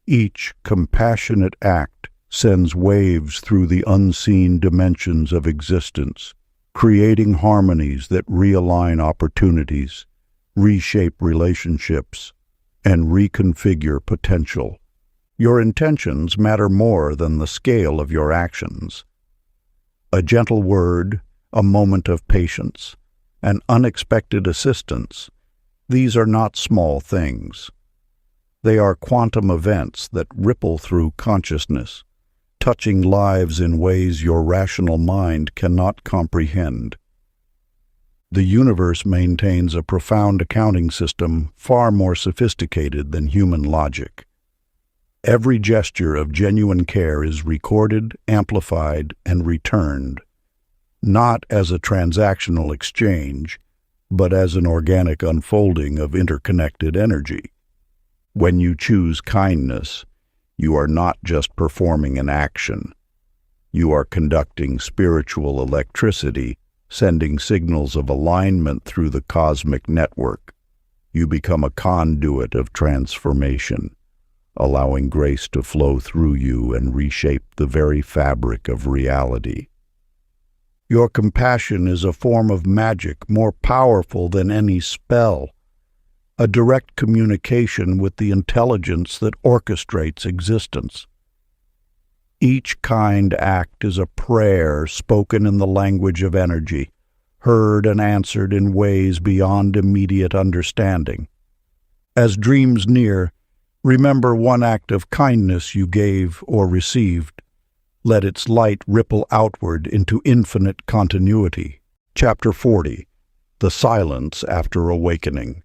Each compassionate act sends waves through the unseen dimensions of existence, creating harmonies that realign opportunities, reshape relationships, and reconfigure potential. Your intentions matter more than the scale of your actions. A gentle word, a moment of patience, an unexpected assistance, these are not small things. They are quantum events that ripple through consciousness, touching lives in ways your rational mind cannot comprehend. The universe maintains a profound accounting system far more sophisticated than human logic. Every gesture of genuine care is recorded, amplified, and returned, not as a transactional exchange, but as an organic unfolding of interconnected energy. When you choose kindness, you are not just performing an action. You are conducting spiritual electricity, sending signals of alignment through the cosmic network. You become a conduit of transformation, allowing grace to flow through you and reshape the very fabric of reality. Your compassion is a form of magic more powerful than any spell, a direct communication with the intelligence that orchestrates existence. Each kind act is a prayer spoken in the language of energy, heard and answered in ways beyond immediate understanding. As dreams near, remember one act of kindness you gave or received. Let its light ripple outward into infinite continuity. Chapter 40. The Silence After Awakening.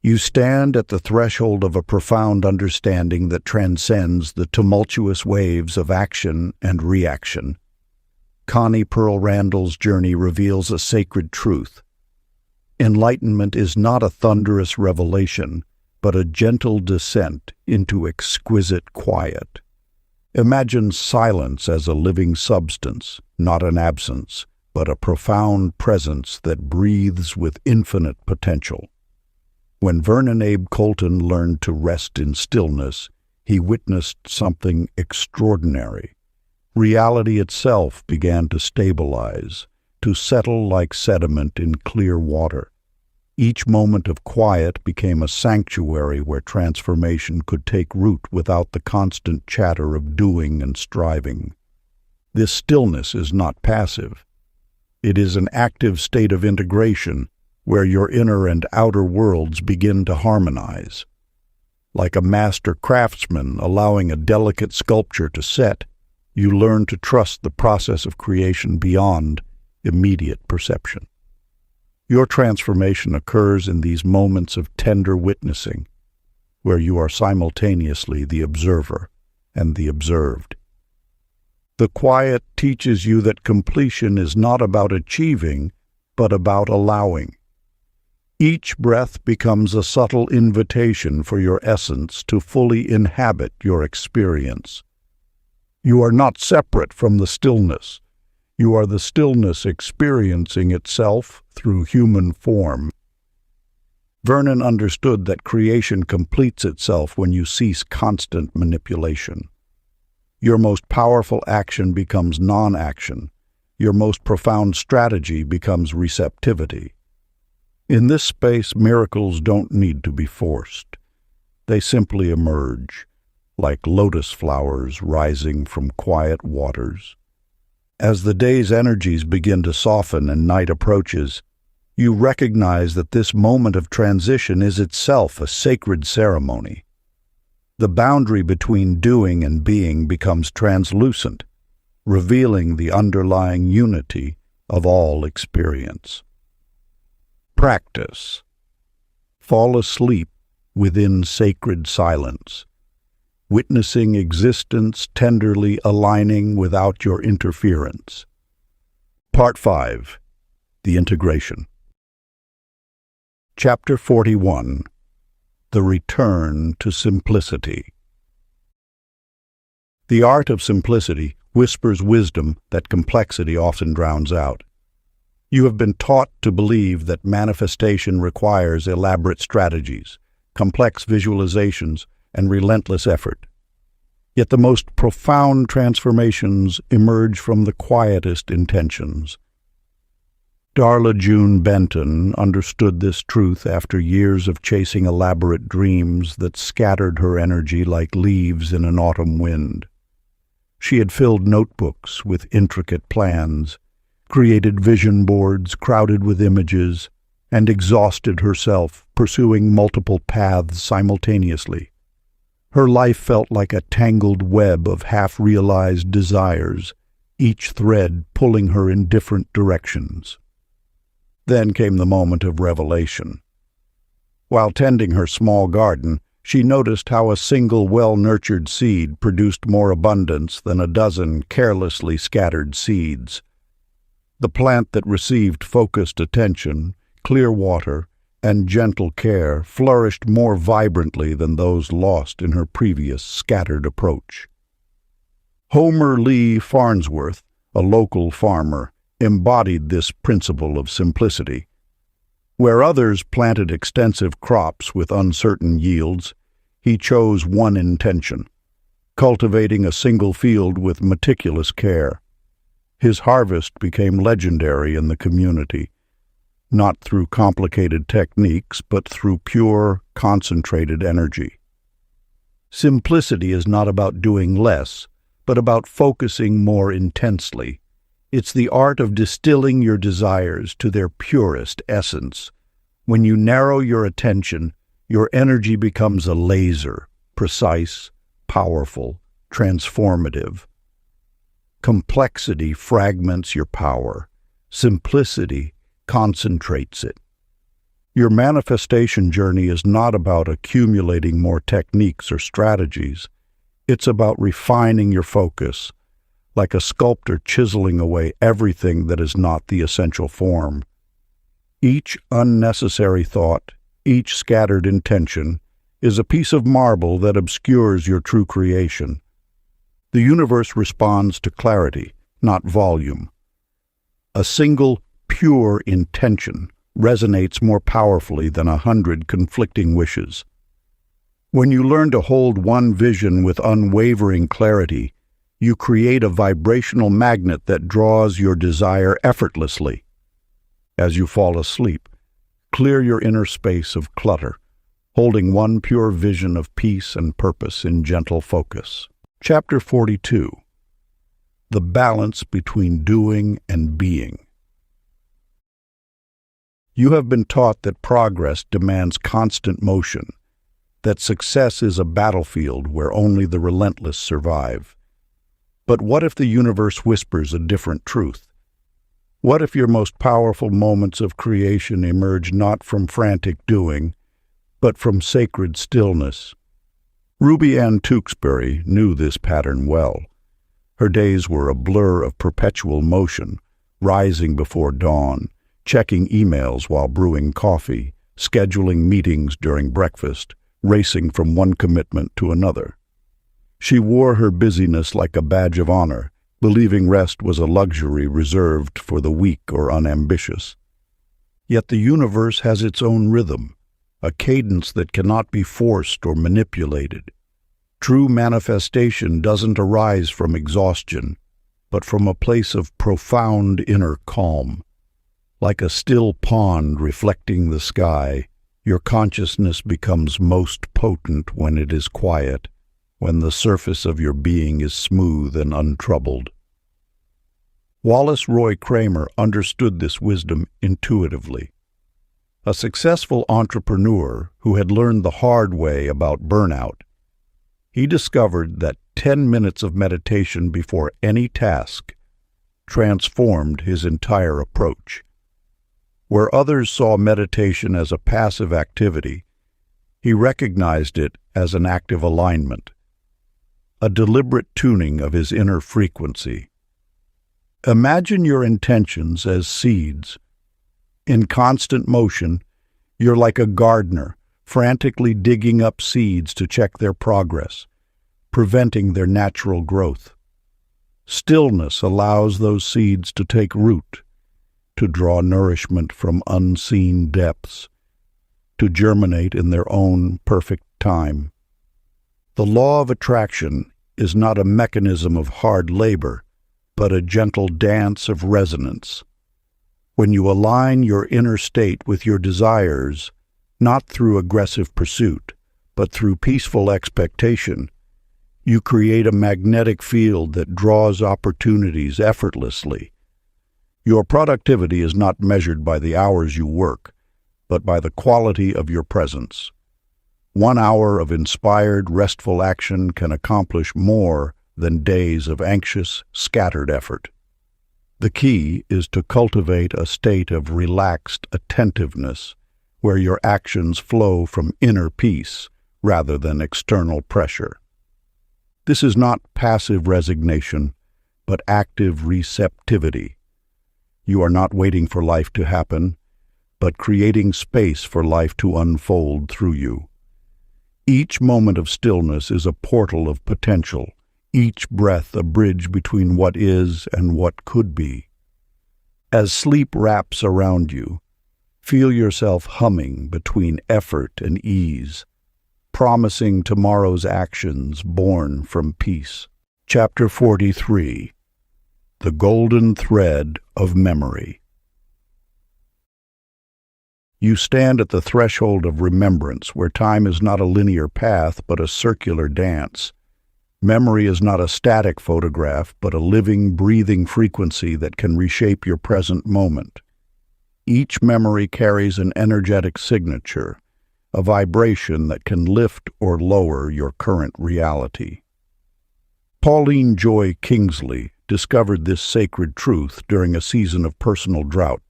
You stand at the threshold of a profound understanding that transcends the tumultuous waves of action and reaction. Connie Pearl Randall's journey reveals a sacred truth. Enlightenment is not a thunderous revelation, but a gentle descent into exquisite quiet. Imagine silence as a living substance, not an absence, but a profound presence that breathes with infinite potential. When Vernon Abe Colton learned to rest in stillness, he witnessed something extraordinary. Reality itself began to stabilize, to settle like sediment in clear water. Each moment of quiet became a sanctuary where transformation could take root without the constant chatter of doing and striving. This stillness is not passive. It is an active state of integration where your inner and outer worlds begin to harmonize. Like a master craftsman allowing a delicate sculpture to set, you learn to trust the process of creation beyond immediate perception. Your transformation occurs in these moments of tender witnessing, where you are simultaneously the observer and the observed. The quiet teaches you that completion is not about achieving, but about allowing. Each breath becomes a subtle invitation for your essence to fully inhabit your experience. You are not separate from the stillness. You are the stillness experiencing itself through human form. Vernon understood that creation completes itself when you cease constant manipulation. Your most powerful action becomes non-action. Your most profound strategy becomes receptivity. In this space, miracles don't need to be forced. They simply emerge, like lotus flowers rising from quiet waters. As the day's energies begin to soften and night approaches, you recognize that this moment of transition is itself a sacred ceremony. The boundary between doing and being becomes translucent, revealing the underlying unity of all experience. Practice. Fall asleep within sacred silence, witnessing existence tenderly aligning without your interference. Part 5. The Integration. Chapter 41. The Return to Simplicity. The art of simplicity whispers wisdom that complexity often drowns out. You have been taught to believe that manifestation requires elaborate strategies, complex visualizations, and relentless effort. Yet the most profound transformations emerge from the quietest intentions. Darla June Benton understood this truth after years of chasing elaborate dreams that scattered her energy like leaves in an autumn wind. She had filled notebooks with intricate plans, created vision boards crowded with images, and exhausted herself pursuing multiple paths simultaneously. Her life felt like a tangled web of half-realized desires, each thread pulling her in different directions. Then came the moment of revelation. While tending her small garden, she noticed how a single well-nurtured seed produced more abundance than a dozen carelessly scattered seeds. The plant that received focused attention, clear water, and gentle care flourished more vibrantly than those lost in her previous scattered approach. Homer Lee Farnsworth, a local farmer, embodied this principle of simplicity. Where others planted extensive crops with uncertain yields, he chose one intention, cultivating a single field with meticulous care. His harvest became legendary in the community, not through complicated techniques, but through pure, concentrated energy. Simplicity is not about doing less, but about focusing more intensely. It's the art of distilling your desires to their purest essence. When you narrow your attention, your energy becomes a laser, precise, powerful, transformative. Complexity fragments your power. Simplicity concentrates it. Your manifestation journey is not about accumulating more techniques or strategies. It's about refining your focus, like a sculptor chiseling away everything that is not the essential form. Each unnecessary thought, each scattered intention, is a piece of marble that obscures your true creation. The universe responds to clarity, not volume. A single, pure intention resonates more powerfully than 100 conflicting wishes. When you learn to hold one vision with unwavering clarity, you create a vibrational magnet that draws your desire effortlessly. As you fall asleep, clear your inner space of clutter, holding one pure vision of peace and purpose in gentle focus. Chapter 42. The balance between doing and being. You have been taught that progress demands constant motion, that success is a battlefield where only the relentless survive. But what if the universe whispers a different truth? What if your most powerful moments of creation emerge not from frantic doing, but from sacred stillness? Ruby Ann Tewksbury knew this pattern well. Her days were a blur of perpetual motion, rising before dawn, checking emails while brewing coffee, scheduling meetings during breakfast, racing from one commitment to another. She wore her busyness like a badge of honor, believing rest was a luxury reserved for the weak or unambitious. Yet the universe has its own rhythm, a cadence that cannot be forced or manipulated. True manifestation doesn't arise from exhaustion, but from a place of profound inner calm. Like a still pond reflecting the sky, your consciousness becomes most potent when it is quiet, when the surface of your being is smooth and untroubled. Wallace Roy Kramer understood this wisdom intuitively. A successful entrepreneur who had learned the hard way about burnout, he discovered that 10 minutes of meditation before any task transformed his entire approach. Where others saw meditation as a passive activity, he recognized it as an active alignment, a deliberate tuning of his inner frequency. Imagine your intentions as seeds. In constant motion, you're like a gardener, frantically digging up seeds to check their progress, preventing their natural growth. Stillness allows those seeds to take root, to draw nourishment from unseen depths, to germinate in their own perfect time. The law of attraction is not a mechanism of hard labor, but a gentle dance of resonance. When you align your inner state with your desires, not through aggressive pursuit, but through peaceful expectation, you create a magnetic field that draws opportunities effortlessly. Your productivity is not measured by the hours you work, but by the quality of your presence. 1 hour of inspired, restful action can accomplish more than days of anxious, scattered effort. The key is to cultivate a state of relaxed attentiveness, where your actions flow from inner peace rather than external pressure. This is not passive resignation, but active receptivity. You are not waiting for life to happen, but creating space for life to unfold through you. Each moment of stillness is a portal of potential, each breath a bridge between what is and what could be. As sleep wraps around you, feel yourself humming between effort and ease, promising tomorrow's actions born from peace. Chapter 43. The Golden Thread of Memory. You stand at the threshold of remembrance, where time is not a linear path, but a circular dance. Memory is not a static photograph, but a living, breathing frequency that can reshape your present moment. Each memory carries an energetic signature, a vibration that can lift or lower your current reality. Pauline Joy Kingsley discovered this sacred truth during a season of personal drought.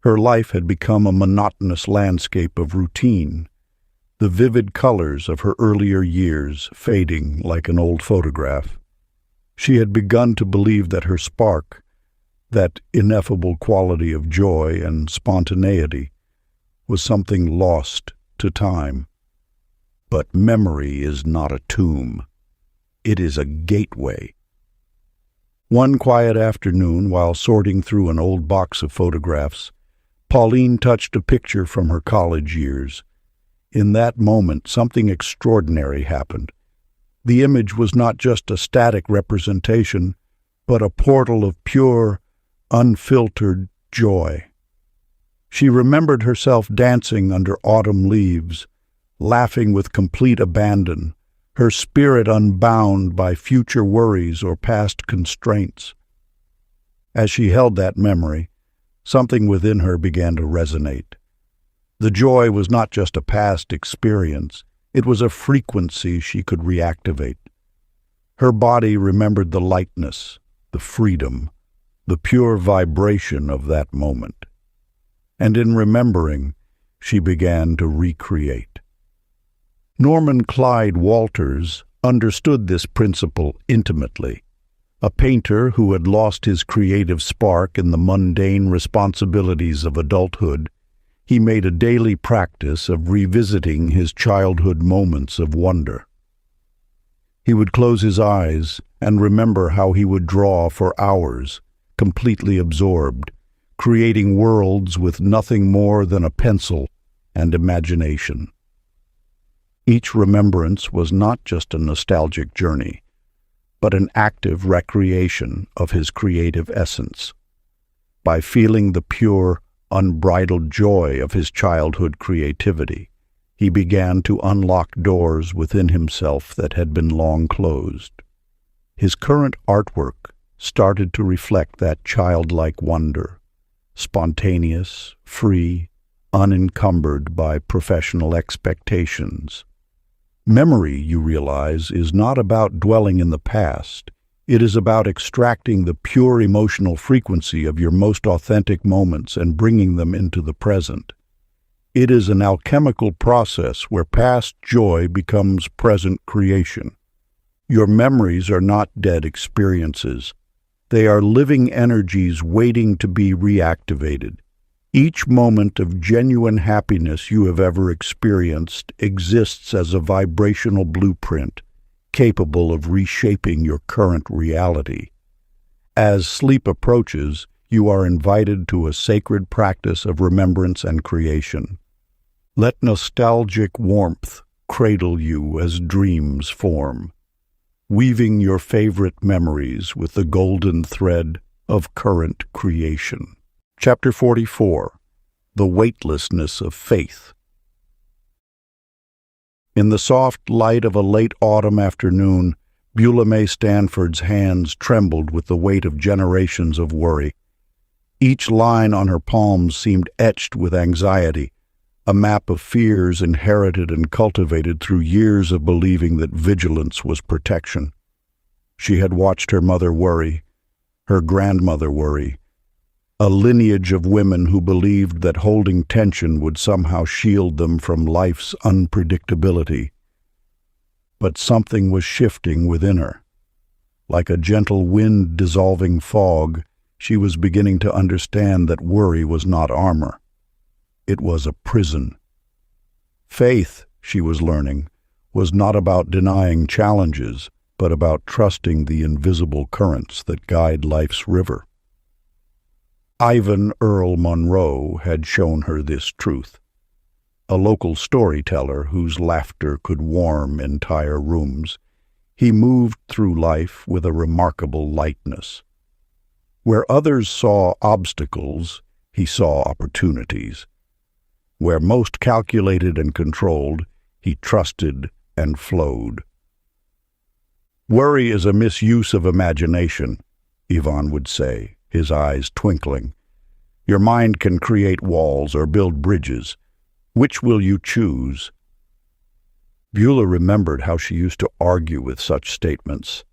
Her life had become a monotonous landscape of routine, the vivid colors of her earlier years fading like an old photograph. She had begun to believe that her spark, That ineffable quality of joy and spontaneity was something lost to time. But memory is not a tomb. It is a gateway. One quiet afternoon, while sorting through an old box of photographs, Pauline touched a picture from her college years. In that moment, something extraordinary happened. The image was not just a static representation, but a portal of pure, unfiltered joy. She remembered herself dancing under autumn leaves, laughing with complete abandon, her spirit unbound by future worries or past constraints. As she held that memory, something within her began to resonate. The joy was not just a past experience, it was a frequency she could reactivate. Her body remembered the lightness, the freedom, the pure vibration of that moment. And in remembering, she began to recreate. Norman Clyde Walters understood this principle intimately. A painter who had lost his creative spark in the mundane responsibilities of adulthood, he made a daily practice of revisiting his childhood moments of wonder. He would close his eyes and remember how he would draw for hours, completely absorbed, creating worlds with nothing more than a pencil and imagination. Each remembrance was not just a nostalgic journey, but an active recreation of his creative essence. By feeling the pure, unbridled joy of his childhood creativity, he began to unlock doors within himself that had been long closed. His current artwork started to reflect that childlike wonder, spontaneous, free, unencumbered by professional expectations. Memory, you realize, is not about dwelling in the past. It is about extracting the pure emotional frequency of your most authentic moments and bringing them into the present. It is an alchemical process where past joy becomes present creation. Your memories are not dead experiences. They are living energies waiting to be reactivated. Each moment of genuine happiness you have ever experienced exists as a vibrational blueprint, capable of reshaping your current reality. As sleep approaches, you are invited to a sacred practice of remembrance and creation. Let nostalgic warmth cradle you as dreams form, weaving your favorite memories with the golden thread of current creation. Chapter 44. The Weightlessness of Faith. In the soft light of a late autumn afternoon, Beulah May Stanford's hands trembled with the weight of generations of worry. Each line on her palms seemed etched with anxiety, a map of fears inherited and cultivated through years of believing that vigilance was protection. She had watched her mother worry, her grandmother worry, a lineage of women who believed that holding tension would somehow shield them from life's unpredictability. But something was shifting within her. Like a gentle wind dissolving fog, she was beginning to understand that worry was not armor. It was a prison. Faith, she was learning, was not about denying challenges, but about trusting the invisible currents that guide life's river. Ivan Earl Monroe had shown her this truth, a local storyteller whose laughter could warm entire rooms. He moved through life with a remarkable lightness. Where others saw obstacles, he saw opportunities. Where most calculated and controlled, he trusted and flowed. Worry is a misuse of imagination, Ivan would say, his eyes twinkling. Your mind can create walls or build bridges. Which will you choose? Beulah remembered how she used to argue with such statements,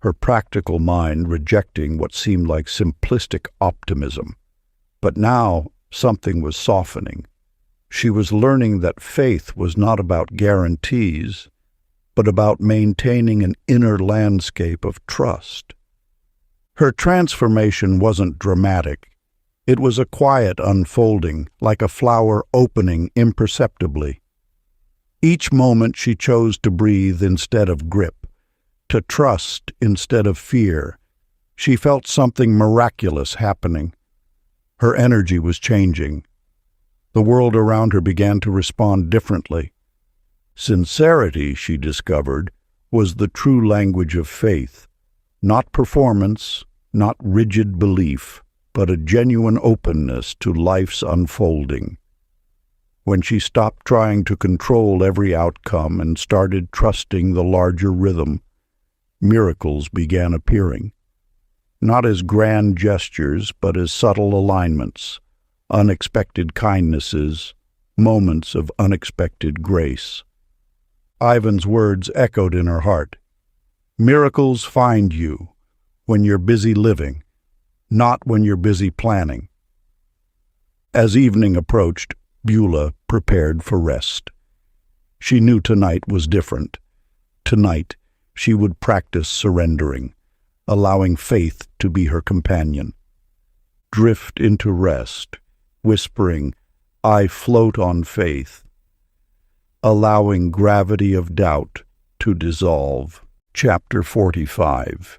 her practical mind rejecting what seemed like simplistic optimism. But now something was softening. She was learning that faith was not about guarantees, but about maintaining an inner landscape of trust. Her transformation wasn't dramatic. It was a quiet unfolding, like a flower opening imperceptibly. Each moment she chose to breathe instead of grip, to trust instead of fear. She felt something miraculous happening. Her energy was changing. The world around her began to respond differently. Sincerity, she discovered, was the true language of faith. Not performance, not rigid belief, but a genuine openness to life's unfolding. When she stopped trying to control every outcome and started trusting the larger rhythm, miracles began appearing. Not as grand gestures, but as subtle alignments, unexpected kindnesses, moments of unexpected grace. Ivan's words echoed in her heart. Miracles find you when you're busy living, not when you're busy planning. As evening approached, Beulah prepared for rest. She knew tonight was different. Tonight, she would practice surrendering, allowing faith to be her companion. Drift into rest, whispering, "I float on faith," allowing gravity of doubt to dissolve. Chapter 45.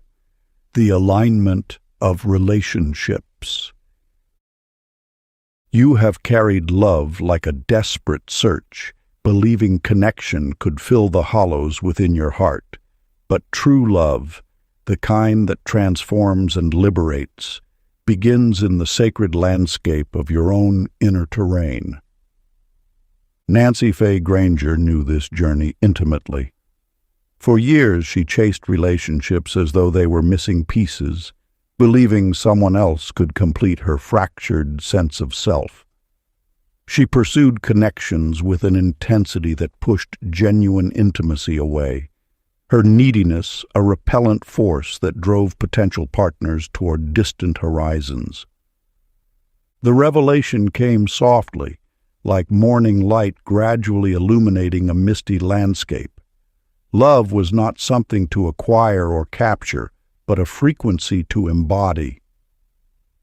The Alignment of Relationships. You have carried love like a desperate search, believing connection could fill the hollows within your heart. But true love, the kind that transforms and liberates, begins in the sacred landscape of your own inner terrain. Nancy Faye Granger knew this journey intimately. For years she chased relationships as though they were missing pieces, believing someone else could complete her fractured sense of self. She pursued connections with an intensity that pushed genuine intimacy away, her neediness a repellent force that drove potential partners toward distant horizons. The revelation came softly, like morning light gradually illuminating a misty landscape. Love was not something to acquire or capture, but a frequency to embody.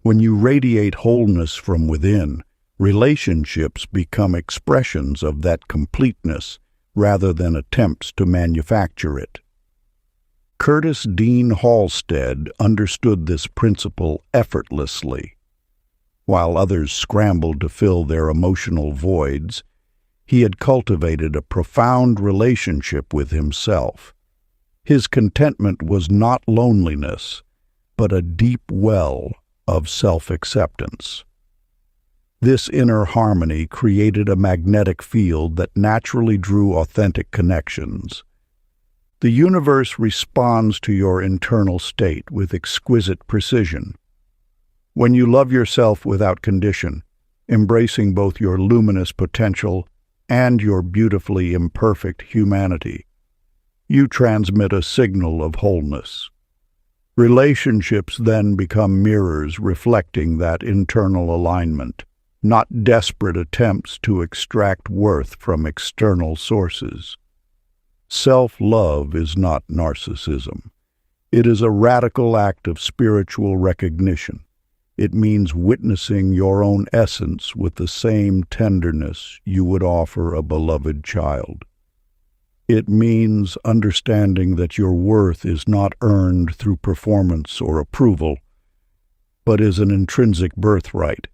When you radiate wholeness from within, relationships become expressions of that completeness rather than attempts to manufacture it. Curtis Dean Halstead understood this principle effortlessly. While others scrambled to fill their emotional voids, he had cultivated a profound relationship with himself. His contentment was not loneliness, but a deep well of self-acceptance. This inner harmony created a magnetic field that naturally drew authentic connections. The universe responds to your internal state with exquisite precision. When you love yourself without condition, embracing both your luminous potential and your beautifully imperfect humanity, you transmit a signal of wholeness. Relationships then become mirrors reflecting that internal alignment, not desperate attempts to extract worth from external sources. Self-love is not narcissism. It is a radical act of spiritual recognition. It means witnessing your own essence with the same tenderness you would offer a beloved child. It means understanding that your worth is not earned through performance or approval, but is an intrinsic birthright.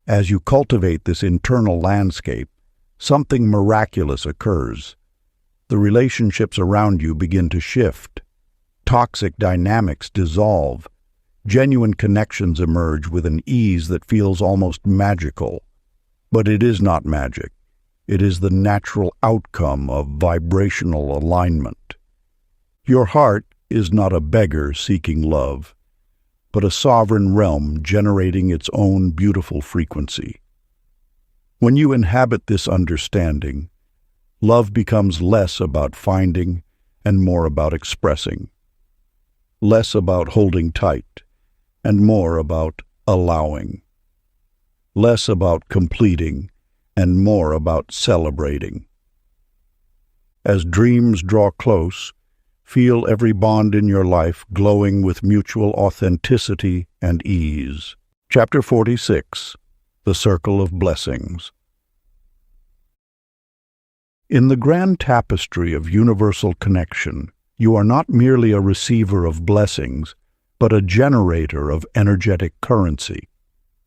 As you cultivate this internal landscape, something miraculous occurs. The relationships around you begin to shift. Toxic dynamics dissolve. Genuine connections emerge with an ease that feels almost magical. But it is not magic. It is the natural outcome of vibrational alignment. Your heart is not a beggar seeking love, but a sovereign realm generating its own beautiful frequency. When you inhabit this understanding, love becomes less about finding and more about expressing. Less about holding tight and more about allowing. Less about completing and more about celebrating. As dreams draw close, Feel every bond in your life glowing with mutual authenticity and ease. Chapter 46. The Circle of Blessings. In the grand tapestry of universal connection, you are not merely a receiver of blessings, but a generator of energetic currency.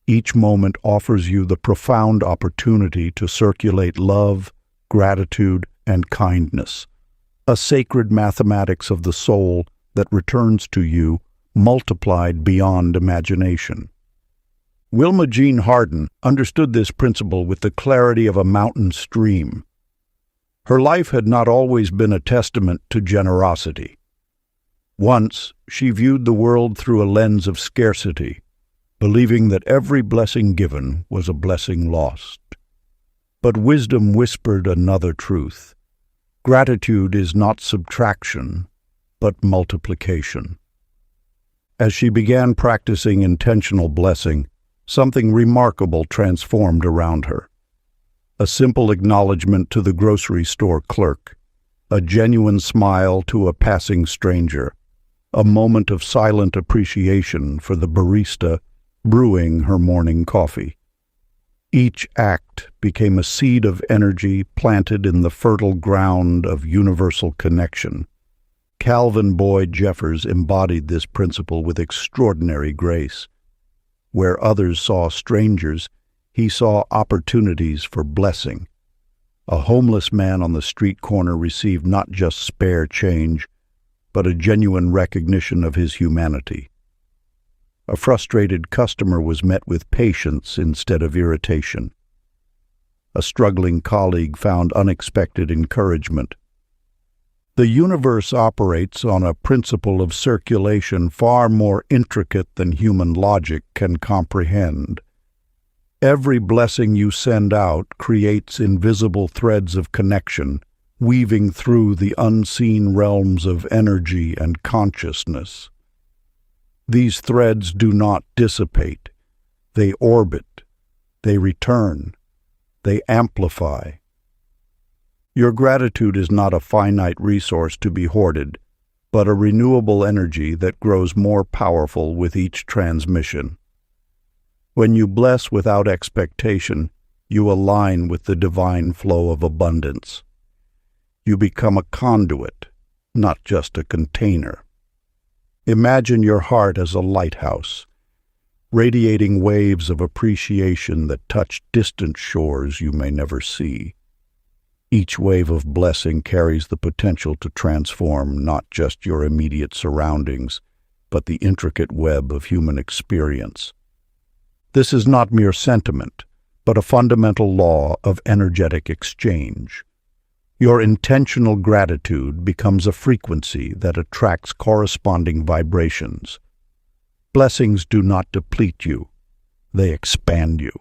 Each moment offers you the profound opportunity to circulate love, gratitude, and kindness, a sacred mathematics of the soul that returns to you multiplied beyond imagination. Wilma Jean Harden understood this principle with the clarity of a mountain stream. Her life had not always been a testament to generosity. Once, she viewed the world through a lens of scarcity, believing that every blessing given was a blessing lost. But wisdom whispered another truth. Gratitude is not subtraction, but multiplication. As she began practicing intentional blessing, something remarkable transformed around her. A simple acknowledgement to the grocery store clerk, a genuine smile to a passing stranger, a moment of silent appreciation for the barista brewing her morning coffee. Each act became a seed of energy planted in the fertile ground of universal connection. Calvin Boyd Jeffers embodied this principle with extraordinary grace. Where others saw strangers, he saw opportunities for blessing. A homeless man on the street corner received not just spare change, but a genuine recognition of his humanity. A frustrated customer was met with patience instead of irritation. A struggling colleague found unexpected encouragement. The universe operates on a principle of circulation far more intricate than human logic can comprehend. Every blessing you send out creates invisible threads of connection, weaving through the unseen realms of energy and consciousness. These threads do not dissipate. They orbit. They return. They amplify. Your gratitude is not a finite resource to be hoarded, but a renewable energy that grows more powerful with each transmission. When you bless without expectation, you align with the divine flow of abundance. You become a conduit, not just a container. Imagine your heart as a lighthouse, radiating waves of appreciation that touch distant shores you may never see. Each wave of blessing carries the potential to transform not just your immediate surroundings, but the intricate web of human experience. This is not mere sentiment, but a fundamental law of energetic exchange. Your intentional gratitude becomes a frequency that attracts corresponding vibrations. Blessings do not deplete you, they expand you.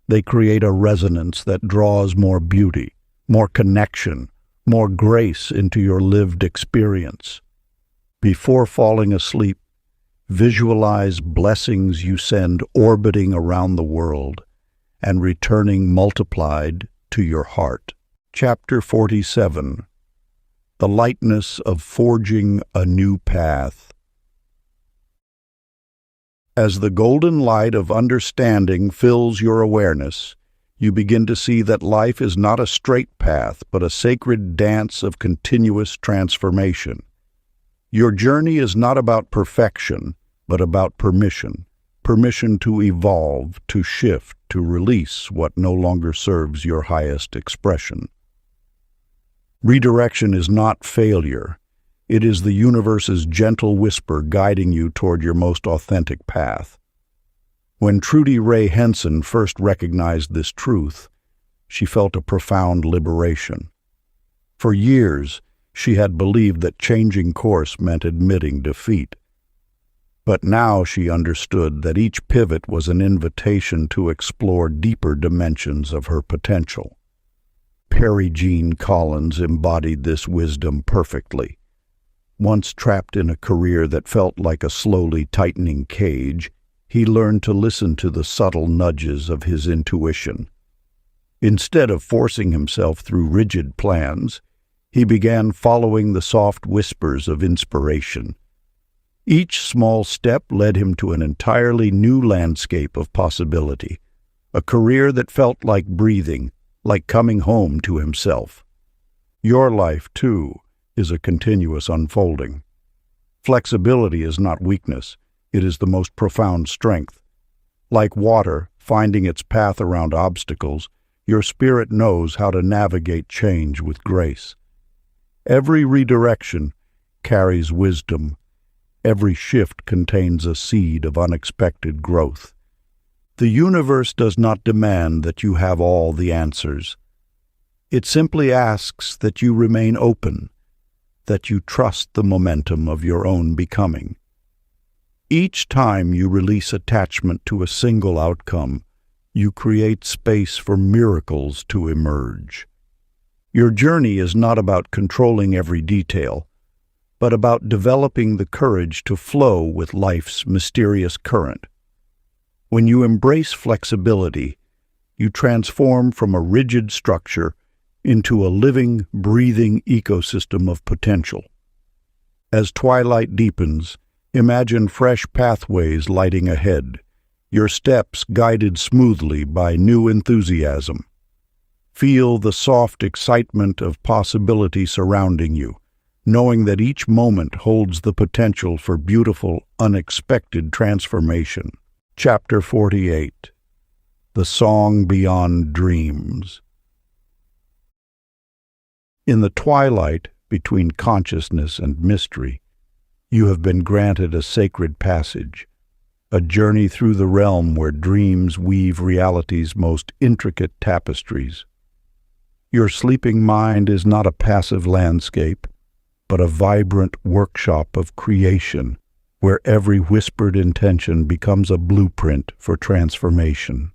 They create a resonance that draws more beauty, more connection, more grace into your lived experience. Before falling asleep, visualize blessings you send orbiting around the world and returning multiplied to your heart. Chapter 47. The Lightness of Forging a New Path. As the golden light of understanding fills your awareness, you begin to see that life is not a straight path, but a sacred dance of continuous transformation. Your journey is not about perfection, but about permission. Permission to evolve, to shift, to release what no longer serves your highest expression. Redirection is not failure. It is the universe's gentle whisper guiding you toward your most authentic path. When Trudy Ray Henson first recognized this truth, she felt a profound liberation. For years, she had believed that changing course meant admitting defeat. But now she understood that each pivot was an invitation to explore deeper dimensions of her potential. Perry Jean Collins embodied this wisdom perfectly. Once trapped in a career that felt like a slowly tightening cage, he learned to listen to the subtle nudges of his intuition. Instead of forcing himself through rigid plans, He began following the soft whispers of inspiration. Each small step led him to an entirely new landscape of possibility, a career that felt like breathing, like coming home to himself. Your life, too, is a continuous unfolding. Flexibility is not weakness, it is the most profound strength. Like water, finding its path around obstacles, your spirit knows how to navigate change with grace. Every redirection carries wisdom. Every shift contains a seed of unexpected growth. The universe does not demand that you have all the answers. It simply asks that you remain open, that you trust the momentum of your own becoming. Each time you release attachment to a single outcome, you create space for miracles to emerge. Your journey is not about controlling every detail, but about developing the courage to flow with life's mysterious current. When you embrace flexibility, you transform from a rigid structure into a living, breathing ecosystem of potential. As twilight deepens, imagine fresh pathways lighting ahead, your steps guided smoothly by new enthusiasm. Feel the soft excitement of possibility surrounding you, knowing that each moment holds the potential for beautiful, unexpected transformation. Chapter 48. The Song Beyond Dreams. In the twilight between consciousness and mystery, you have been granted a sacred passage, a journey through the realm where dreams weave reality's most intricate tapestries. Your sleeping mind is not a passive landscape, but a vibrant workshop of creation, where every whispered intention becomes a blueprint for transformation.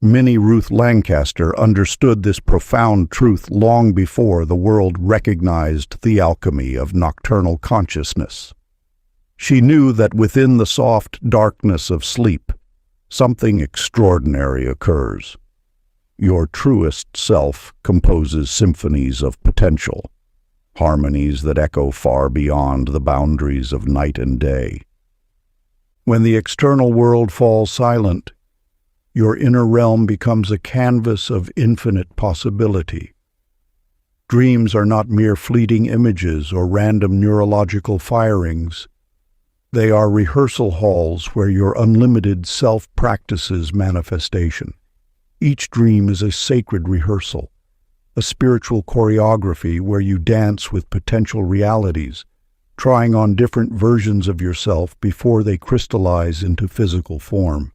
Minnie Ruth Lancaster understood this profound truth long before the world recognized the alchemy of nocturnal consciousness. She knew that within the soft darkness of sleep, something extraordinary occurs. Your truest self composes symphonies of potential, harmonies that echo far beyond the boundaries of night and day. When the external world falls silent, your inner realm becomes a canvas of infinite possibility. Dreams are not mere fleeting images or random neurological firings. They are rehearsal halls where your unlimited self practices manifestation. Each dream is a sacred rehearsal, a spiritual choreography where you dance with potential realities, trying on different versions of yourself before they crystallize into physical form.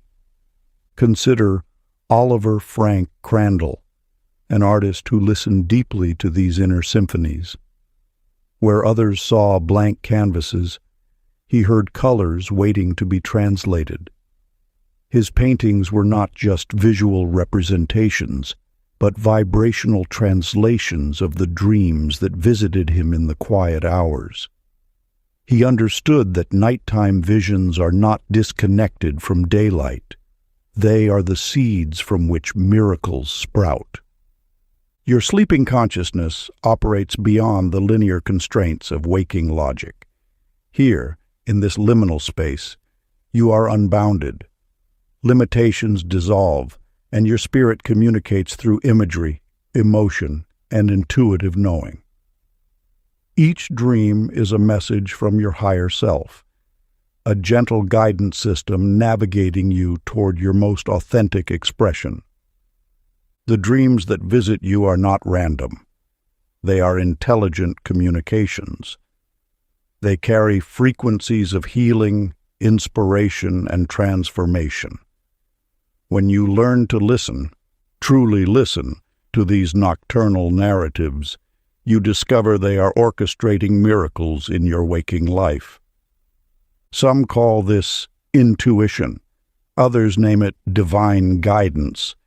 Consider Oliver Frank Crandall, an artist who listened deeply to these inner symphonies. Where others saw blank canvases, he heard colors waiting to be translated. His paintings were not just visual representations, but vibrational translations of the dreams that visited him in the quiet hours. He understood that nighttime visions are not disconnected from daylight. They are the seeds from which miracles sprout. Your sleeping consciousness operates beyond the linear constraints of waking logic. Here, in this liminal space, you are unbounded. Limitations dissolve, and your spirit communicates through imagery, emotion, and intuitive knowing. Each dream is a message from your higher self, a gentle guidance system navigating you toward your most authentic expression. The dreams that visit you are not random. They are intelligent communications. They carry frequencies of healing, inspiration, and transformation. When you learn to listen, truly listen, to these nocturnal narratives, you discover they are orchestrating miracles in your waking life. Some call this intuition. Others name it divine guidance.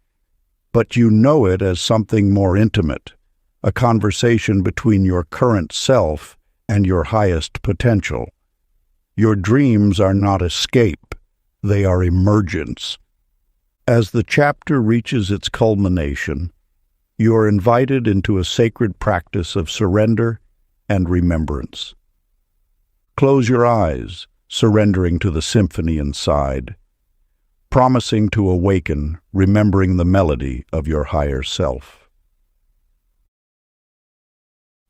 But you know it as something more intimate, a conversation between your current self and your highest potential. Your dreams are not escape, they are emergence. As the chapter reaches its culmination, You are invited into a sacred practice of surrender and remembrance. Close your eyes, surrendering to the symphony inside, promising to awaken, remembering the melody of your higher self.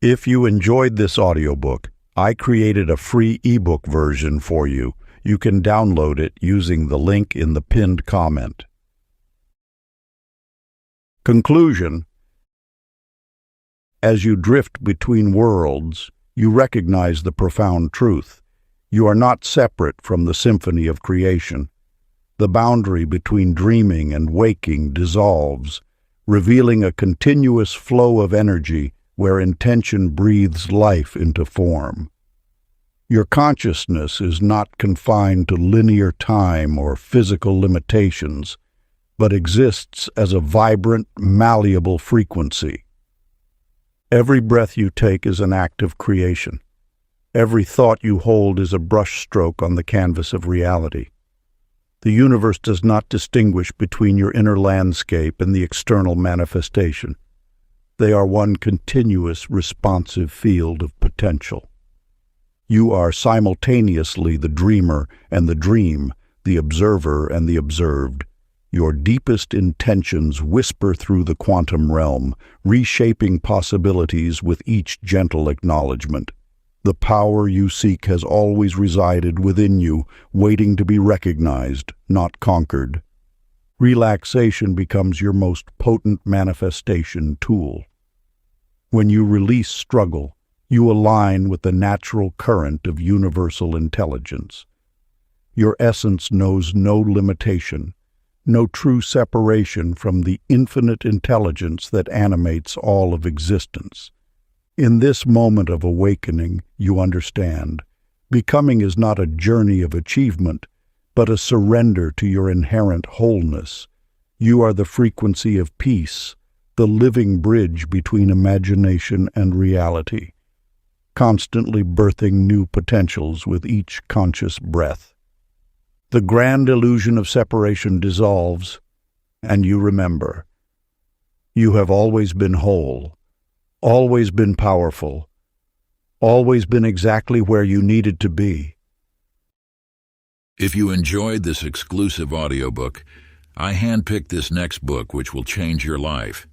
If you enjoyed this audiobook, I created a free ebook version for you. You can download it using the link in the pinned comment. Conclusion: as you drift between worlds, you recognize the profound truth. You are not separate from the symphony of creation. The boundary between dreaming and waking dissolves, revealing a continuous flow of energy where intention breathes life into form. Your consciousness is not confined to linear time or physical limitations, but exists as a vibrant, malleable frequency. Every breath you take is an act of creation. Every thought you hold is a brushstroke on the canvas of reality. The universe does not distinguish between your inner landscape and the external manifestation. They are one continuous, responsive field of potential. You are simultaneously the dreamer and the dream, the observer and the observed. Your deepest intentions whisper through the quantum realm, reshaping possibilities with each gentle acknowledgement. The power you seek has always resided within you, waiting to be recognized, not conquered. Relaxation becomes your most potent manifestation tool. When you release struggle, you align with the natural current of universal intelligence. Your essence knows no limitation, no true separation from the infinite intelligence that animates all of existence. In this moment of awakening, you understand, becoming is not a journey of achievement, but a surrender to your inherent wholeness. You are the frequency of peace, the living bridge between imagination and reality, constantly birthing new potentials with each conscious breath. The grand illusion of separation dissolves, and you remember. You have always been whole, always been powerful, always been exactly where you needed to be. If you enjoyed this exclusive audiobook, I handpicked this next book which will change your life.